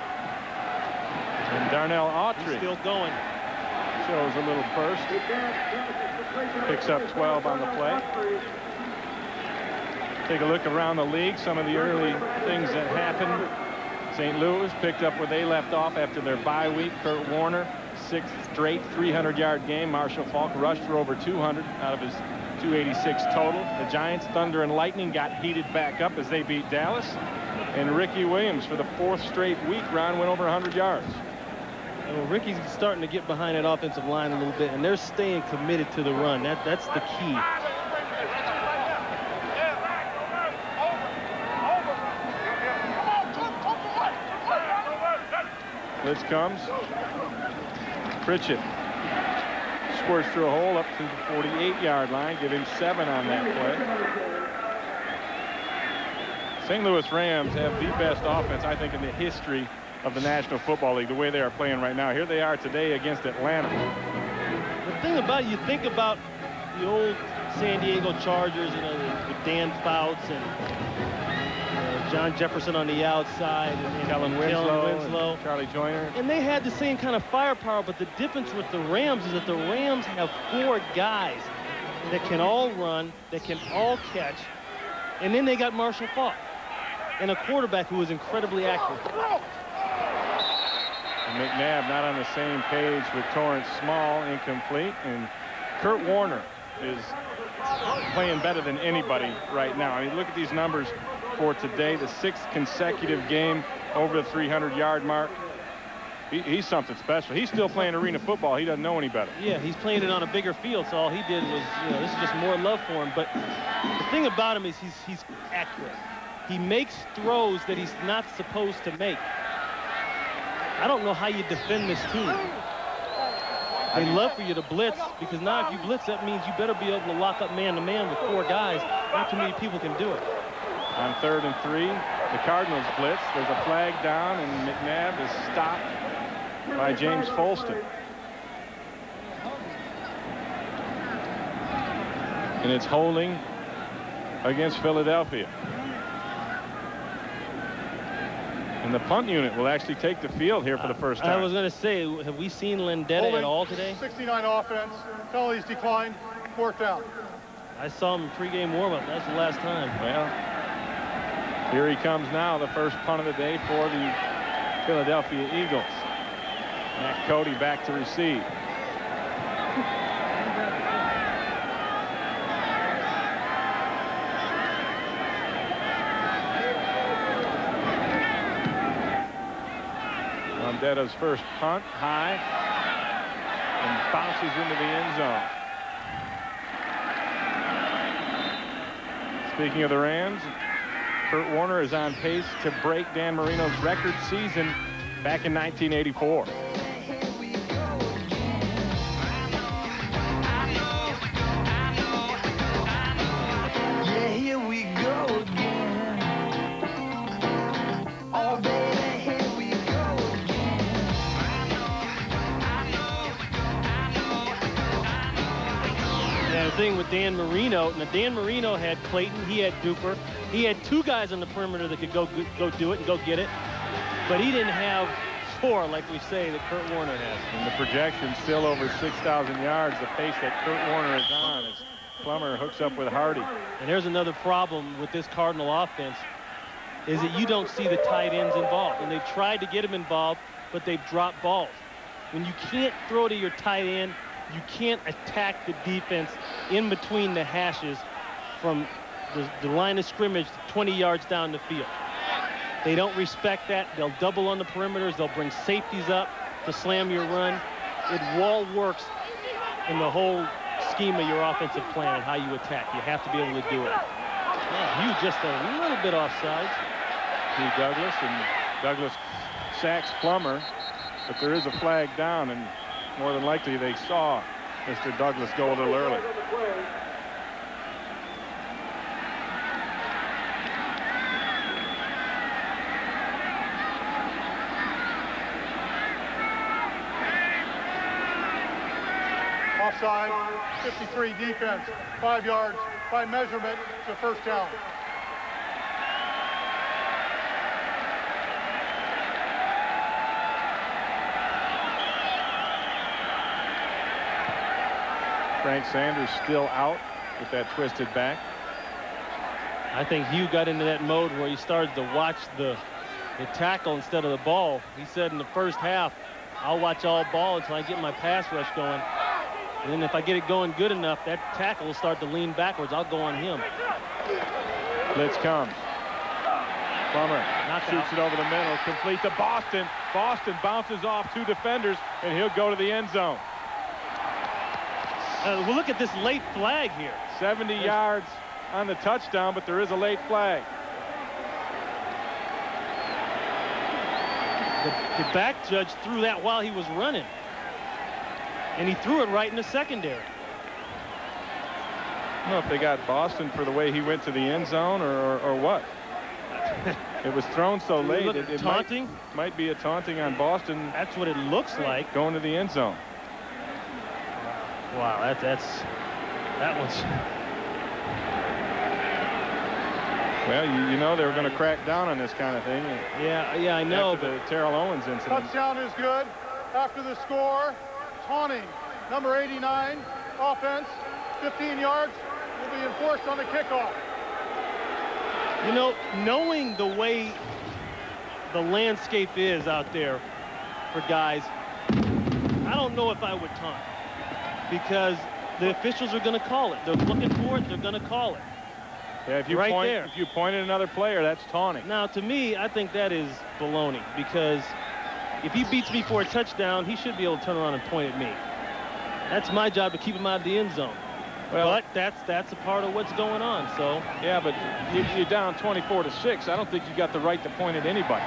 Speaker 2: And Darnell Autry.
Speaker 20: He's still going.
Speaker 2: Shows a little burst. Picks up 12 on the play. Take a look around the league. Some of the early things that happened St. Louis picked up where they left off after their bye week. Kurt Warner, 6th straight 300-yard game. Marshall Faulk rushed for over 200 out of his 286 total. The Giants, Thunder, and Lightning got heated back up as they beat Dallas. And Ricky Williams, for the 4th straight week, Ron, went over 100 yards.
Speaker 20: Well, Ricky's starting to get behind that offensive line a little bit, and they're staying committed to the run. That's the key.
Speaker 2: Blitz comes. Pritchett squirts through a hole up to the 48-yard line. Give him 7 on that play. St. Louis Rams have the best offense, I think, in the history of the National Football League, the way they are playing right now. Here they are today against Atlanta.
Speaker 20: The thing about it, you think about the old San Diego Chargers, you know, with Dan Fouts and John Jefferson on the outside, and
Speaker 2: Kellen Winslow, and Charlie Joyner.
Speaker 20: And they had the same kind of firepower, but the difference with the Rams is that the Rams have 4 guys that can all run, that can all catch, and then they got Marshall Faulk and a quarterback who is incredibly accurate.
Speaker 2: And McNabb not on the same page with Torrance Small, incomplete. And Kurt Warner is playing better than anybody right now. I mean, look at these numbers for today. The 6th consecutive game over the 300-yard mark. He's something special. He's still playing arena football. He doesn't know any better.
Speaker 20: Yeah, he's playing it on a bigger field, so all he did was, you know, this is just more love for him. But the thing about him is he's accurate. He makes throws that he's not supposed to make. I don't know how you defend this team. They love for you to blitz, because now if you blitz, that means you better be able to lock up man-to-man with 4 guys. Not too many people can do it.
Speaker 2: On 3rd and 3, the Cardinals blitz. There's a flag down, and McNabb is stopped by James Folston. And it's holding against Philadelphia. And the punt unit will actually take the field here for the first time.
Speaker 20: I was going to say, have we seen Lendetta at all today?
Speaker 5: 69 offense. Penalties declined. 4th down.
Speaker 20: I saw him pregame warm-up. That's the last time.
Speaker 2: Well, here he comes now, the first punt of the day for the Philadelphia Eagles. Matt Cody back to receive. Vendetta's first punt, high, and bounces into the end zone. Speaking of the Rams, Kurt Warner is on pace to break Dan Marino's record season back in 1984.
Speaker 20: Thing with Dan Marino. Now, Dan Marino had Clayton, he had Duper, he had 2 guys on the perimeter that could go do it and go get it, but he didn't have 4, like we say, that Kurt Warner has.
Speaker 2: And the projection still over 6,000 yards, the pace that Kurt Warner is on as Plummer hooks up with Hardy.
Speaker 20: And there's another problem with this Cardinal offense, is that you don't see the tight ends involved. And they've tried to get them involved, but they've dropped balls. When you can't throw to your tight end, you can't attack the defense in between the hashes from the line of scrimmage 20 yards down the field. They don't respect that. They'll double on the perimeters. They'll bring safeties up to slam your run. It all works in the whole scheme of your offensive plan and how you attack. You have to be able to do it. Yeah, you just a little bit offsides.
Speaker 2: To Douglas, and Douglas sacks Plummer, but there is a flag down, and more than likely they saw Mr. Douglas go a little early.
Speaker 5: Offside, 53 defense, 5 yards by measurement to 1st down.
Speaker 2: Frank Sanders still out with that twisted back.
Speaker 20: I think Hugh got into that mode where he started to watch the the tackle instead of the ball. He said in the first half, I'll watch all ball until I get my pass rush going. And then if I get it going good enough, that tackle will start to lean backwards. I'll go on him.
Speaker 2: Blitz comes. Plummer shoots it over the middle, complete to Boston. Boston bounces off 2 defenders, and he'll go to the end zone.
Speaker 20: Well, look at this late flag here.
Speaker 2: 70 yards on the touchdown, but there is a late flag.
Speaker 20: The back judge threw that while he was running. And he threw it right in the secondary.
Speaker 2: I don't know if they got Boston for the way he went to the end zone or what. It was thrown so late. It might be a taunting on Boston.
Speaker 20: That's what it looks like.
Speaker 2: Going to the end zone.
Speaker 20: Wow, that was.
Speaker 2: Well, you know they were going to crack down on this kind of thing.
Speaker 20: Yeah, I know.
Speaker 2: After the Terrell Owens incident.
Speaker 5: Touchdown is good. After the score, taunting, number 89, offense, 15 yards, will be enforced on the kickoff.
Speaker 20: You know, knowing the way the landscape is out there for guys, I don't know if I would taunt, because the officials are going to call it. They're looking for it. They're going to call it.
Speaker 2: Yeah, if you point at another player, that's taunting.
Speaker 20: Now, to me, I think that is baloney, because if he beats me for a touchdown, he should be able to turn around and point at me. That's my job, to keep him out of the end zone. Well, but that's a part of what's going on. So
Speaker 2: yeah, but you're down 24-6. I don't think you got the right to point at anybody.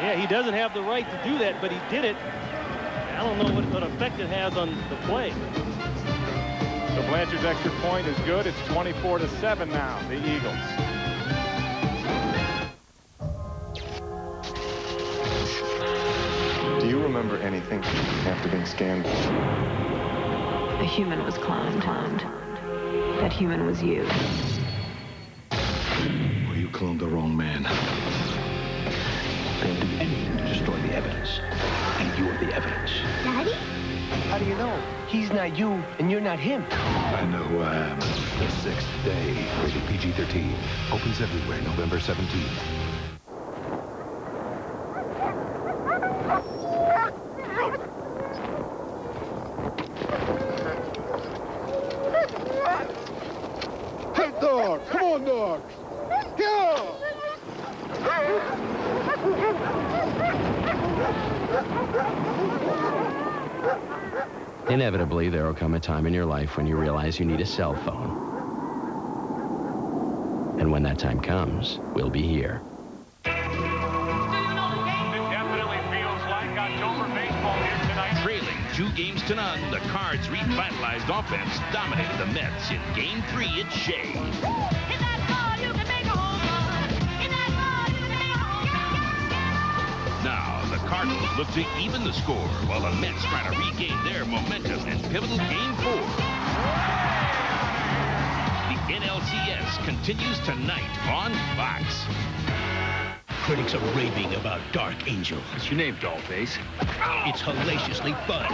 Speaker 20: Yeah, he doesn't have the right to do that, but he did it. I don't know what effect it has on the play.
Speaker 2: So Blanchard's extra point is good. It's 24-7 now, the Eagles.
Speaker 4: Do you remember anything after being scanned?
Speaker 10: A human was cloned. That human was you.
Speaker 4: Well, you cloned the wrong man.
Speaker 11: They'll do anything to destroy the evidence. And you're the evidence.
Speaker 6: Daddy? How do you know? He's not you, and you're not him.
Speaker 1: I know who I am. The Sixth Day, rated PG-13. Opens everywhere November 17th.
Speaker 8: Hey, dog! Come on, dog! Go!
Speaker 24: Inevitably, there will come a time in your life when you realize you need a cell phone. And when that time comes, we'll be here.
Speaker 27: Trailing 2 games to none, the Cards' revitalized offense dominated the Mets in Game 3 at Shea. Now, the Cardinals look to even the score while the Mets try to regain their momentum in pivotal Game 4. The NLCS continues tonight on Fox.
Speaker 3: Critics are raving about Dark Angel.
Speaker 11: What's your name, Dollface?
Speaker 3: It's hellaciously fun.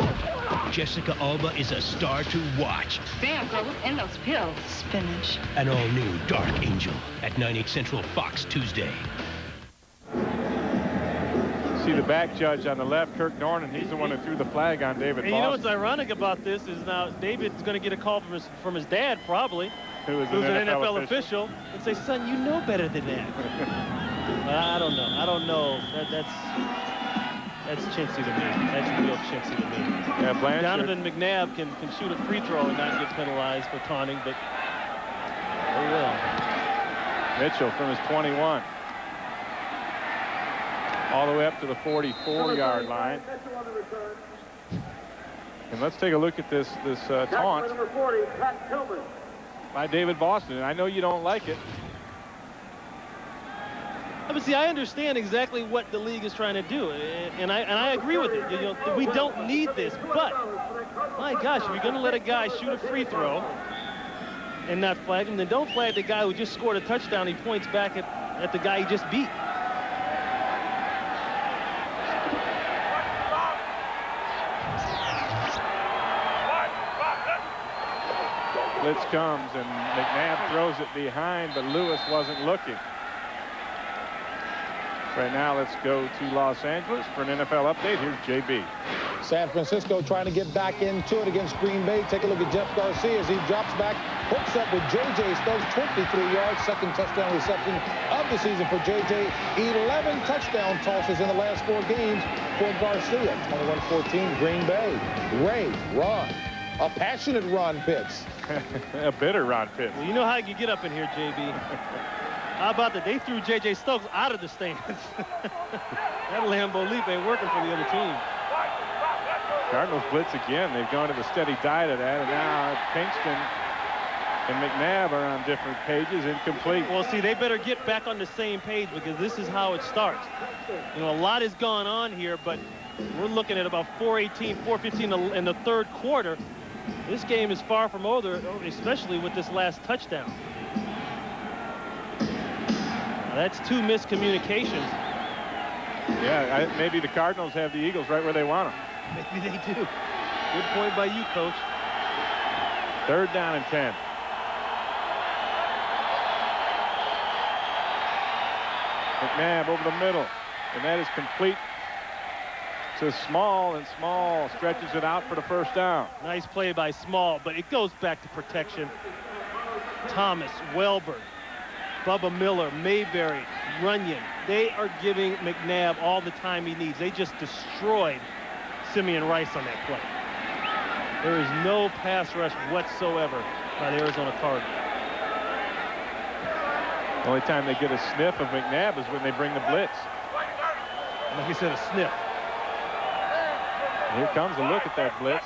Speaker 3: Jessica Alba is a star to watch.
Speaker 10: Damn, girl, what's in those pills? Spinach.
Speaker 3: An all-new Dark Angel at 9/8 Central Fox Tuesday.
Speaker 2: See the back judge on the left, Kirk Dornan. He's the one who threw the flag on David Boston.
Speaker 20: You know what's ironic about this is now David's going to get a call from his dad, probably,
Speaker 2: who's
Speaker 20: an NFL official, and say, son, you know better than that. I don't know. That's chintzy to me. That's real chintzy to me.
Speaker 2: Yeah, Blanchard.
Speaker 20: Donovan McNabb can shoot a free throw and not get penalized for taunting, but oh well.
Speaker 2: Mitchell from his 21. All the way up to the 44-yard line. And let's take a look at this taunt by David Boston. And I know you don't like it.
Speaker 20: But see, I understand exactly what the league is trying to do, and I agree with it. You know, we don't need this, but my gosh, if you're going to let a guy shoot a free throw and not flag him, then don't flag the guy who just scored a touchdown. He points back at the guy he just beat.
Speaker 2: Blitz comes, and McNabb throws it behind, but Lewis wasn't looking. Right now, let's go to Los Angeles for an NFL update. Here's JB.
Speaker 14: San Francisco trying to get back into it against Green Bay. Take a look at Jeff Garcia as he drops back, hooks up with J.J. Stokes, 23 yards, second touchdown reception of the season for J.J. 11 touchdown tosses in the last 4 games for Garcia. 21-14, Green Bay. Ray, run. A passionate Ron Pitts.
Speaker 2: A bitter Ron Pitts.
Speaker 20: Well, you know how you get up in here, JB. How about that? They threw J.J. Stokes out of the stands. That Lambeau leap ain't working for the other team.
Speaker 2: Cardinals blitz again. They've gone to the steady diet of that, and now Pinkston and McNabb are on different pages, incomplete.
Speaker 20: Well, see, they better get back on the same page because this is how it starts. You know, a lot has gone on here, but we're looking at about 4:18, 4:15 in the third quarter. This game is far from over, especially with this last touchdown. Now, that's 2 miscommunications.
Speaker 2: Yeah, maybe the Cardinals have the Eagles right where they want them.
Speaker 20: Maybe they do. Good point by you, Coach.
Speaker 2: 3rd down and 10. McNabb over the middle, and that is complete to Small, and Small stretches it out for the 1st down.
Speaker 20: Nice play by Small, but it goes back to protection. Thomas, Welber, Bubba Miller, Mayberry, Runyon, they are giving McNabb all the time he needs. They just destroyed Simeon Rice on that play. There is no pass rush whatsoever by the Arizona Cardinals.
Speaker 2: The only time they get a sniff of McNabb is when they bring the blitz.
Speaker 20: Like you said, a sniff.
Speaker 2: Here comes a look at that blitz.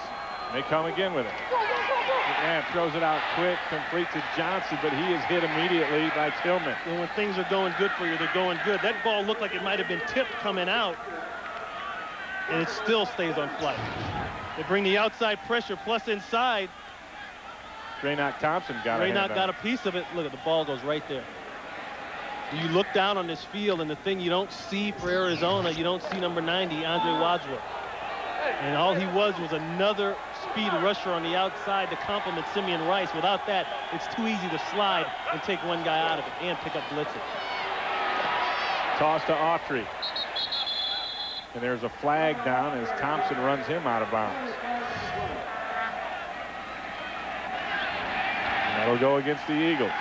Speaker 2: They come again with it. McNabb throws it out quick, complete to Johnson, but he is hit immediately by Tillman.
Speaker 20: And when things are going good for you, they're going good. That ball looked like it might have been tipped coming out, and it still stays on flight. They bring the outside pressure plus inside.
Speaker 2: Draynock Thompson got
Speaker 20: a piece of it. Look at the ball goes right there. You look down on this field, and the thing you don't see for Arizona, you don't see number 90, Andre Wadsworth. And all he was another speed rusher on the outside to complement Simeon Rice. Without that, it's too easy to slide and take one guy out of it and pick up blitzes.
Speaker 2: Toss to Autry. And there's a flag down as Thompson runs him out of bounds. And that'll go against the Eagles.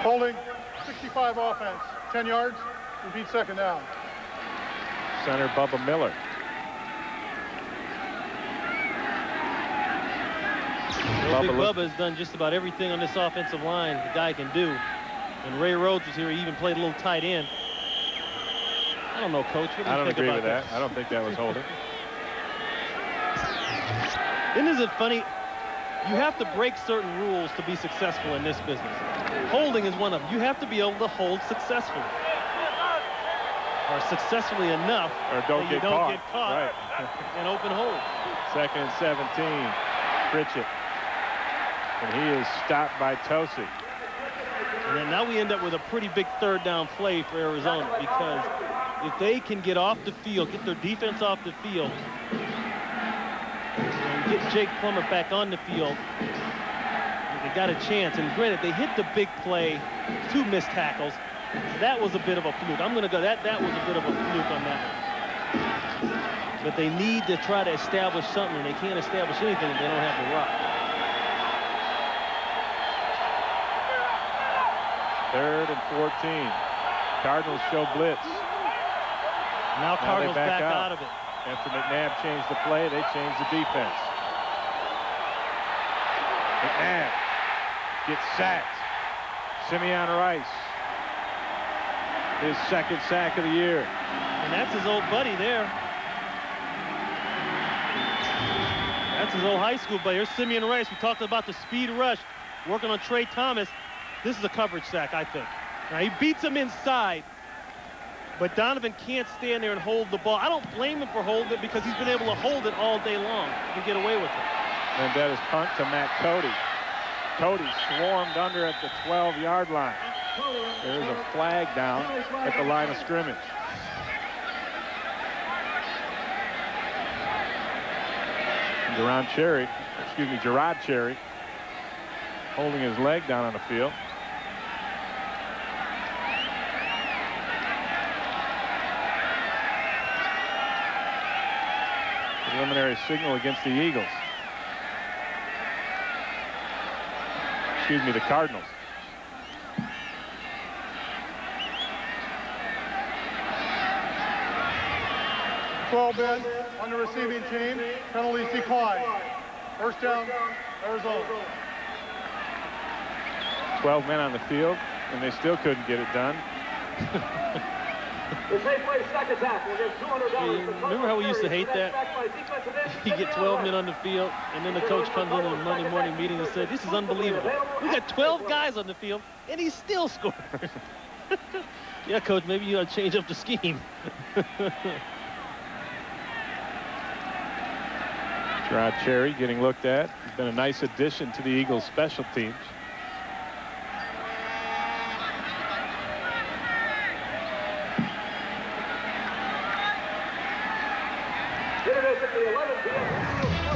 Speaker 5: Holding, 65 offense, 10 yards, repeat 2nd down.
Speaker 2: Center Bubba Miller.
Speaker 20: Big Bubba has done just about everything on this offensive line the guy can do. When Ray Rhodes was here, he even played a little tight end. I don't know, Coach. What do you think about that?
Speaker 2: I don't think that was holding.
Speaker 20: Isn't it funny? You have to break certain rules to be successful in this business. Holding is one of them. You have to be able to hold successfully. Or successfully enough
Speaker 2: or don't get caught. Right.
Speaker 20: And open hold.
Speaker 2: 2nd and 17. Pritchett. And he is stopped by Tosi.
Speaker 20: And then now we end up with a pretty big 3rd down play for Arizona, because if they can get off the field, get their defense off the field, and get Jake Plummer back on the field, they got a chance. And granted, they hit the big play, 2 missed tackles. That was a bit of a fluke. I'm going to go, that was a bit of a fluke on that one. But they need to try to establish something, and they can't establish anything if they don't have the rock.
Speaker 2: 3rd and 14. Cardinals show blitz.
Speaker 20: Now Cardinals back out of it.
Speaker 2: After McNabb changed the play, they changed the defense. McNabb gets sacked. Simeon Rice, his 2nd sack of the year.
Speaker 20: And that's his old buddy there. That's his old high school buddy. Here's Simeon Rice. We talked about the speed rush, working on Trey Thomas. This is a coverage sack, I think. Now, he beats him inside, but Donovan can't stand there and hold the ball. I don't blame him for holding it, because he's been able to hold it all day long. He can get away with it.
Speaker 2: And that is punt to Matt Cody. Cody swarmed under at the 12-yard line. There's a flag down at the line of scrimmage. Gerard Cherry holding his leg down on the field. Preliminary signal against the Eagles. Excuse me, the Cardinals.
Speaker 5: Ben on the receiving team. Penalties declined. First down, Arizona.
Speaker 2: 12 men on the field, and they still couldn't get it done.
Speaker 20: Remember how we used to hate that? You get 12 men on the field, and then the coach comes in the Monday morning meeting and said, "This is unbelievable. We got 12 guys on the field, and he still scores." Yeah, coach, maybe you ought to change up the scheme.
Speaker 2: Gerard Cherry getting looked at. He's been a nice addition to the Eagles' special teams.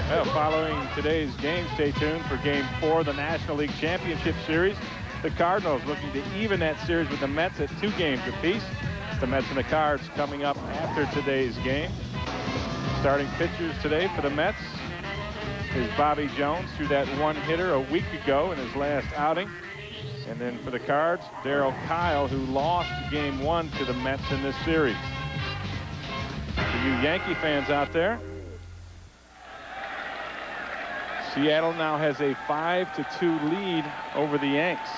Speaker 2: Well, following today's game, stay tuned for Game 4 of the National League Championship Series. The Cardinals looking to even that series with the Mets at 2 games apiece. The Mets and the Cards coming up after today's game. Starting pitchers today for the Mets is Bobby Jones, threw that one hitter a week ago in his last outing. And then for the Cards, Darryl Kyle, who lost Game 1 to the Mets in this series. For you Yankee fans out there, Seattle now has a 5-2 lead over the Yanks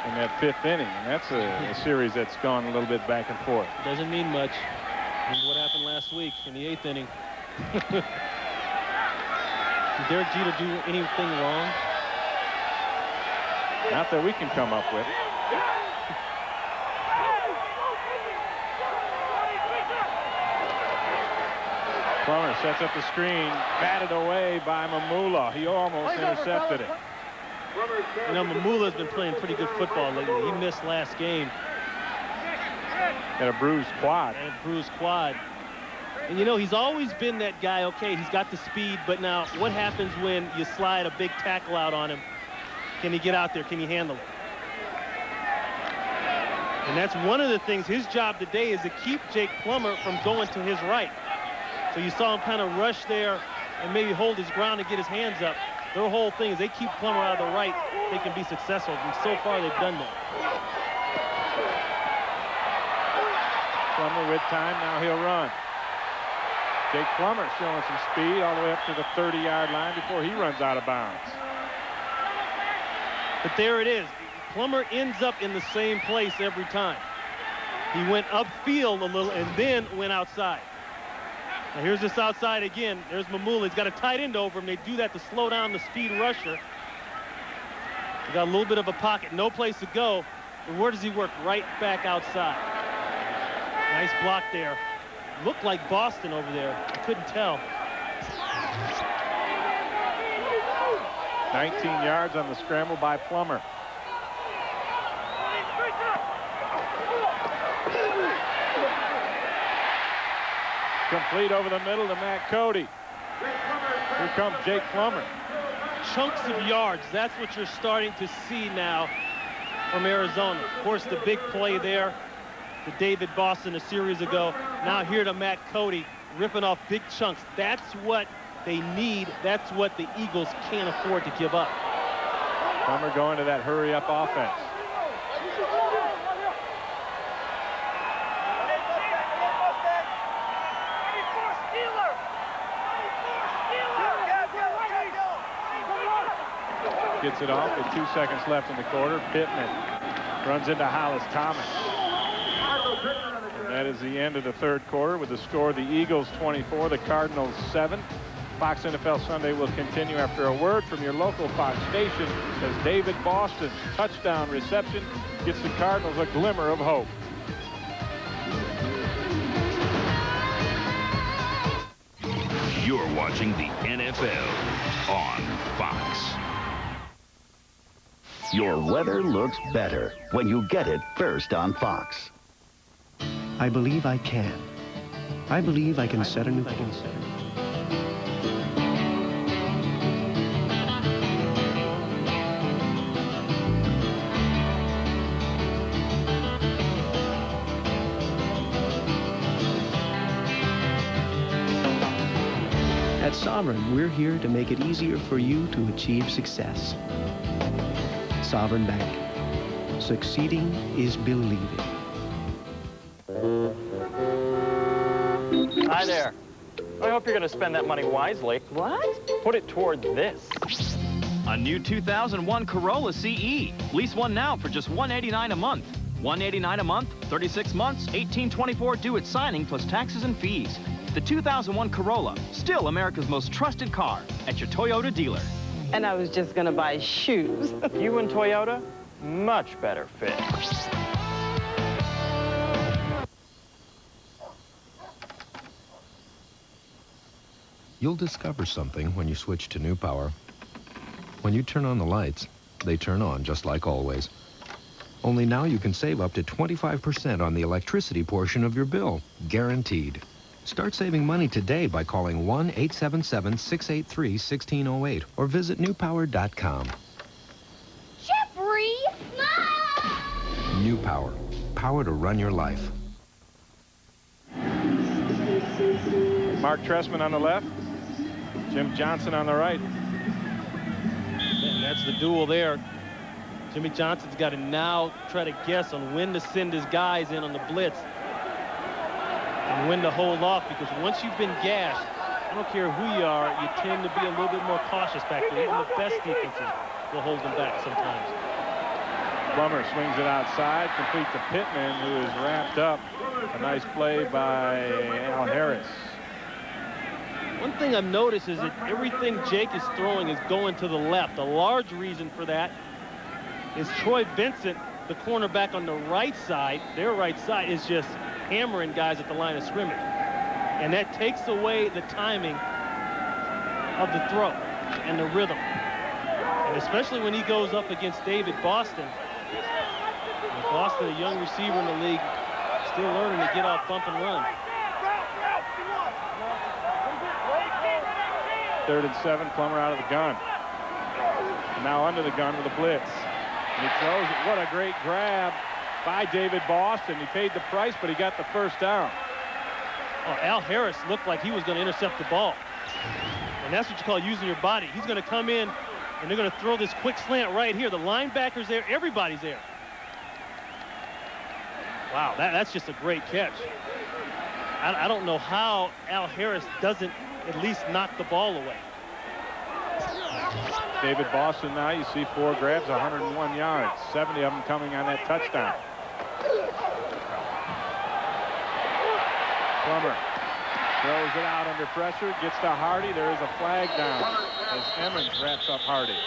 Speaker 2: in that 5th inning. And that's a series that's gone a little bit back and forth.
Speaker 20: Doesn't mean much. Remember what happened last week in the 8th inning. Did Derek Jeter do anything wrong?
Speaker 2: Not that we can come up with. Plummer sets up the screen, batted away by Mamula. He almost intercepted it.
Speaker 20: You know, Mamula's been playing pretty good football lately. He missed last game.
Speaker 2: Had a bruised quad.
Speaker 20: And you know, he's always been that guy. Okay, he's got the speed, but now what happens when you slide a big tackle out on him? Can he get out there? Can he handle it? And that's one of the things. His job today is to keep Jake Plummer from going to his right. So you saw him kind of rush there and maybe hold his ground and get his hands up. Their whole thing is they keep Plummer out of the right, they can be successful. And so far, they've done that.
Speaker 2: Plummer with time, now he'll run. Jake Plummer showing some speed all the way up to the 30-yard line before he runs out of bounds.
Speaker 20: But there it is. Plummer ends up in the same place every time. He went upfield a little and then went outside. Now here's this outside again. There's Mamula. He's got a tight end over him. They do that to slow down the speed rusher. He got a little bit of a pocket, no place to go. And where does he work? Right back outside. Nice block there. Looked like Boston over there. I couldn't tell.
Speaker 2: 19 yards on the scramble by Plummer. Complete over the middle to Matt Cody. Here comes Jake Plummer.
Speaker 20: Chunks of yards. That's what you're starting to see now from Arizona. Of course, the big play there to David Boston a series ago. Now here to Matt Cody, ripping off big chunks. That's what they need. That's what the Eagles can't afford to give up.
Speaker 2: Plummer going to that hurry-up offense. Gets it off with 2 seconds left in the quarter. Pittman runs into Hollis Thomas. And that is the end of the 3rd quarter with the score: the Eagles 24, the Cardinals 7. Fox NFL Sunday will continue after a word from your local Fox station as David Boston's touchdown reception gets the Cardinals a glimmer of hope.
Speaker 27: You're watching the NFL on Fox.
Speaker 12: Your weather looks better when you get it first on Fox.
Speaker 15: I believe I can. I believe I can set a new course. At Sovereign, we're here to make it easier for you to achieve success. Sovereign Bank. Succeeding is believing.
Speaker 7: Hi there. I hope you're going to spend that money wisely.
Speaker 28: What?
Speaker 7: Put it toward this.
Speaker 16: A new 2001 Corolla CE. Lease one now for just $189 a month. $189 a month, 36 months, $18.24 due at signing plus taxes and fees. The 2001 Corolla, still America's most trusted car at your Toyota dealer.
Speaker 28: And I was just gonna buy shoes.
Speaker 7: You and Toyota, much better fit.
Speaker 1: You'll discover something when you switch to New Power. When you turn on the lights, they turn on just like always. Only now you can save up to 25% on the electricity portion of your bill, guaranteed. Start saving money today by calling 1-877-683-1608 or visit newpower.com.
Speaker 17: Jeffrey!
Speaker 1: New Power. Power to run your life.
Speaker 2: Mark Trestman on the left. Jim Johnson on the right.
Speaker 20: And that's the duel there. Jimmy Johnson's got to now try to guess on when to send his guys in on the blitz and when to hold off, because once you've been gashed, I don't care who you are, you tend to be a little bit more cautious back there. Even the best defenses will hold them back sometimes.
Speaker 2: Plummer swings it outside, complete to Pittman, who is wrapped up. A nice play by Al Harris.
Speaker 20: One thing I've noticed is that everything Jake is throwing is going to the left. A large reason for that is Troy Vincent, the cornerback on the right side, their right side, is just hammering guys at the line of scrimmage. And that takes away the timing of the throw and the rhythm. And especially when he goes up against David Boston. And Boston, a young receiver in the league, still learning to get off bump and run.
Speaker 2: 3rd and 7, Plummer out of the gun. Now under the gun with a blitz. And he throws it. What a great grab by David Boston. He paid the price, but he got the first down.
Speaker 20: Oh, Al Harris looked like he was going to intercept the ball. And that's what you call using your body. He's going to come in, and they're going to throw this quick slant right here. The linebacker's there. Everybody's there. Wow, that's just a great catch. I don't know how Al Harris doesn't at least knock the ball away.
Speaker 2: David Boston now, you see 4 grabs, 101 yards, 70 of them coming on that touchdown. Plummer throws it out under pressure, gets to Hardy. There is a flag down as Emmons wraps up Hardy.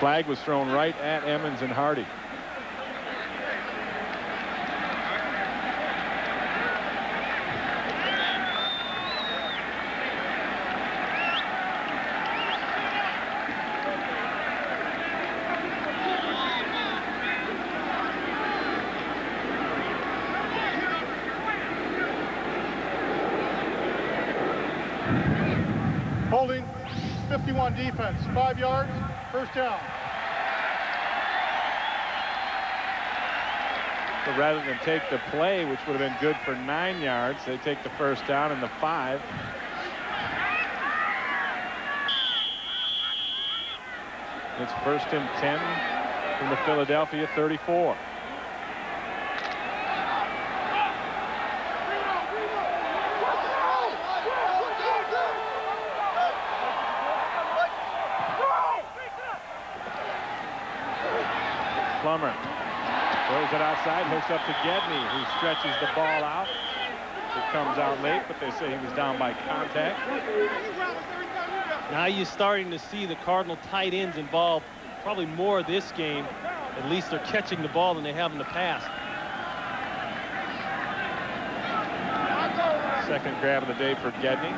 Speaker 2: Flag was thrown right at Emmons and Hardy.
Speaker 5: Holding, 51 defense, 5 yards, first down.
Speaker 2: So rather than take the play, which would have been good for 9 yards, they take the first down and the 5. It's 1st and 10 from the Philadelphia 34. Plummer throws it outside, hooks up to Gedney, who stretches the ball out. It comes out late, but they say he was down by contact.
Speaker 20: Now you're starting to see the Cardinal tight ends involved probably more this game. At least they're catching the ball than they have in the past.
Speaker 2: Second grab of the day for Gedney.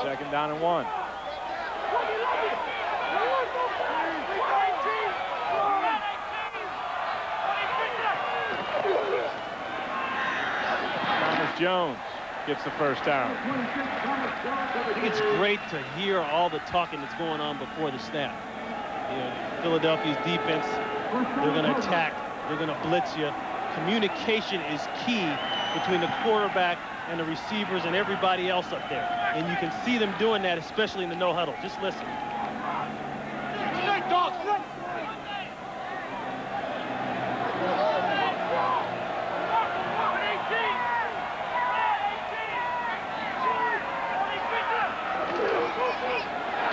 Speaker 2: Second down and 1. Jones gets the first down.
Speaker 20: I think it's great to hear all the talking that's going on before the snap. You know, Philadelphia's defense. They're going to attack. They're going to blitz you. Communication is key between the quarterback and the receivers and everybody else up there. And you can see them doing that, especially in the no huddle. Just listen.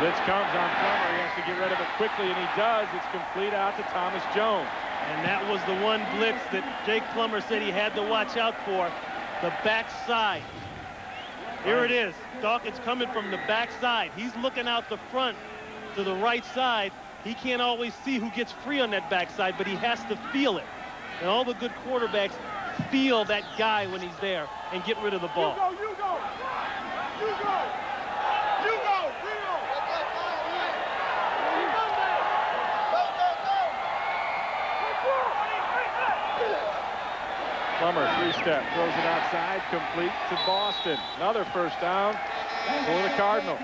Speaker 2: Blitz comes on Plummer. He has to get rid of it quickly, and he does. It's complete out to Thomas Jones.
Speaker 20: And that was the one blitz that Jake Plummer said he had to watch out for, the backside. Here it is. Dawkins coming from the backside. He's looking out the front to the right side. He can't always see who gets free on that backside, but he has to feel it. And all the good quarterbacks feel that guy when he's there and get rid of the ball.
Speaker 8: You go. You go. You go.
Speaker 2: Plummer, three-step, throws it outside, complete to Boston. Another first down for the Cardinals.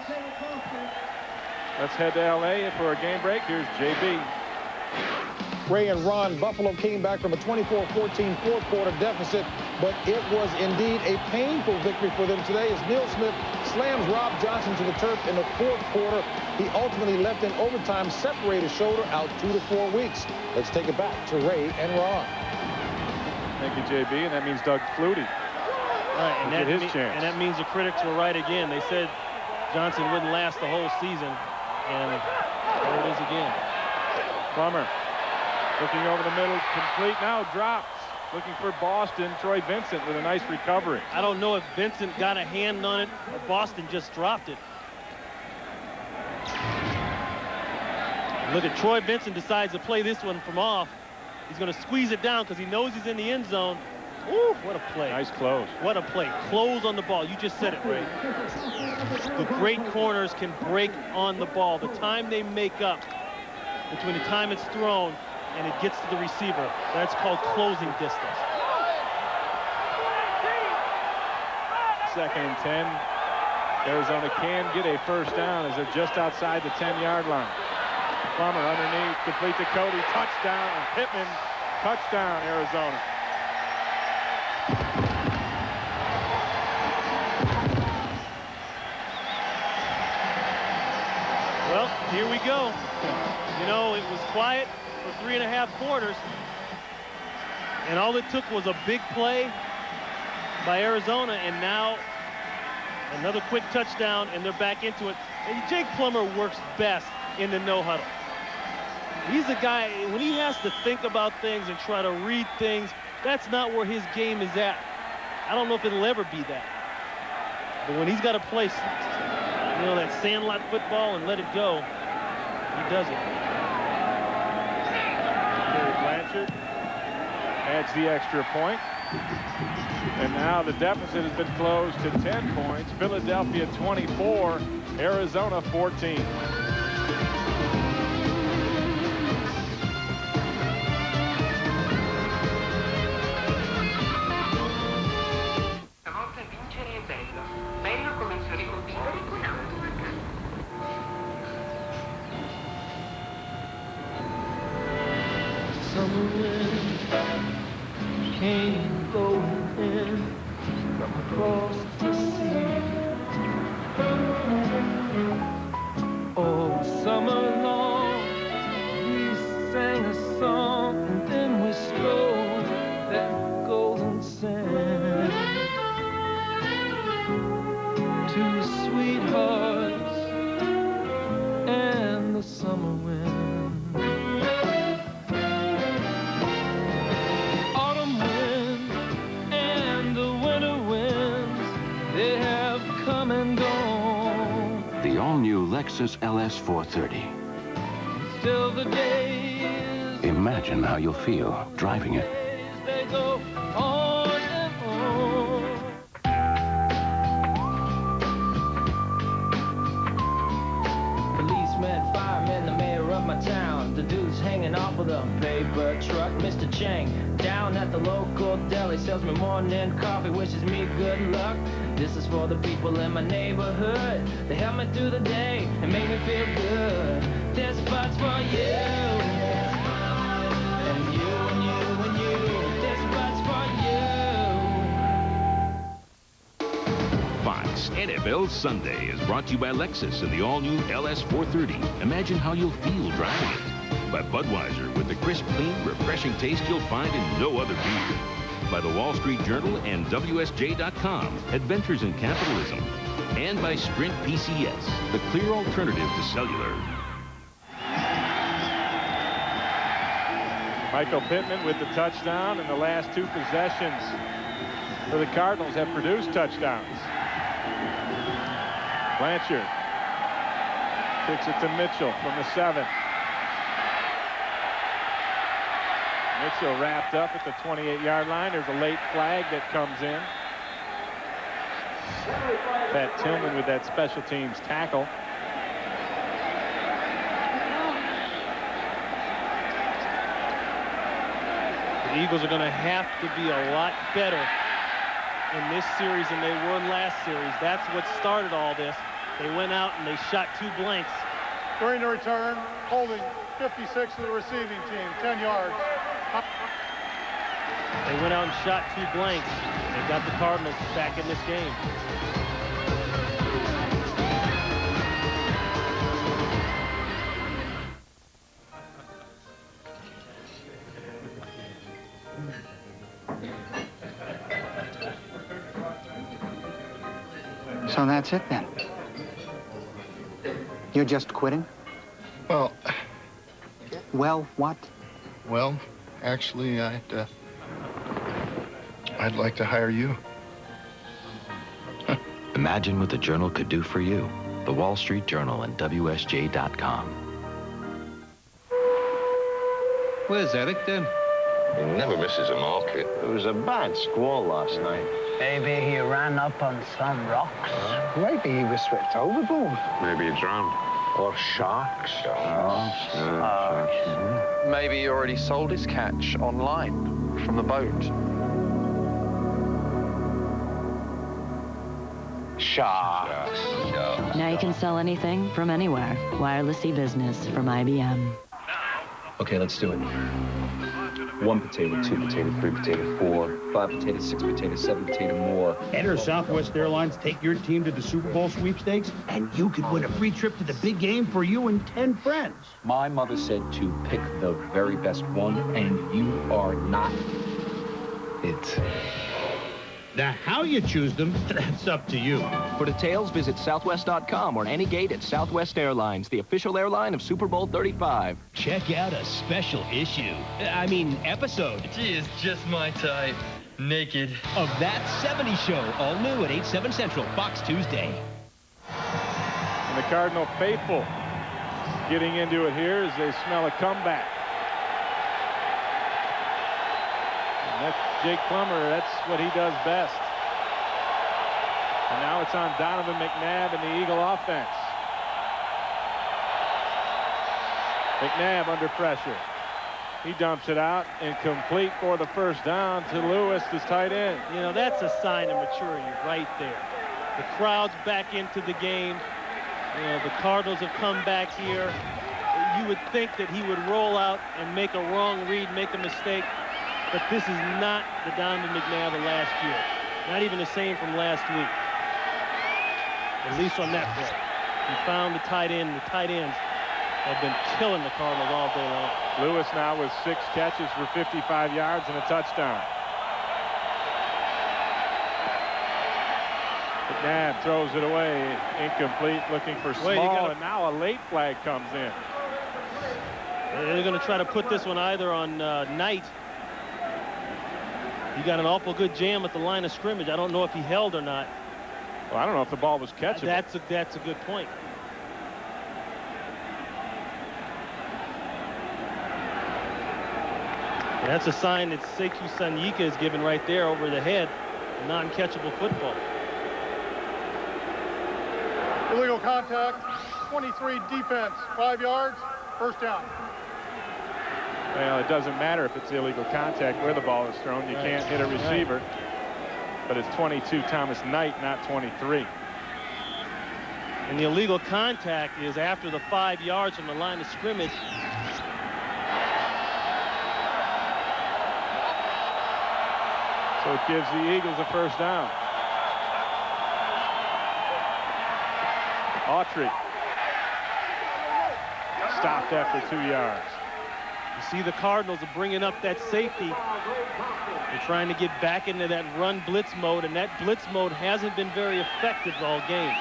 Speaker 2: Let's head to L.A. for a game break. Here's J.B.
Speaker 14: Ray and Ron, Buffalo came back from a 24-14 fourth quarter deficit, but it was indeed a painful victory for them today as Neil Smith slams Rob Johnson to the turf in the fourth quarter. He ultimately left in overtime, separated shoulder, out 2 to 4 weeks. Let's take it back to Ray and Ron.
Speaker 2: Thank you, JB, and that means Doug Flutie.
Speaker 20: Right, and that means the critics were right again. They said Johnson wouldn't last the whole season, and there it is again.
Speaker 2: Plummer looking over the middle, complete now, drops. Looking for Boston, Troy Vincent with a nice recovery.
Speaker 20: I don't know if Vincent got a hand on it or Boston just dropped it. Look at Troy Vincent decides to play this one from off. He's going to squeeze it down because he knows he's in the end zone. Ooh, what a play.
Speaker 2: Nice close.
Speaker 20: What a play. Close on the ball. You just said it, Ray. The great corners can break on the ball. The time they make up between the time it's thrown and it gets to the receiver, that's called closing distance.
Speaker 2: 2nd and 10. Arizona can get a first down as they're just outside the 10-yard line. Plummer underneath, complete to Cody, touchdown, and Pittman, touchdown, Arizona.
Speaker 20: Well, here we go. You know, it was quiet for 3.5 quarters, and all it took was a big play by Arizona, and now another quick touchdown, and they're back into it. And Jake Plummer works best in the no huddle. He's a guy, when he has to think about things and try to read things, that's not where his game is at. I don't know if it'll ever be that. But when he's got to play, you know, that sandlot football and let it go, he does it.
Speaker 2: Gary Blanchard adds the extra point. And now the deficit has been closed to 10 points. Philadelphia 24, Arizona 14.
Speaker 8: Summer wind came blowing in from across the sea. Oh, summer long, we sang a song and then we strolled that golden sand. Two sweethearts and the summer wind.
Speaker 9: The all-new Lexus LS 430.
Speaker 8: Still the days.
Speaker 9: Imagine how you'll feel driving it.
Speaker 8: They go on and on. Policeman, fireman, the mayor of my town. The dude's hanging off of the paper truck. Mr. Chang, down at the local deli, sells me morning coffee, wishes me good luck.
Speaker 13: This is for the people in my neighborhood. They help me through the day and make me feel good. This spot's for you. And you and you and you. This spot's for you.
Speaker 27: Fox NFL Sunday is brought to you by Lexus and the all-new LS430. Imagine how you'll feel driving it. By Budweiser with the crisp, clean, refreshing taste you'll find in no other beer. By the Wall Street Journal and WSJ.com, Adventures in Capitalism. And by Sprint PCS, the clear alternative to cellular.
Speaker 2: Michael Pittman with the touchdown, and the last two possessions for the Cardinals have produced touchdowns. Blanchard kicks it to Mitchell from the 7. Mitchell wrapped up at the 28-yard line. There's a late flag that comes in. Pat Tillman with that special teams tackle.
Speaker 20: The Eagles are going to have to be a lot better in this series than they were in last series. That's what started all this. They went out and they shot 2 blanks.
Speaker 5: During the return, holding 56 of the receiving team, 10 yards.
Speaker 20: They went out and shot 2 blanks. They got the Cardinals back in this game.
Speaker 17: So that's it then? You're just quitting?
Speaker 4: Well...
Speaker 17: Well, what?
Speaker 4: Well, actually, I'd like to hire you.
Speaker 18: Imagine what the Journal could do for you. The Wall Street Journal and WSJ.com.
Speaker 1: Where's Eric then?
Speaker 19: He never misses a market.
Speaker 8: It was a bad squall last night.
Speaker 21: Maybe he ran up on some rocks.
Speaker 17: Maybe he was swept overboard.
Speaker 19: Maybe he drowned.
Speaker 8: Or sharks.
Speaker 11: Maybe he already sold his catch online from the boat.
Speaker 8: Sharks.
Speaker 22: Now you can sell anything from anywhere. Wireless e-business from IBM.
Speaker 25: Okay, let's do it. 1 potato, 2 potato, 3 potato, 4, 5 potato, 6 potato, 7 potato more.
Speaker 26: Enter Southwest Airlines, take your team to the Super Bowl sweepstakes, and you could win a free trip to the big game for you and 10 friends.
Speaker 25: My mother said to pick the very best one, and you are not it.
Speaker 26: Now, how you choose them, that's up to you.
Speaker 29: For details, visit Southwest.com or any gate at Southwest Airlines, the official airline of Super Bowl 35.
Speaker 3: Check out a special issue. Episode.
Speaker 30: Gee, it's just my type. Naked.
Speaker 3: Of That 70s Show, all new at 8, 7 Central, Fox Tuesday.
Speaker 2: And the Cardinal faithful getting into it here as they smell a comeback. That's Jake Plummer. That's what he does best. And now it's on Donovan McNabb and the Eagle offense. McNabb under pressure. He dumps it out, incomplete for the first down to Lewis, his tight end.
Speaker 20: You know, that's a sign of maturity right there. The crowd's back into the game. You know, the Cardinals have come back here. You would think that he would roll out and make a wrong read, make a mistake. But this is not the Donovan McNabb of last year. Not even the same from last week. At least on that play. He found the tight end. The tight ends have been killing the Cardinals all day long.
Speaker 2: Lewis now with 6 catches for 55 yards and a touchdown. McNabb throws it away. Incomplete, looking for Small, and now a late flag comes in.
Speaker 20: They're going to try to put this one either on Knight. He got an awful good jam at the line of scrimmage. I don't know if he held or not.
Speaker 2: Well, I don't know if the ball was catchable.
Speaker 20: That's a good point. That's a sign that Sekou Sanyika is given right there over the head. Non-catchable football.
Speaker 5: Illegal contact, 23 defense, 5 yards, first down.
Speaker 2: Well, it doesn't matter if it's illegal contact where the ball is thrown. You can't hit a receiver. but it's 22 Thomas Knight, not 23.
Speaker 20: And the illegal contact is after the 5 yards from the line of scrimmage.
Speaker 2: So it gives the Eagles a first down. Autry stopped after 2 yards.
Speaker 20: You see the Cardinals are bringing up that safety. They're trying to get back into that run blitz mode, and that blitz mode hasn't been very effective all game.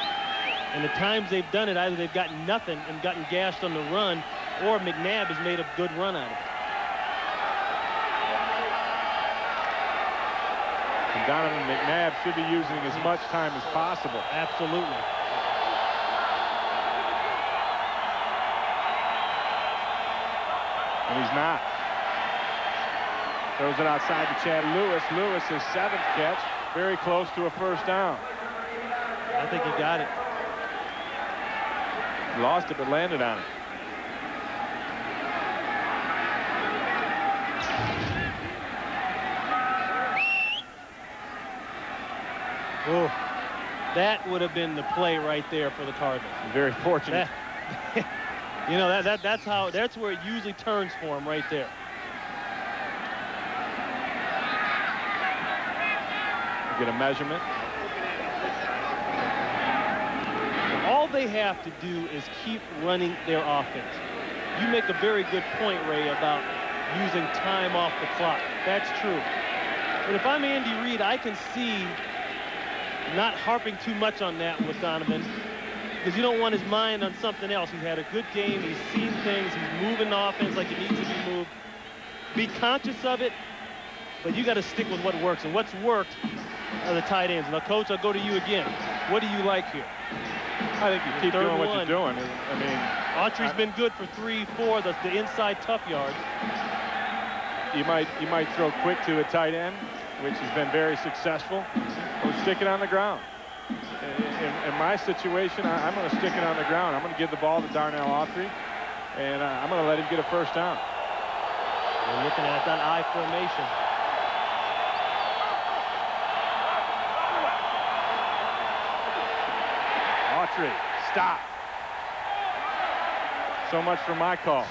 Speaker 20: And the times they've done it, either they've gotten nothing and gotten gashed on the run, or McNabb has made a good run out of it.
Speaker 2: And Donovan McNabb should be using as much time as possible.
Speaker 20: Absolutely.
Speaker 2: And he's not. Throws it outside to Chad Lewis. Lewis, his 7th catch, very close to a first down.
Speaker 20: I think he got it.
Speaker 2: Lost it, but landed on it.
Speaker 20: Oh, that would have been the play right there for the Cardinals.
Speaker 2: Very fortunate.
Speaker 20: You know, that's where it usually turns for him right there.
Speaker 2: Get a measurement.
Speaker 20: All they have to do is keep running their offense. You make a very good point, Ray, about using time off the clock. That's true. But if I'm Andy Reid, I can see not harping too much on that with Donovan, because you don't want his mind on something else. He's had a good game. He's seen things. He's moving the offense like it needs to be moved. Be conscious of it, but you got to stick with what works. And what's worked are the tight ends. Now, Coach, I'll go to you again. What do you like here?
Speaker 2: I think you keep doing what you're doing. I mean,
Speaker 20: Autry's been good for 3-4, the inside tough yards.
Speaker 2: You might throw quick to a tight end, which has been very successful, or stick it on the ground. In my situation, I'm going to stick it on the ground. I'm going to give the ball to Darnell Autry, and I'm going to let him get a first down.
Speaker 20: We're looking at that I formation.
Speaker 2: Autry, stop. So much for my call,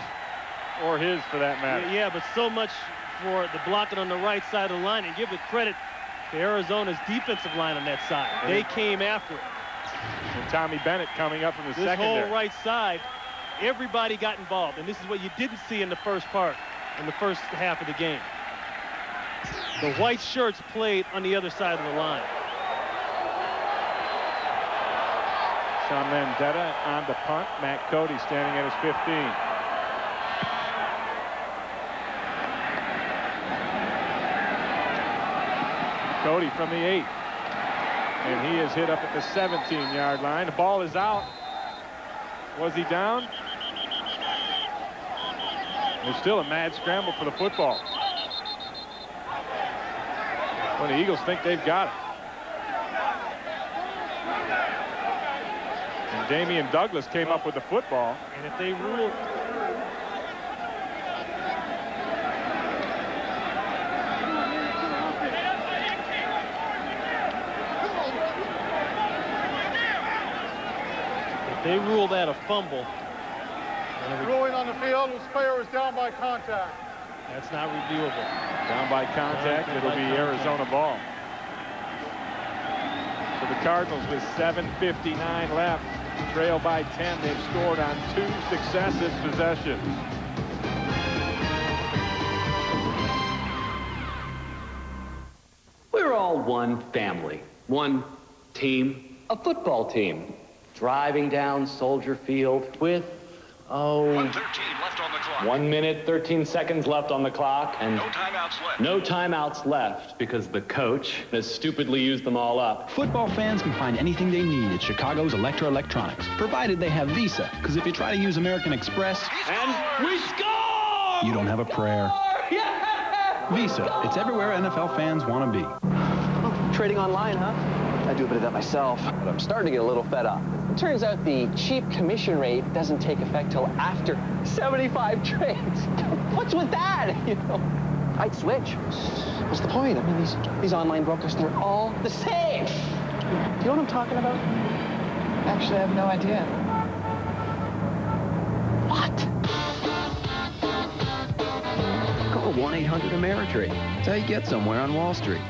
Speaker 2: or his for that matter.
Speaker 20: Yeah, but so much for the blocking on the right side of the line, and give the credit to Arizona's defensive line on that side. They came after it.
Speaker 2: And Tommy Bennett coming up from the secondary.
Speaker 20: This whole right side, everybody got involved, and this is what you didn't see in the first half of the game. The white shirts played on the other side of the line.
Speaker 2: Sean Mandetta on the punt. Matt Cody standing at his 15. Cody from the 8. And he is hit up at the 17-yard line. The ball is out. Was he down? There's still a mad scramble for the football. Well, the Eagles think they've got it. And Damian Douglas came up with the football.
Speaker 20: And if they rule... They rule that a fumble.
Speaker 5: Ruling on the field, this player was down by contact.
Speaker 20: That's not reviewable.
Speaker 2: Down by contact, it'll be Arizona ball. So the Cardinals with 7:59 left, trail by 10. They've scored on 2 successive possessions.
Speaker 6: We're all one family, one team, a football team. Driving down Soldier Field with,
Speaker 7: 1:13 left on the clock.
Speaker 6: 1 minute, 13 seconds left on the clock. And
Speaker 7: no timeouts left.
Speaker 6: No timeouts left because the coach has stupidly used them all up.
Speaker 10: Football fans can find anything they need at Chicago's Electra Electronics, provided they have Visa. Because if you try to use American Express,
Speaker 6: and we score!
Speaker 10: You don't have a prayer.
Speaker 6: Yeah!
Speaker 10: Visa, it's everywhere NFL fans want to be.
Speaker 21: Oh, trading online, huh? I do a bit of that myself, but I'm starting to get a little fed up. It turns out the cheap commission rate doesn't take effect till after 75 trades. What's with that, you know? I'd switch. What's the point? I mean, these online brokers, they're all the same. You know what I'm talking about?
Speaker 9: Actually, I have no idea.
Speaker 21: What?
Speaker 18: Call 1-800-AMERITRADE. That's how you get somewhere on Wall Street.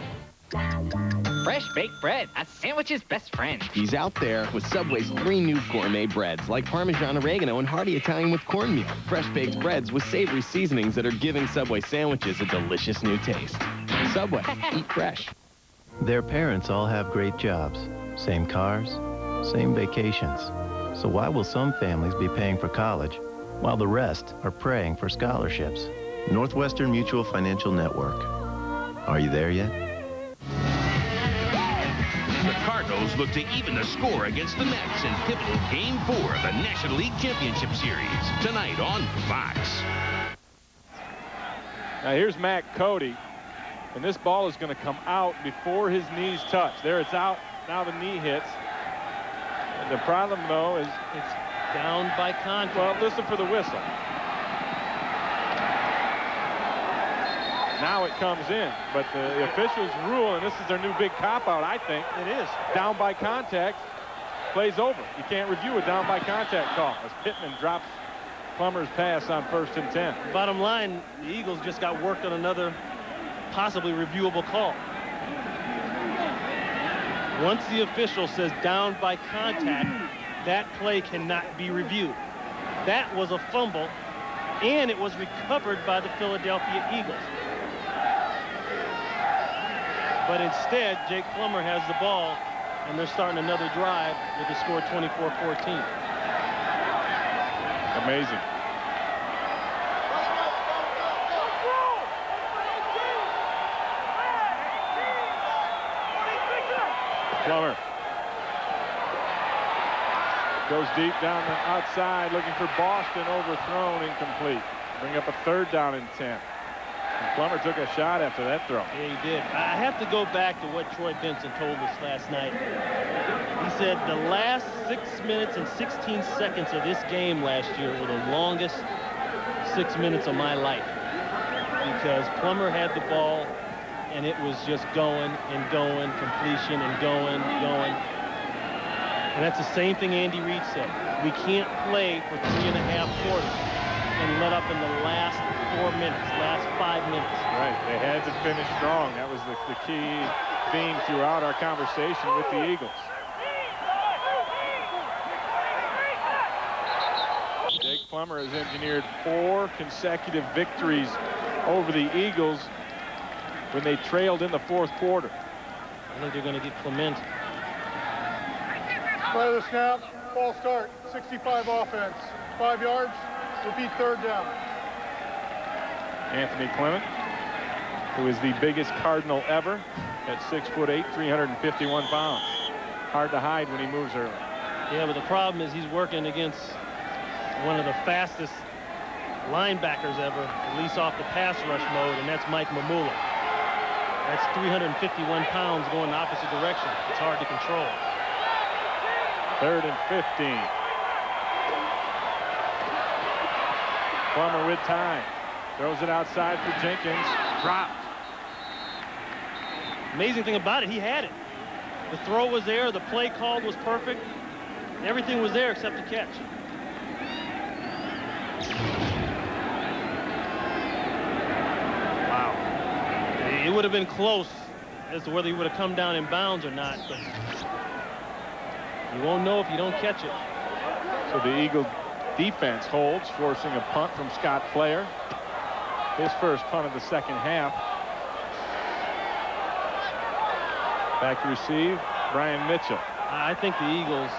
Speaker 12: Fresh baked bread, a sandwich's best friend.
Speaker 13: He's out there with Subway's 3 new gourmet breads, like Parmesan oregano and hearty Italian with cornmeal. Fresh baked breads with savory seasonings that are giving Subway sandwiches a delicious new taste. Subway, eat fresh.
Speaker 14: Their parents all have great jobs, same cars, same vacations. So why will some families be paying for college while the rest are praying for scholarships? Northwestern Mutual Financial Network. Are you there yet?
Speaker 15: The Cardinals look to even the score against the Mets in pivotal Game 4 of the National League Championship Series, tonight on Fox.
Speaker 2: Now here's Matt Cody, and this ball is going to come out before his knees touch. There it's out. Now the knee hits. And the problem, though, is
Speaker 20: it's down by contact.
Speaker 2: Well, listen for the whistle. Now it comes in, but the officials rule, and this is their new big cop-out, I think.
Speaker 20: It is.
Speaker 2: Down by contact, plays over. You can't review a down by contact call as Pittman drops Plummer's pass on 1st and 10.
Speaker 20: Bottom line, the Eagles just got worked on another possibly reviewable call. Once the official says down by contact, that play cannot be reviewed. That was a fumble, and it was recovered by the Philadelphia Eagles. But instead, Jake Plummer has the ball, and they're starting another drive with the score 24-14.
Speaker 2: Amazing. Plummer goes deep down the outside, looking for Boston, overthrown, incomplete. Bring up a 3rd down and 10. And Plummer took a shot after that throw.
Speaker 20: Yeah, he did. I have to go back to what Troy Benson told us last night. He said the last 6 minutes and 16 seconds of this game last year were the longest 6 minutes of my life, because Plummer had the ball and it was just going and going, completion and going. And that's the same thing Andy Reid said. We can't play for 3.5 quarters and let up in the last 4 minutes, last 5 minutes.
Speaker 2: Right, they had to finish strong. That was the key theme throughout our conversation with the Eagles. Jake Plummer has engineered 4 consecutive victories over the Eagles when they trailed in the 4th quarter.
Speaker 20: I think they're going to get Clement.
Speaker 5: By the snap, ball start, 65 offense, 5 yards, repeat 3rd down.
Speaker 2: Anthony Clement, who is the biggest Cardinal ever at 6'8", 351 pounds. Hard to hide when he moves early.
Speaker 20: Yeah, but the problem is he's working against one of the fastest linebackers ever, at least off the pass rush mode, and that's Mike Mamula. That's 351 pounds going the opposite direction. It's hard to control.
Speaker 2: 3rd and 15. Plummer with time. Throws it outside for Jenkins. Dropped.
Speaker 20: Amazing thing about it, he had it. The throw was there. The play called was perfect. Everything was there except the catch. Wow. It would have been close as to whether he would have come down in bounds or not, but you won't know if you don't catch it.
Speaker 2: So the Eagle defense holds, forcing a punt from Scott Flair. His first punt of the 2nd half. Back to receive, Brian Mitchell.
Speaker 20: I think the Eagles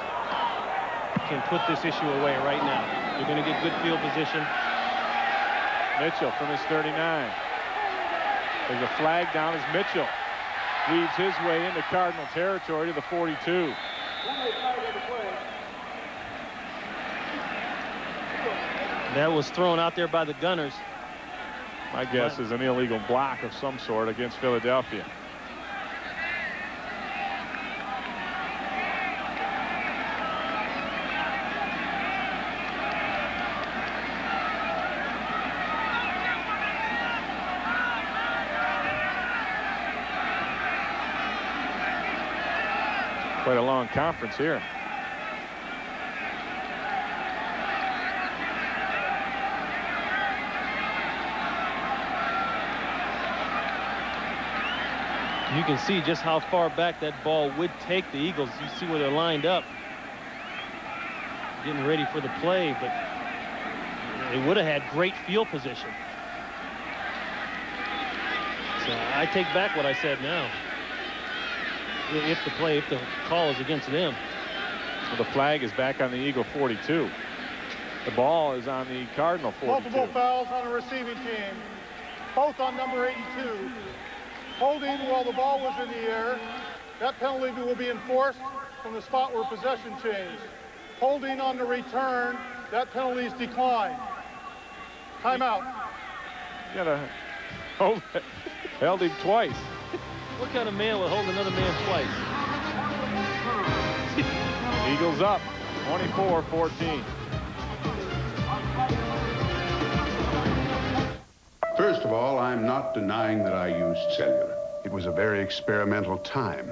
Speaker 20: can put this issue away right now. They're going to get good field position.
Speaker 2: Mitchell from his 39. There's a flag down as Mitchell weaves his way into Cardinal territory to the 42.
Speaker 20: That was thrown out there by the Gunners.
Speaker 2: My guess is an illegal block of some sort against Philadelphia. Quite a long conference here.
Speaker 20: You can see just how far back that ball would take the Eagles. You see where they're lined up, getting ready for the play, but they would have had great field position. So I take back what I said now. If the call is against them.
Speaker 2: So the flag is back on the Eagle 42. The ball is on the Cardinal 42.
Speaker 5: Multiple fouls on the receiving team, both on number 82. Holding while the ball was in the air. That penalty will be enforced from the spot where possession changed. Holding on the return, that penalty is declined. Timeout.
Speaker 2: You gotta hold it. Held him twice.
Speaker 20: What kind of man would hold another man twice?
Speaker 2: Eagles up 24-14.
Speaker 1: First of all, I'm not denying that I used cellular. It was a very experimental time.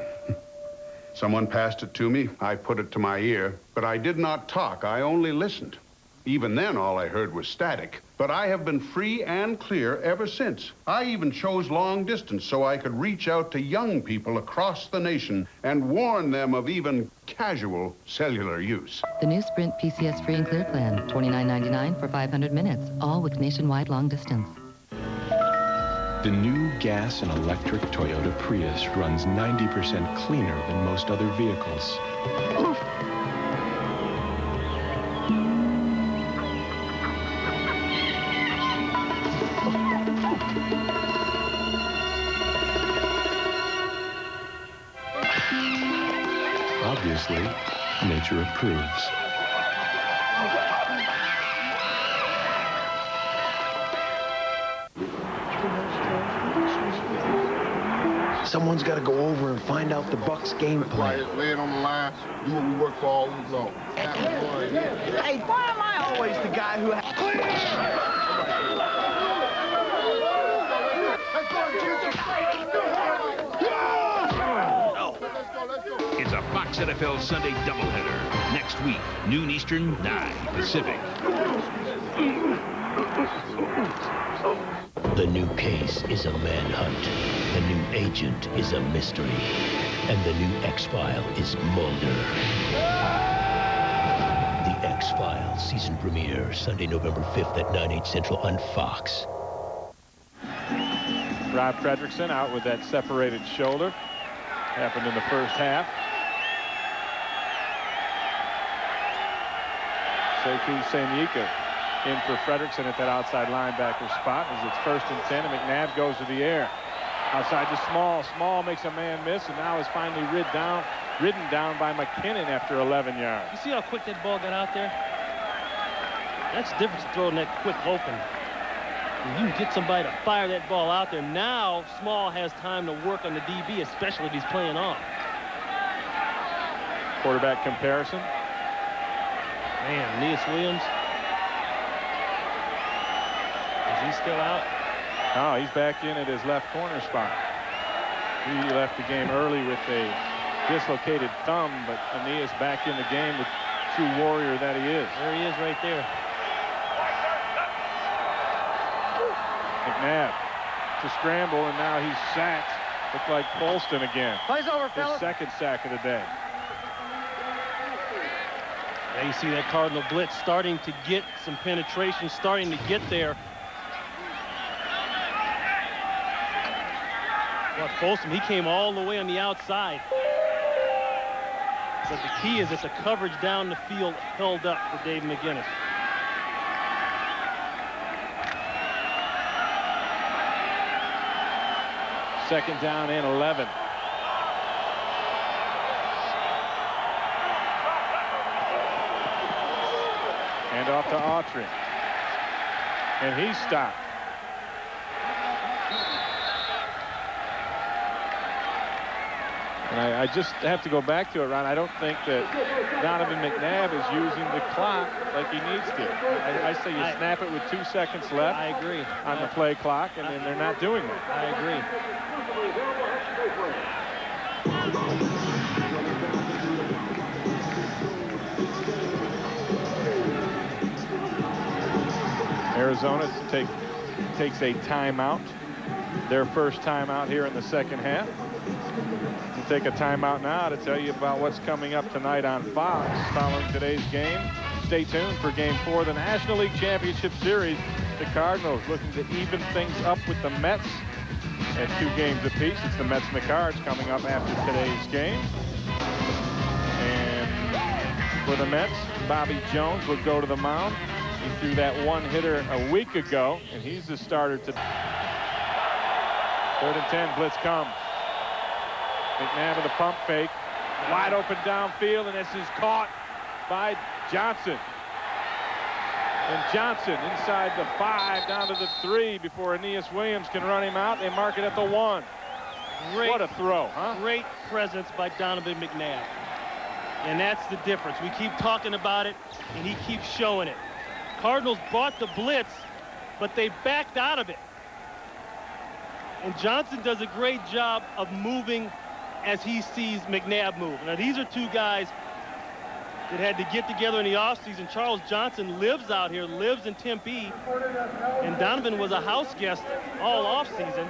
Speaker 1: Someone passed it to me. I put it to my ear, but I did not talk. I only listened. Even then, all I heard was static. But I have been free and clear ever since. I even chose long distance so I could reach out to young people across the nation and warn them of even casual cellular use.
Speaker 4: The new Sprint PCS Free and Clear plan, $29.99 for 500 minutes, all with nationwide long distance.
Speaker 10: The new gas and electric Toyota Prius runs 90% cleaner than most other vehicles. Obviously, nature approves.
Speaker 26: Someone's got to go over and find out the Bucs game plan.
Speaker 8: Lay it on the line. Do what we work for all week long.
Speaker 26: Hey, why am I always the guy who...
Speaker 15: It's a Fox NFL Sunday doubleheader. Next week, noon Eastern, 9 Pacific.
Speaker 3: The new case is a manhunt. The new agent is a mystery. And the new X-File is Mulder. The X-Files season premiere, Sunday, November 5th at 9/8 Central on Fox.
Speaker 2: Rob Fredrickson out with that separated shoulder. Happened in the first half. Sekou Sanyika in for Fredrickson at that outside linebacker spot as it's 1st and 10, and McNabb goes to the air. Outside to Small. Small makes a man miss, and now is finally ridden down by McKinnon after 11 yards.
Speaker 20: You see how quick that ball got out there? That's the difference throwing that quick open. When you can get somebody to fire that ball out there. Now Small has time to work on the DB, especially if he's playing off.
Speaker 2: Quarterback comparison.
Speaker 20: Man, Aeneas Williams. Is he still out?
Speaker 2: No, he's back in at his left corner spot. He left the game early with a dislocated thumb, but Aeneas back in the game, the true warrior that he is.
Speaker 20: There he is right there.
Speaker 2: McNabb to scramble, and now he's sacked. Looked like Polston again.
Speaker 8: Plays over, fellas.
Speaker 2: His second sack of the day.
Speaker 20: Now you see that Cardinal blitz starting to get some penetration, starting to get there. Well, Folsom, he came all the way on the outside. But the key is that the coverage down the field held up for Dave McGinnis.
Speaker 2: Second down and 11. Hand off to Autry. And he's stopped. And I just have to go back to it, Ron. I don't think that Donovan McNabb is using the clock like he needs to. I say you snap it with 2 seconds left.
Speaker 20: I agree.
Speaker 2: On the play clock, and then they're not doing that.
Speaker 20: I agree.
Speaker 2: Arizona takes a timeout. Their first timeout here in the second half. We'll take a timeout now to tell you about what's coming up tonight on Fox following today's game. Stay tuned for Game 4 of the National League Championship Series. The Cardinals looking to even things up with the Mets at 2 games apiece. It's the Mets and the Cards coming up after today's game. And for the Mets, Bobby Jones will go to the mound. He threw that one-hitter a week ago, and he's the starter today. 3rd and 10, blitz comes. McNabb with a pump fake. Wide open downfield, and this is caught by Johnson. And Johnson inside the 5, down to the 3 before Aeneas Williams can run him out. They mark it at the 1. What a throw, huh?
Speaker 20: Great presence by Donovan McNabb. And that's the difference. We keep talking about it, and he keeps showing it. Cardinals brought the blitz, but they backed out of it. And Johnson does a great job of moving as he sees McNabb move. Now, these are 2 guys that had to get together in the offseason. Charles Johnson lives out here, lives in Tempe, and Donovan was a house guest all offseason.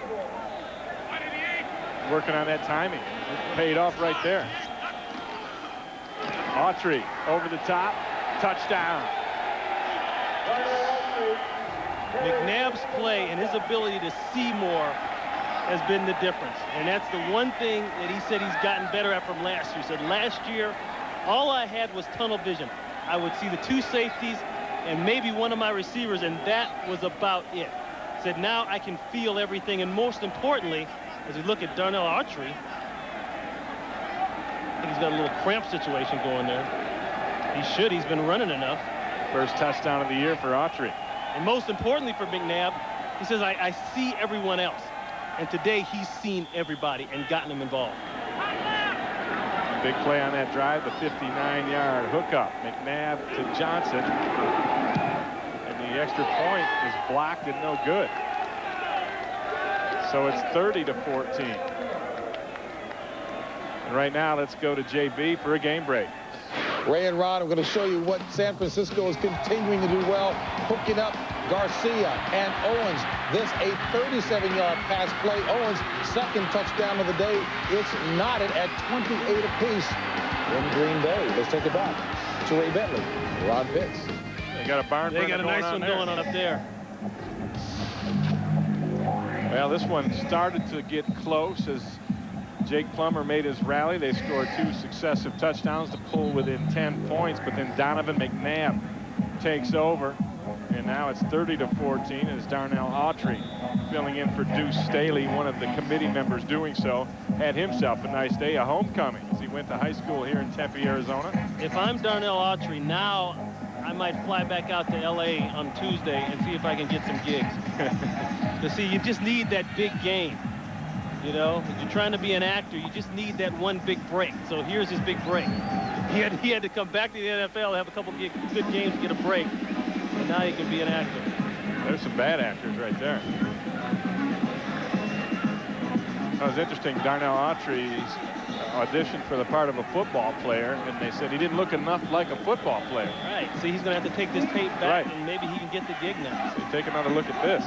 Speaker 2: Working on that timing. It paid off right there. Autry over the top. Touchdown.
Speaker 20: McNabb's play and his ability to see more has been the difference. And that's the one thing that he said he's gotten better at from last year. He said, last year, all I had was tunnel vision. I would see the 2 safeties and maybe one of my receivers, and that was about it. He said, now I can feel everything. And most importantly, as we look at Darnell Autry, I think he's got a little cramp situation going there. He should. He's been running enough.
Speaker 2: First touchdown of the year for Autry.
Speaker 20: And most importantly for McNabb, he says, I see everyone else. And today he's seen everybody and gotten them involved.
Speaker 2: Big play on that drive, the 59-yard hookup. McNabb to Johnson. And the extra point is blocked and no good. So it's 30-14. And right now, let's go to JB for a game break.
Speaker 11: Ray and Ron, I'm going to show you what San Francisco is continuing to do well, hooking up Garcia and Owens. This a 37-yard pass play. Owens' second touchdown of the day. It's knotted at 28 apiece in Green Bay. Let's take it back to Ray Bentley, Ron Pitts.
Speaker 2: They got a barn burner.
Speaker 20: They got a nice one going on up there.
Speaker 2: Well, this one started to get close as Jake Plummer made his rally. They scored 2 successive touchdowns to pull within 10 points, but then Donovan McNabb takes over, and now it's 30-14 as Darnell Autry filling in for Deuce Staley, one of the committee members doing so, had himself a nice day, a homecoming, as he went to high school here in Tempe, Arizona.
Speaker 20: If I'm Darnell Autry now, I might fly back out to LA on Tuesday and see if I can get some gigs. To see, you just need that big game. You know, if you're trying to be an actor, you just need that one big break. So here's his big break. He had to come back to the NFL, have a couple of good games to get a break, and now he can be an actor.
Speaker 2: There's some bad actors right there. That was interesting. Darnell Autry's auditioned for the part of a football player, and they said he didn't look enough like a football player.
Speaker 20: Right. See, he's going to have to take this tape back, and maybe he can get the gig now.
Speaker 2: So take another look at this.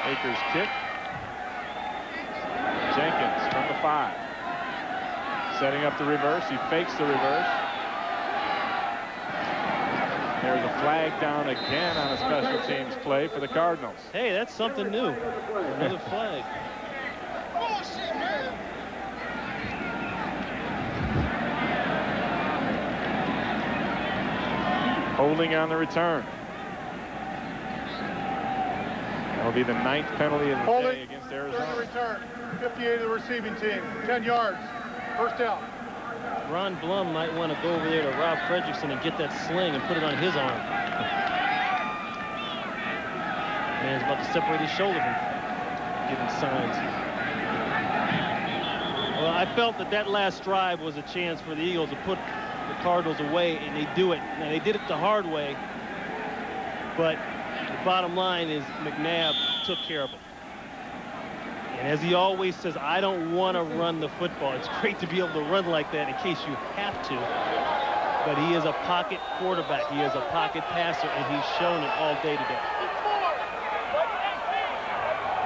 Speaker 2: Akers kick. Jenkins from the 5. Setting up the reverse. He fakes the reverse. There's a flag down again on a special teams play for the Cardinals.
Speaker 20: Hey, that's something new. Another flag.
Speaker 2: Holding on the return. That'll be the 9th penalty of the day against Arizona.
Speaker 5: Return. 58 of the receiving team. 10 yards. First down.
Speaker 20: Ron Blum might want to go over there to Rob Fredrickson and get that sling and put it on his arm. Man's about to separate his shoulder from giving signs. Well, I felt that last drive was a chance for the Eagles to put the Cardinals away, and they do it. Now, they did it the hard way, but the bottom line is McNabb took care of him. And as he always says, I don't want to run the football. It's great to be able to run like that in case you have to. but he is a pocket quarterback. He is a pocket passer, and he's shown it all day today.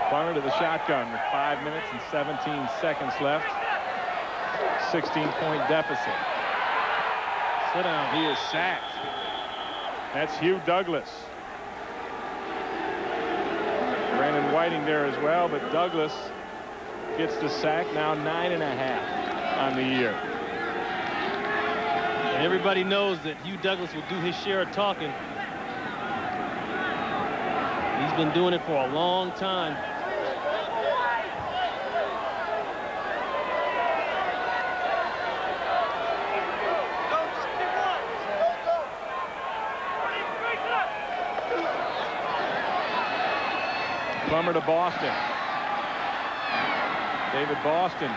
Speaker 2: Plummer to the shotgun with 5 minutes and 17 seconds left. 16-point deficit. Sit down. He is sacked. That's Hugh Douglas. Brandon Whiting there as well, but Douglas gets the sack, now 9.5 on the year.
Speaker 20: And everybody knows that Hugh Douglas will do his share of talking. He's been doing it for a long time.
Speaker 2: Plummer to Boston. David Boston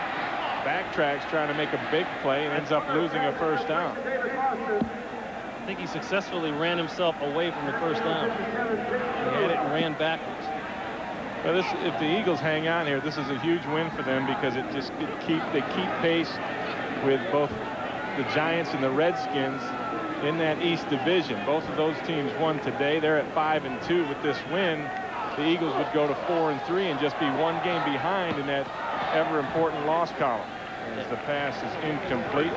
Speaker 2: backtracks trying to make a big play and ends up losing a first down.
Speaker 20: I think he successfully ran himself away from the first down. He had it and ran backwards.
Speaker 2: Well, if the Eagles hang on here, this is a huge win for them because they keep pace with both the Giants and the Redskins in that East Division. Both of those teams won today. They're at 5-2 with this win. The Eagles would go to 4-3 and just be one game behind in that ever important loss column. As the pass is incomplete,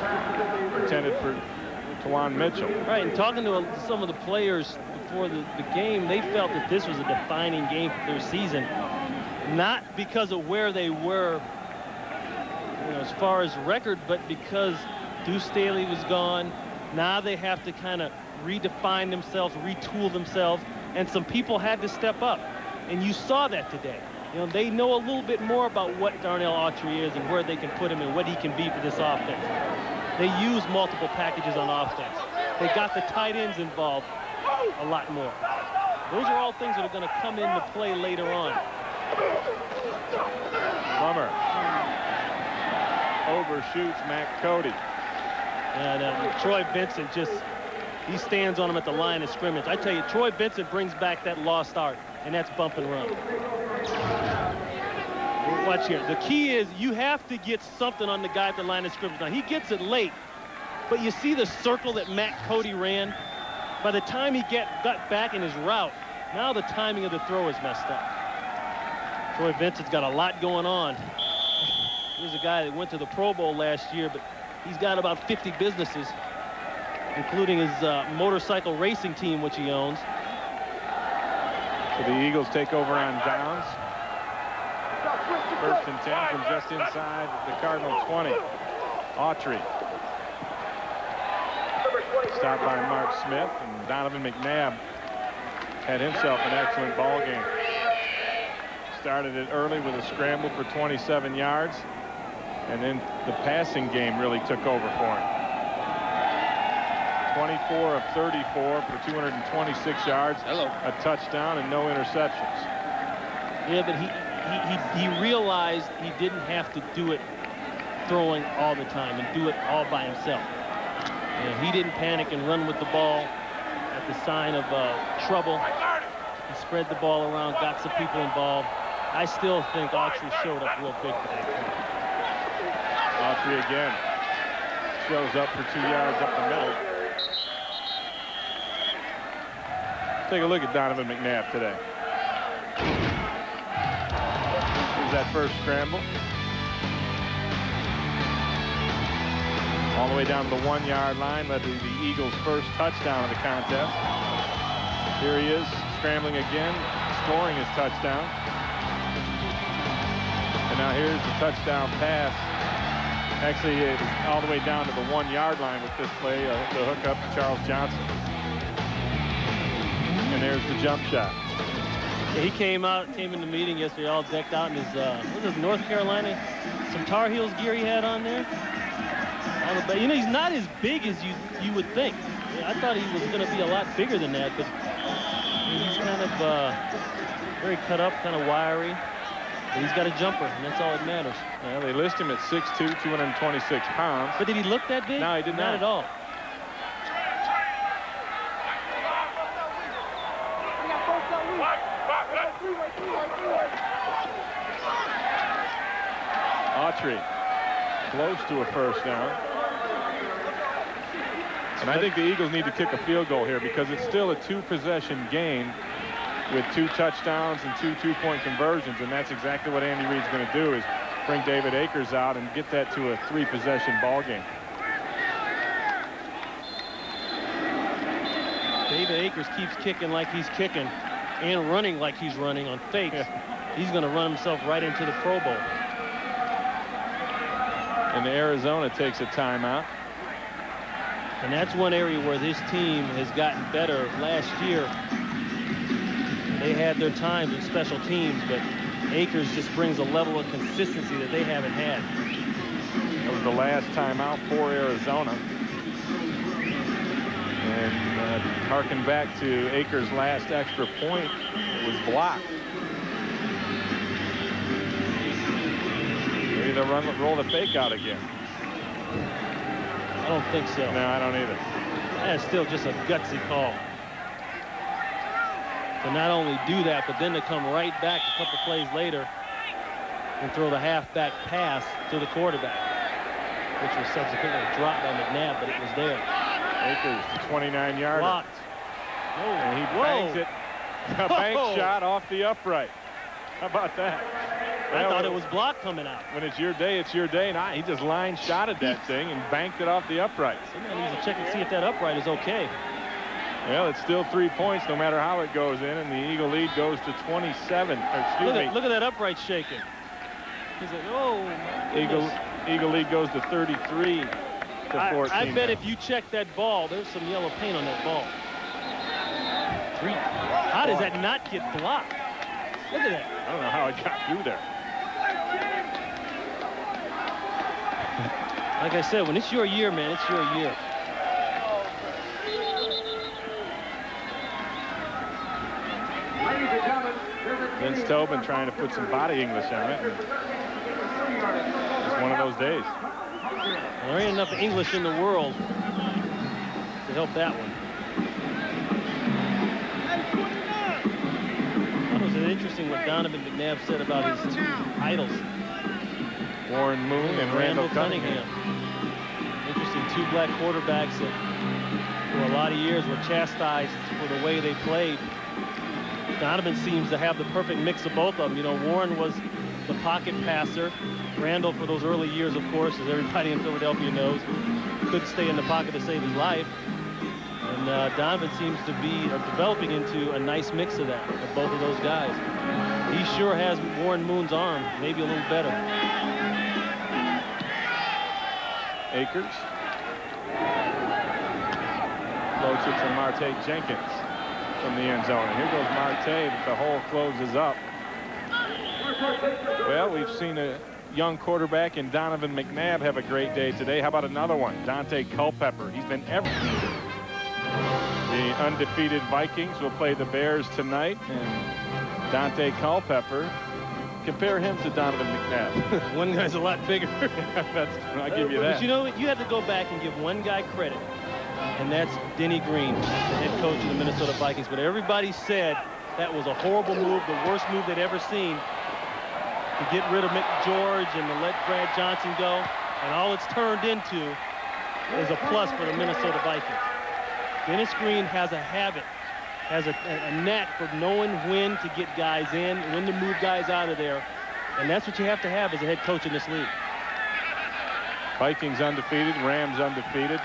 Speaker 2: intended for Twan Mitchell.
Speaker 20: Right, and talking to some of the players before the game, they felt that this was a defining game for their season, not because of where they were, as far as record, but because Deuce Staley was gone. Now they have to kind of redefine themselves, retool themselves, and some people had to step up. And you saw that today. They know a little bit more about what Darnell Autry is and where they can put him and what he can be for this offense. They use multiple packages on offense. They got the tight ends involved a lot more. Those are all things that are going to come into play later on.
Speaker 2: Plummer overshoots Matt Cody.
Speaker 20: And Troy Vincent he stands on him at the line of scrimmage. I tell you, Troy Vincent brings back that lost art, and that's bump and run. Watch here. The key is you have to get something on the guy at the line of scrimmage. Now, he gets it late, but you see the circle that Matt Cody ran? By the time he got back in his route, now the timing of the throw is messed up. Troy Vincent's got a lot going on. Here's a guy that went to the Pro Bowl last year, but he's got about 50 businesses, including his motorcycle racing team, which he owns.
Speaker 2: So the Eagles take over on downs. 1st and 10 from just inside the Cardinal 20. Autry. Stopped by Mark Smith, and Donovan McNabb had himself an excellent ball game. Started it early with a scramble for 27 yards, and then the passing game really took over for him. 24 of 34 for 226 yards, a touchdown, and no interceptions.
Speaker 20: Yeah, but he realized he didn't have to do it throwing all the time and do it all by himself. He didn't panic and run with the ball at the sign of trouble. He spread the ball around, got some people involved. I still think Autry showed up real big today.
Speaker 2: Autry again shows up for 2 yards up the middle. Take a look at Donovan McNabb today. Here's that first scramble. All the way down to the 1-yard line, led to the Eagles' first touchdown of the contest. Here he is, scrambling again, scoring his touchdown. And now here's the touchdown pass. Actually, it's all the way down to the 1-yard line with this play, the hookup to Charles Johnson. And there's the jump shot.
Speaker 20: Yeah, he came in the meeting yesterday all decked out in his, what was it, North Carolina, some Tar Heels gear he had on there. He's not as big as you would think. I thought he was going to be a lot bigger than that, but he's kind of very cut up, kind of wiry. But he's got a jumper, and that's all that matters.
Speaker 2: Well, they list him at 6'2", 226 pounds.
Speaker 20: But did he look that big?
Speaker 2: No, he did not.
Speaker 20: Not at all.
Speaker 2: Autry close to a first down. And I think the Eagles need to kick a field goal here because it's still a 2-possession game with 2 touchdowns and 2 two-point conversions, and that's exactly what Andy Reid's going to do, is bring David Akers out and get that to a 3-possession ball game.
Speaker 20: David Akers keeps kicking like he's kicking and running like he's running on fakes. He's going to run himself right into the Pro Bowl.
Speaker 2: And Arizona takes a timeout.
Speaker 20: And that's one area where this team has gotten better. Last year, they had their times with special teams, but Akers just brings a level of consistency that they haven't had.
Speaker 2: That was the last timeout for Arizona. And harken back to Akers' last extra point, it was blocked. Maybe they'll roll the fake out again.
Speaker 20: I don't think so.
Speaker 2: No, I don't either.
Speaker 20: That's still just a gutsy call. To not only do that, but then to come right back a couple plays later and throw the halfback pass to the quarterback, which was subsequently dropped by McNabb, but it was there.
Speaker 2: Akers, the 29-yarder.
Speaker 20: Blocked.
Speaker 2: And he bangs it. A bank shot off the upright. How about that?
Speaker 20: I thought it was blocked coming out.
Speaker 2: When it's your day, it's your day. He just line shotted that thing and banked it off the upright.
Speaker 20: Somebody needs to check and see if that upright is okay.
Speaker 2: Well, it's still 3 points no matter how it goes in, and the Eagle lead goes to 27.
Speaker 20: Look at that upright shaking. He's like, oh, my goodness.
Speaker 2: Eagle lead goes to 33 to 14.
Speaker 20: I bet if you check that ball, there's some yellow paint on that ball. How does that not get blocked? Look at that.
Speaker 2: I don't know how it got through there.
Speaker 20: Like I said, when it's your year, man, it's your year.
Speaker 2: Vince Tobin trying to put some body English on it. It's one of those days.
Speaker 20: Well, there ain't enough English in the world to help that one. That was interesting what Donovan McNabb said about his two idols,
Speaker 2: Warren Moon and Randall Cunningham.
Speaker 20: Interesting, 2 black quarterbacks that for a lot of years were chastised for the way they played. Donovan seems to have the perfect mix of both of them. You know, Warren was the pocket passer. Randall, for those early years, of course, as everybody in Philadelphia knows, couldn't stay in the pocket to save his life. And Donovan seems to be developing into a nice mix of that, of both of those guys. He sure has Warren Moon's arm, maybe a little better.
Speaker 2: Akers. Floats it to Marte Jenkins from the end zone. And here goes Marte, but the hole closes up. Well, we've seen a young quarterback in Donovan McNabb have a great day today. How about another one? Dante Culpepper. He's been everything. The undefeated Vikings will play the Bears tonight, and Dante Culpepper, compare him to Donovan McNabb.
Speaker 20: One guy's a lot bigger.
Speaker 2: I give you that.
Speaker 20: But you know what? You have to go back and give one guy credit, and that's Denny Green, the head coach of the Minnesota Vikings. But everybody said that was a horrible move, the worst move they'd ever seen, to get rid of McGeorge and to let Brad Johnson go. And all it's turned into is a plus for the Minnesota Vikings. Dennis Green has a habit, has a knack for knowing when to get guys in, when to move guys out of there. And that's what you have to have as a head coach in this league.
Speaker 2: Vikings undefeated, Rams undefeated.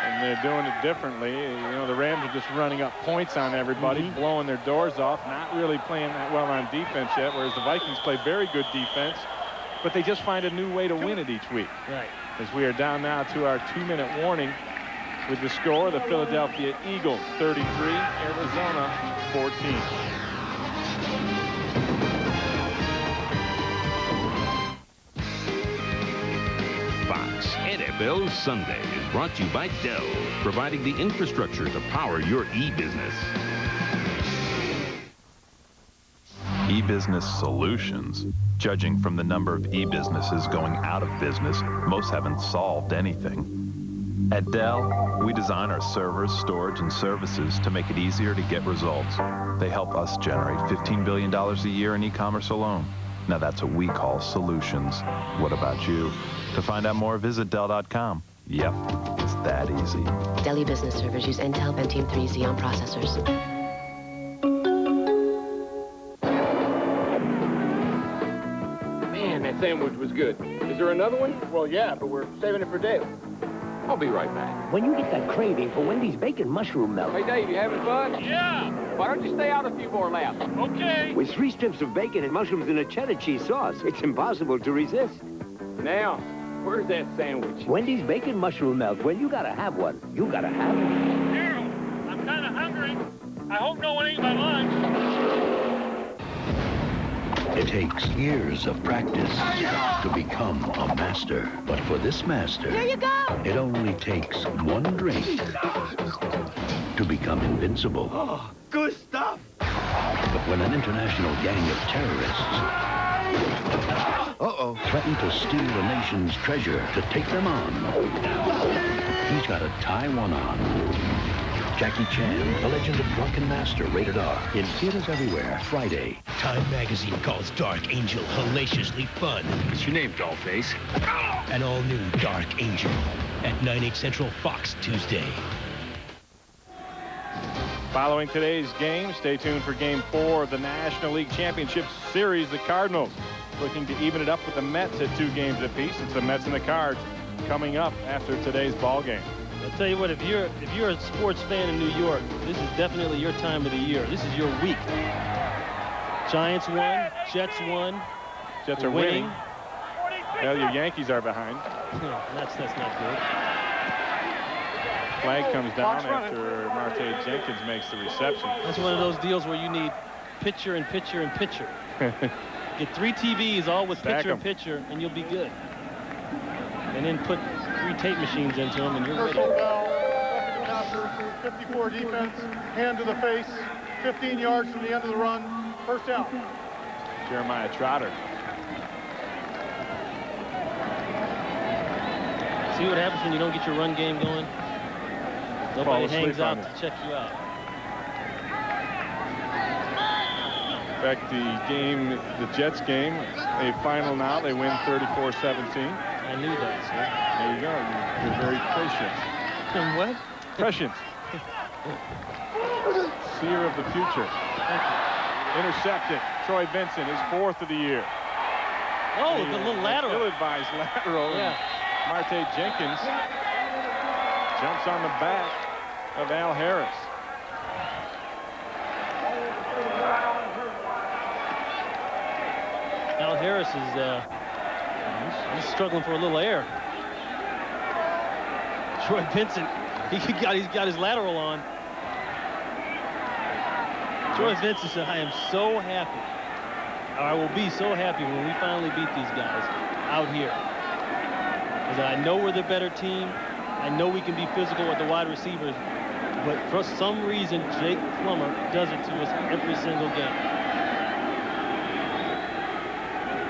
Speaker 2: And they're doing it differently. You know, the Rams are just running up points on everybody, blowing their doors off, not really playing that well on defense yet, whereas the Vikings play very good defense, but they just find a new way to win it each week.
Speaker 20: Right.
Speaker 2: As we are down now to our 2-minute warning with the score, the Philadelphia Eagles 33, Arizona 14.
Speaker 15: Fox NFL Sunday is brought to you by Dell, providing the infrastructure to power your e-business.
Speaker 16: E-business solutions. Judging from the number of e-businesses going out of business, most haven't solved anything. At Dell, we design our servers, storage, and services to make it easier to get results. They help us generate $15 billion a year in e-commerce alone. Now that's what we call solutions. What about you? To find out more, visit Dell.com. Yep, it's that easy.
Speaker 17: Deli Business Servers use Intel Pentium 3 Xeon processors.
Speaker 19: Man, that sandwich was good. Is there another one? Well, yeah, but we're saving it for Dale. I'll be right back.
Speaker 12: When you get that craving for Wendy's bacon mushroom melt.
Speaker 19: Hey, Dave, you having fun?
Speaker 12: Yeah.
Speaker 19: Why don't you stay out a few more laps?
Speaker 12: Okay.
Speaker 22: With 3 strips of bacon and mushrooms in a cheddar cheese sauce, it's impossible to resist.
Speaker 19: Now, where's that sandwich?
Speaker 12: Wendy's bacon mushroom melt. Well, you gotta have one. You gotta have it.
Speaker 5: Harold, I'm kind of hungry. I hope no one ate my lunch.
Speaker 23: It takes years of practice to become a master. But for this master,
Speaker 17: Here you go!
Speaker 23: it only takes one drink to become invincible.
Speaker 8: Oh, good stuff!
Speaker 23: But when an international gang of terrorists threaten to steal the nation's treasure to take them on, he's got to tie one on. Jackie Chan, The Legend of Drunken Master, rated R. In theaters everywhere, Friday.
Speaker 3: Time magazine calls Dark Angel hellaciously fun.
Speaker 19: What's your name, dollface?
Speaker 3: An all-new Dark Angel at 9/8 Central Fox Tuesday.
Speaker 2: Following today's game, stay tuned for Game 4 of the National League Championship Series. The Cardinals looking to even it up with the Mets at 2 games apiece. It's the Mets and the Cards coming up after today's ball game.
Speaker 20: I'll tell you what, if you're a sports fan in New York, this is definitely your time of the year. This is your week. Giants won, Jets won.
Speaker 2: Jets are winning. Well, your Yankees are behind.
Speaker 20: That's not good.
Speaker 2: Flag comes down after Marte Jenkins makes the reception.
Speaker 20: That's one of those deals where you need pitcher and pitcher and pitcher. Get 3 TVs all with pitcher and pitcher, and you'll be good. And then put 3 tape machines into them, and you're ready.
Speaker 5: Personal foul, second passer, 54 defense, hand to the face, 15 yards from the end of the run, first down.
Speaker 2: Jeremiah Trotter.
Speaker 20: See what happens when you don't get your run game going? Nobody hangs out to check you out.
Speaker 2: In fact, the Jets game, a final now, they win 34-17.
Speaker 20: I knew that, sir.
Speaker 2: There you go. You're very prescient.
Speaker 20: What?
Speaker 2: Prescient. Seer of the future. Intercepted. Troy Vincent, his 4th of the year.
Speaker 20: Oh, the little lateral.
Speaker 2: Ill-advised lateral.
Speaker 20: Yeah.
Speaker 2: Marte Jenkins jumps on the back of Al Harris.
Speaker 20: Al Harris is he's struggling for a little air. Troy Vincent, he's got his lateral on. Troy Vincent said, I am so happy. I will be so happy when we finally beat these guys out here. Because I know we're the better team. I know we can be physical with the wide receivers. But for some reason, Jake Plummer does it to us every single game.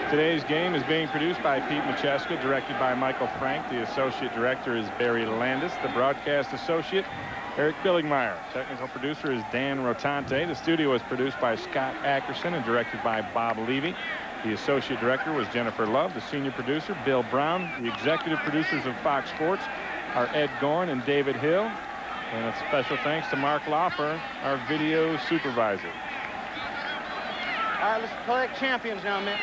Speaker 2: Today's game is being produced by Pete Macheska, directed by Michael Frank. The associate director is Barry Landis. The broadcast associate, Eric Billingmeyer. Technical producer is Dan Rotante. The studio is produced by Scott Ackerson and directed by Bob Levy. The associate director was Jennifer Love. The senior producer, Bill Brown. The executive producers of Fox Sports are Ed Gorn and David Hill. And a special thanks to Mark Laufer, our video supervisor.
Speaker 8: All right, let's collect champions now, man.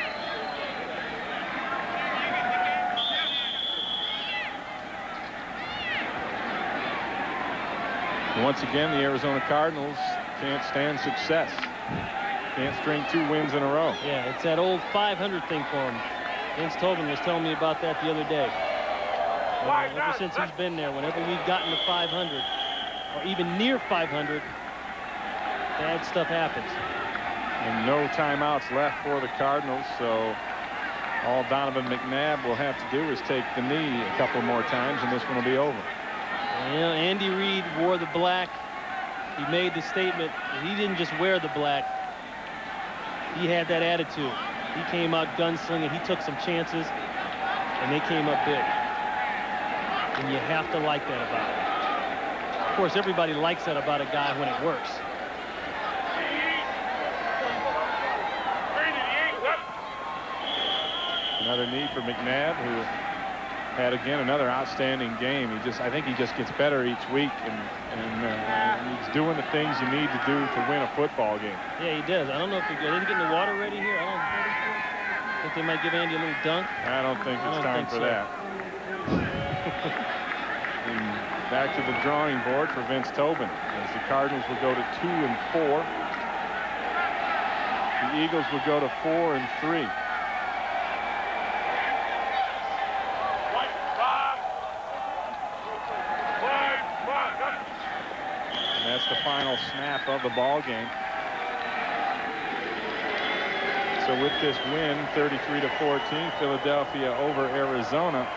Speaker 2: Once again, the Arizona Cardinals can't stand success. Can't string 2 wins in a row.
Speaker 20: Yeah, it's that old 500 thing for him. Vince Tobin was telling me about that the other day. Ever since he's been there, whenever we've gotten to 500, or even near 500, bad stuff happens.
Speaker 2: And no timeouts left for the Cardinals, so all Donovan McNabb will have to do is take the knee a couple more times, and this one will be over.
Speaker 20: You know, Andy Reid wore the black. He made the statement. He didn't just wear the black. He had that attitude. He came out gunslinging. He took some chances, and they came up big. And you have to like that about him. Of course, everybody likes that about a guy when it works.
Speaker 2: Another knee for McNabb, who had again another outstanding game. I think he just gets better each week, and he's doing the things you need to do to win a football game.
Speaker 20: Yeah, he does. I don't know if they're getting the water ready here. I don't think they might give Andy a little dunk.
Speaker 2: I don't think it's time for that. And back to the drawing board for Vince Tobin, as the Cardinals will go to 2-4. The Eagles will go to 4-3. That's the final snap of the ball game. So with this win, 33-14, Philadelphia over Arizona,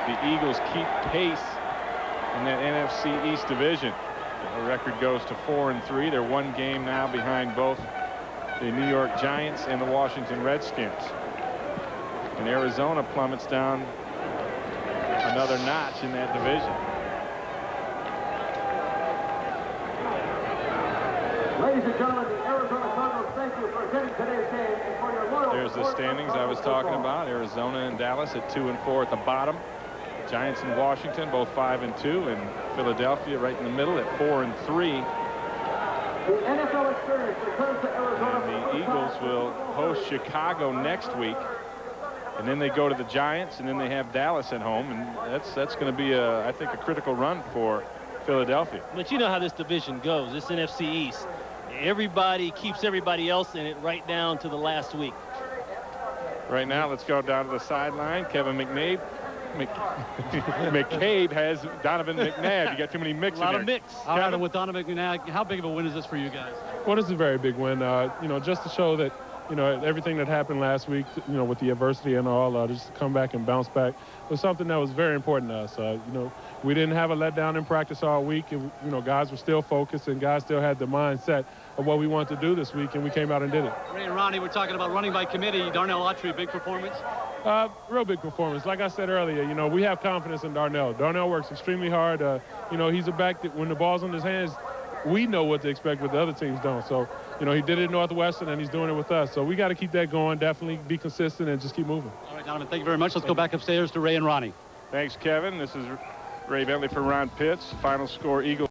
Speaker 2: the Eagles keep pace in that NFC East division. The record goes to 4-3. They're one game now behind both the New York Giants and the Washington Redskins. And Arizona plummets down another notch in that division.
Speaker 8: Ladies and gentlemen, the Arizona Cardinals, thank you for attending today's game and for your loyal.
Speaker 2: There's the standings I was talking about. Arizona and Dallas at 2-4 at the bottom. Giants and Washington both 5-2, and Philadelphia right in the middle at 4-3.
Speaker 8: The NFL experience returns to Arizona.
Speaker 2: And the Eagles will host Chicago next week, and then they go to the Giants, and then they have Dallas at home, and that's going to be I think a critical run for Philadelphia.
Speaker 20: But you know how this division goes. It's NFC East. Everybody keeps everybody else in it right down to the last week.
Speaker 2: Right now, let's go down to the sideline. Kevin McCabe has Donovan McNabb. You got too many mix in there.
Speaker 20: A lot of mix.
Speaker 6: All right, with Donovan McNabb, how big of a win is this for you guys?
Speaker 7: Well, this is a very big win. You know, just to show that, you know, everything that happened last week, you know, with the adversity and all, just to come back and bounce back was something that was very important to us. You know, we didn't have a letdown in practice all week. And, you know, guys were still focused and guys still had the mindset of what we wanted to do this week, and we came out and did it.
Speaker 6: Ray and Ronnie, we're talking about running by committee. Darnell Autry, big performance.
Speaker 7: Real big performance. Like I said earlier, you know, we have confidence in Darnell. Darnell works extremely hard. You know, he's a back that when the ball's in his hands, we know what to expect, but the other teams don't. So, you know, he did it at Northwestern, and he's doing it with us. So we got to keep that going, definitely be consistent, and just keep moving.
Speaker 6: All right, Donovan, thank you very much. Let's go back upstairs to Ray and Ronnie.
Speaker 2: Thanks, Kevin. This is Ray Bentley for Ron Pitts. Final score, Eagles.